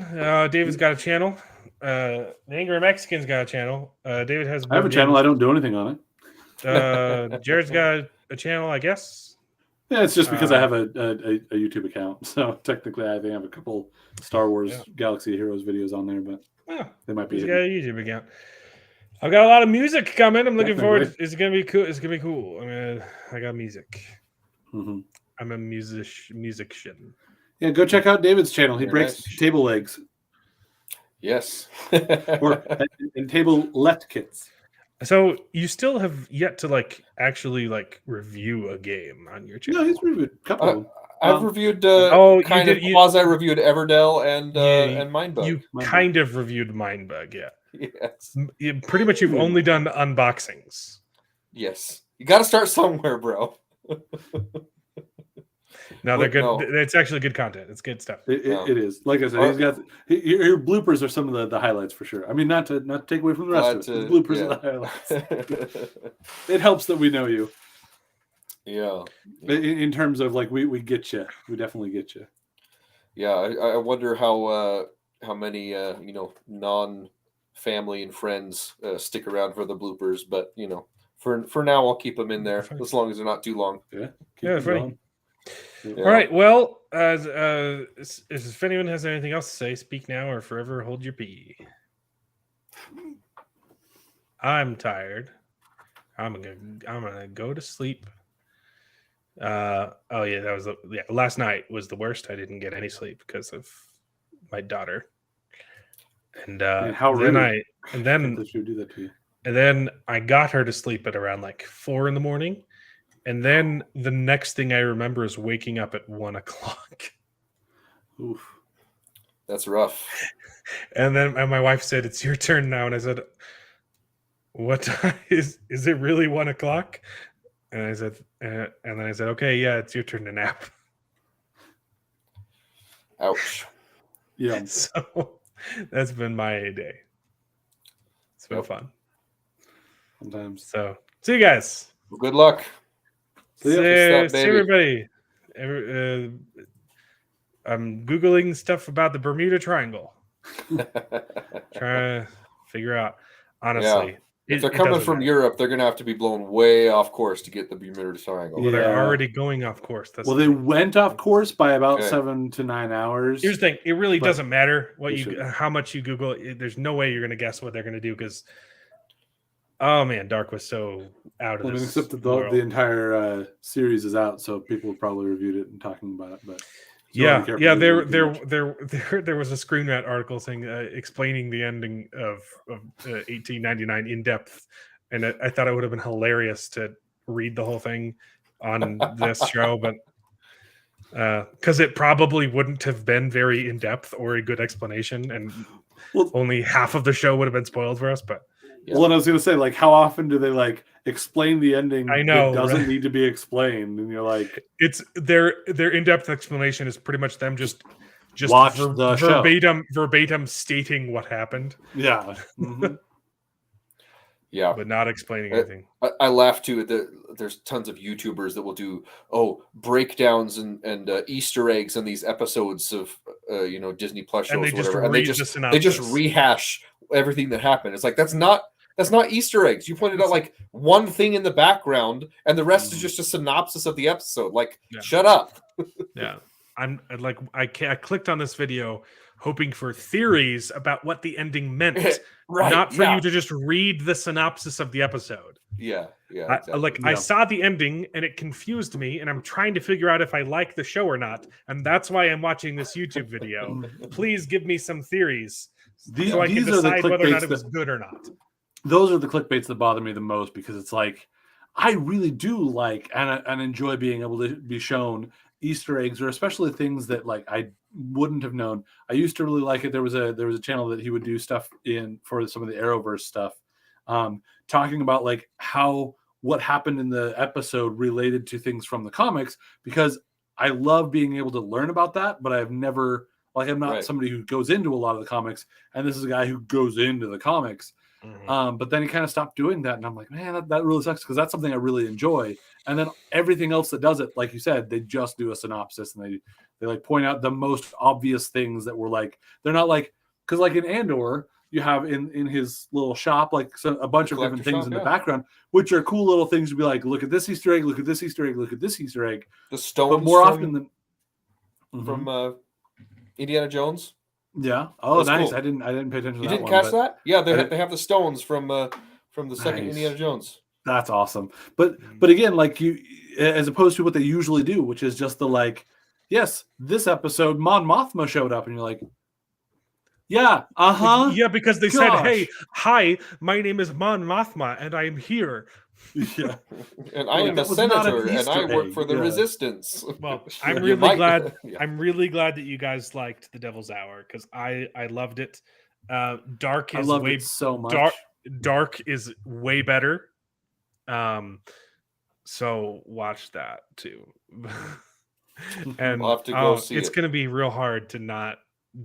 S16: David's got a channel. The Angry Mexican's got a channel. David has.
S17: I have a channel. I don't do anything on
S16: it. Jared's got a channel, I guess.
S17: Yeah, it's just because I have a YouTube account. So technically, I think I have a couple Star Wars Galaxy Heroes videos on there, but they might be.
S16: He's got a YouTube account. I've got a lot of music coming. I'm looking forward. It's gonna be cool. It's gonna be cool. I got music.
S17: Mm-hmm.
S16: I'm a musician.
S17: Yeah, go check out David's channel. He breaks table legs.
S19: Yes.
S17: And table left kits.
S16: So you still have yet to like actually like review a game on your channel.
S17: No, he's reviewed a couple of them.
S19: I've reviewed quasi-reviewed Everdell and Mindbug.
S16: You kind of reviewed Mindbug, yeah.
S19: Yes.
S16: Pretty much you've only done unboxings.
S19: Yes. You got to start somewhere, bro.
S16: No, they're good. No. It's actually good content. It's good stuff.
S17: It is. Like I said, he's got your bloopers are some of the highlights for sure. I mean, not to take away from the rest of it. The bloopers are the highlights. It helps that we know you.
S19: Yeah.
S17: In terms of like we get you. We definitely get you.
S19: Yeah, I wonder how many non-family and friends stick around for the bloopers, but for now I'll keep them in there as long as they're not too long.
S16: Yeah, funny. Yeah. All right. Well, if anyone has anything else to say, speak now or forever hold your pee. I'm tired. I'm gonna go to sleep. That was last night was the worst. I didn't get any sleep because of my daughter. And
S17: how rude.
S16: Then
S17: do that to you.
S16: And then I got her to sleep at around like 4 a.m. And then the next thing I remember is waking up at 1 o'clock.
S17: Oof.
S19: That's rough.
S16: And then my wife said, "It's your turn now." And I said, "What time is it really 1 o'clock?" And I said, and then I said, "Okay, yeah, it's your turn to nap."
S19: Ouch.
S17: Yeah.
S16: So that's been my day. It's been fun.
S17: Sometimes.
S16: So see you guys.
S19: Well, good luck.
S16: See everybody. I'm Googling stuff about the Bermuda Triangle. Trying to figure out, honestly.
S19: Yeah. If they're coming from Europe, they're going to have to be blown way off course to get the Bermuda Triangle.
S16: Well, they're already going off course.
S17: They went off course by about 7 to 9 hours.
S16: Here's the thing. It really doesn't matter how much you Google. There's no way you're going to guess what they're going to do because, oh man, Dark was so out of this
S17: except that the entire series is out, so people have probably reviewed it and talking about it. But
S16: there was a Screen Rant article saying explaining the ending of 1899 in depth, and I thought it would have been hilarious to read the whole thing on this show, but because it probably wouldn't have been very in depth or a good explanation, and only half of the show would have been spoiled for us. But
S17: what I was going to say, like, how often do they like explain the ending?
S16: I know
S17: that doesn't need to be explained, and you're like,
S16: it's their in-depth explanation is pretty much them just
S17: watch the
S16: verbatim stating what happened.
S17: Yeah,
S19: yeah,
S16: but not explaining anything.
S19: I laugh too. There's tons of YouTubers that will do breakdowns and Easter eggs on these episodes of Disney Plus shows,
S16: and
S19: or whatever, and they just rehash everything that happened. It's like that's not Easter eggs. You pointed out like one thing in the background, and the rest is just a synopsis of the episode. Like, shut up.
S16: Yeah, I'm like I clicked on this video hoping for theories about what the ending meant, not for you to just read the synopsis of the episode.
S19: Yeah, exactly.
S16: I saw the ending and it confused me, and I'm trying to figure out if I like the show or not, and that's why I'm watching this YouTube video. Please give me some theories so I can decide whether or not it was good or not.
S17: Those are the clickbaits that bother me the most, because it's like I really do like and enjoy being able to be shown Easter eggs, or especially things that like I wouldn't have known. I used to really like it. There was a channel that he would do stuff for some of the Arrowverse stuff, talking about like what happened in the episode related to things from the comics, because I love being able to learn about that, but I'm not somebody who goes into a lot of the comics, and this is a guy who goes into the comics.
S16: Mm-hmm.
S17: But then he kind of stopped doing that, and I'm like, man, that really sucks, because that's something I really enjoy. And then everything else that does it, like you said, they just do a synopsis, and they like point out the most obvious things that were like, they're not like, because like in Andor, you have in his little shop like a bunch of different things in the background, which are cool little things to be like, look at this Easter egg, look at this Easter egg, look at this Easter egg.
S19: The stones,
S17: but more often than
S19: from Indiana Jones.
S17: Yeah. Oh, nice. Cool. I didn't pay attention to that.
S19: You didn't catch that? Yeah, they have the stones from the second Indiana Jones.
S17: That's awesome. But again, like you, as opposed to what they usually do, which is just the like, yes, this episode Mon Mothma showed up, and you're like, Yeah.
S16: Yeah, because they said, "Hey, hi, my name is Mon Mothma, and I am here."
S17: Yeah.
S19: And I am a senator, and I work for the resistance.
S16: Well, I'm
S19: You
S16: really
S19: might-
S16: glad.
S19: yeah.
S16: I'm really glad that you guys liked The Devil's Hour because I loved it. Dark
S17: I
S16: is
S17: loved
S16: way
S17: it so much.
S16: Dark is way better. So watch that too. And
S19: We'll have to go see
S16: it's
S19: it.
S16: going to be real hard to not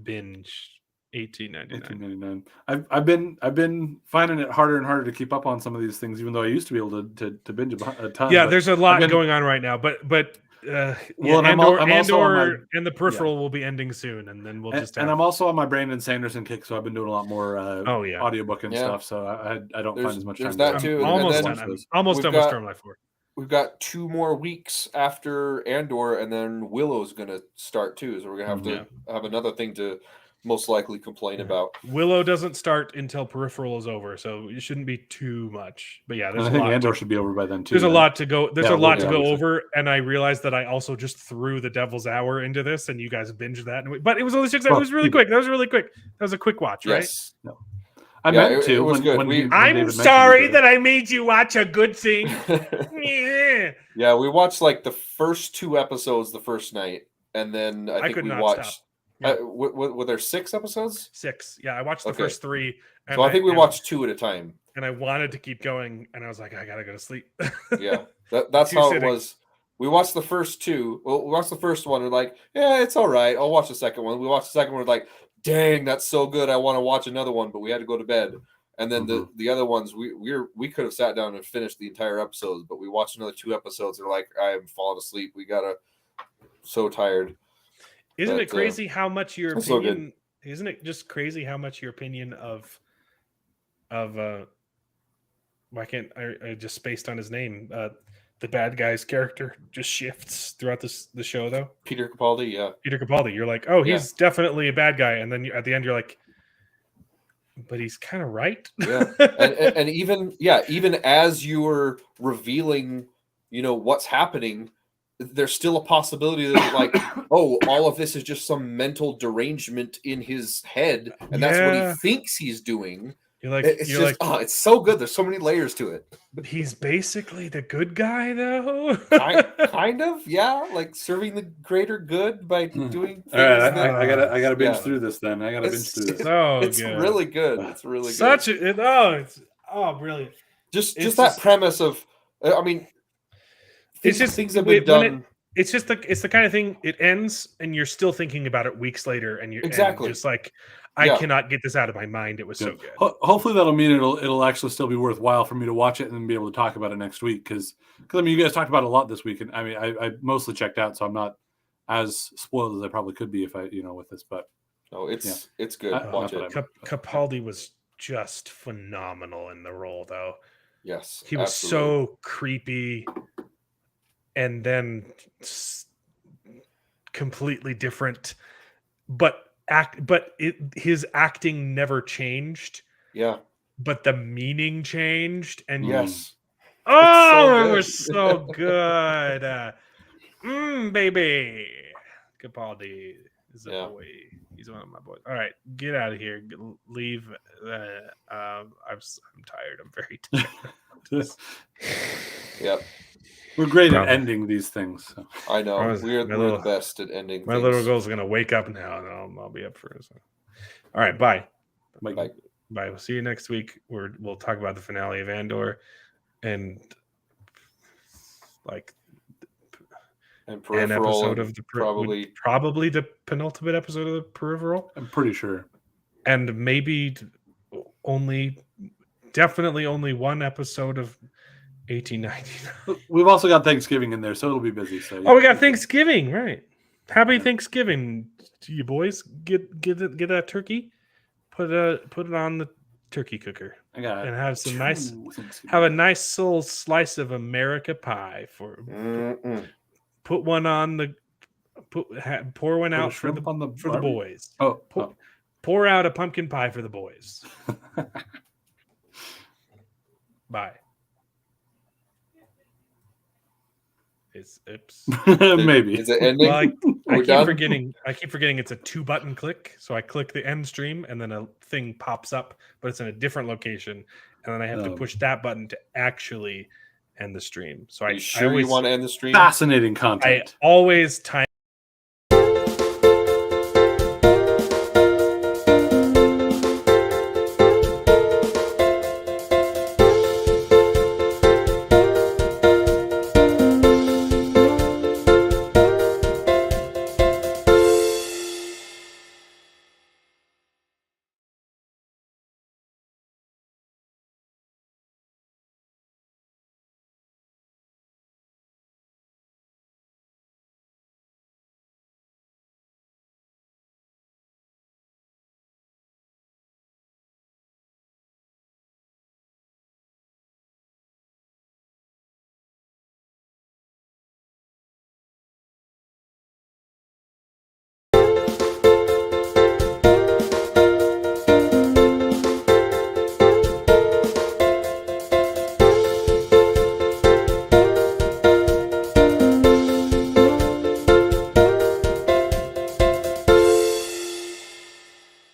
S16: binge 1899.
S17: I've been finding it harder and harder to keep up on some of these things, even though I used to be able to binge a ton.
S16: Yeah,
S17: but
S16: there's a lot going on right now, but
S17: well, and I'm also on my,
S16: and the Peripheral will be ending soon, and then we'll just
S17: and I'm also on my Brandon Sanderson kick, so I've been doing a lot more audiobook and stuff. So I don't find as much time.
S19: There's that too.
S16: I'm almost done. I'm almost done with Stormlight 4.
S19: We've got 2 more weeks after Andor, and then Willow's going to start too. So we're going to have to have another thing to most likely complain about.
S16: Willow doesn't start until Peripheral is over, so it shouldn't be too much. But yeah, there's
S17: I
S16: a
S17: think
S16: lot.
S17: Andor should be over by then too.
S16: There's a lot to go. There's a lot to go
S17: obviously.
S16: over, and I realized that I also just threw The Devil's Hour into this, and you guys binged that. But it was only 6 hours. It was really quick. That was really quick. That was a quick watch, right?
S19: Yes.
S17: No. I meant to.
S19: It was good.
S16: I'm sorry that I made you watch a good thing.
S19: Yeah, we watched like the first 2 episodes the first night, and then I think we watched. Were there 6 episodes?
S16: 6. Yeah, I watched the first 3. And
S19: so I think we watched 2 at a time.
S16: And I wanted to keep going, and I was like, I gotta go to sleep.
S19: Yeah, that's how it was. We watched the first 2. Well, we watched the first one. We're like, yeah, it's all right. I'll watch the second one. We watched the second one. We're like, dang, that's so good. I want to watch another one, but we had to go to bed. And then the other ones, we could have sat down and finished the entire episodes, but we watched another 2 episodes. They're like, I am falling asleep. We so tired.
S16: Isn't it crazy how much your
S19: so
S16: opinion? Isn't it just crazy how much your opinion of why can't I just spaced on his name? The bad guy's character just shifts throughout the show, though.
S19: Peter Capaldi, yeah.
S16: Peter Capaldi. You're like, oh, he's definitely a bad guy, and then at the end, you're like, but he's kind of right.
S19: Yeah, and even as you were revealing, what's happening, there's still a possibility that like, oh, all of this is just some mental derangement in his head, and that's what he thinks he's doing.
S16: You're like,
S19: it's so good. There's so many layers to it.
S16: He's basically the good guy, though.
S19: kind of, yeah. Like serving the greater good by doing.
S17: All right, I gotta binge through this. Then I gotta binge through this.
S19: It's really good. It's really
S16: good. It's brilliant.
S19: Just that premise of, I mean,
S16: it's just
S19: things have been done.
S16: It's the kind of thing. It ends, and you're still thinking about it weeks later, and you're just like, I cannot get this out of my mind. It was so good.
S17: Hopefully, that'll mean it'll actually still be worthwhile for me to watch it and then be able to talk about it next week. Because I mean, you guys talked about it a lot this week, and I mean, I mostly checked out, so I'm not as spoiled as I probably could be if I with this. But
S19: it's good. Watch it.
S16: Capaldi was just phenomenal in the role, though.
S19: Yes,
S16: he was so creepy. And then completely different, his acting never changed.
S19: Yeah,
S16: but the meaning changed, and
S19: yes,
S16: it was so good. Baby, Capaldi is a boy. He's one of my boys. All right, get out of here. Leave. I'm tired. I'm very tired.
S19: Yep.
S17: We're great at ending these things. So.
S19: I know. We're the best at ending
S16: my
S19: things.
S16: Little girl's going to wake up now, and I'll be up for it. So. All right, bye.
S19: Bye.
S16: We'll see you next week. We'll talk about the finale of Andor and
S19: Peripheral,
S16: an episode of probably the penultimate episode of the Peripheral.
S17: I'm pretty sure.
S16: And maybe definitely only one episode of 1899.
S17: We've also got Thanksgiving in there, so it'll be busy. So
S16: we got Thanksgiving, right? Happy Thanksgiving to you boys. Get that turkey, put it on the turkey cooker, and have some have a nice little slice of America pie put one on the pour one out for the boys. Pour out a pumpkin pie for the boys. Bye. Oops.
S17: Maybe.
S19: Is it ending?
S16: Well, I keep
S19: done?
S16: forgetting. I keep forgetting it's a 2-button click. So I click the end stream, and then a thing pops up, but it's in a different location, and then I have to push that button to actually end the stream. So
S19: Are you sure you want to end the stream?
S17: Fascinating content.
S16: I always time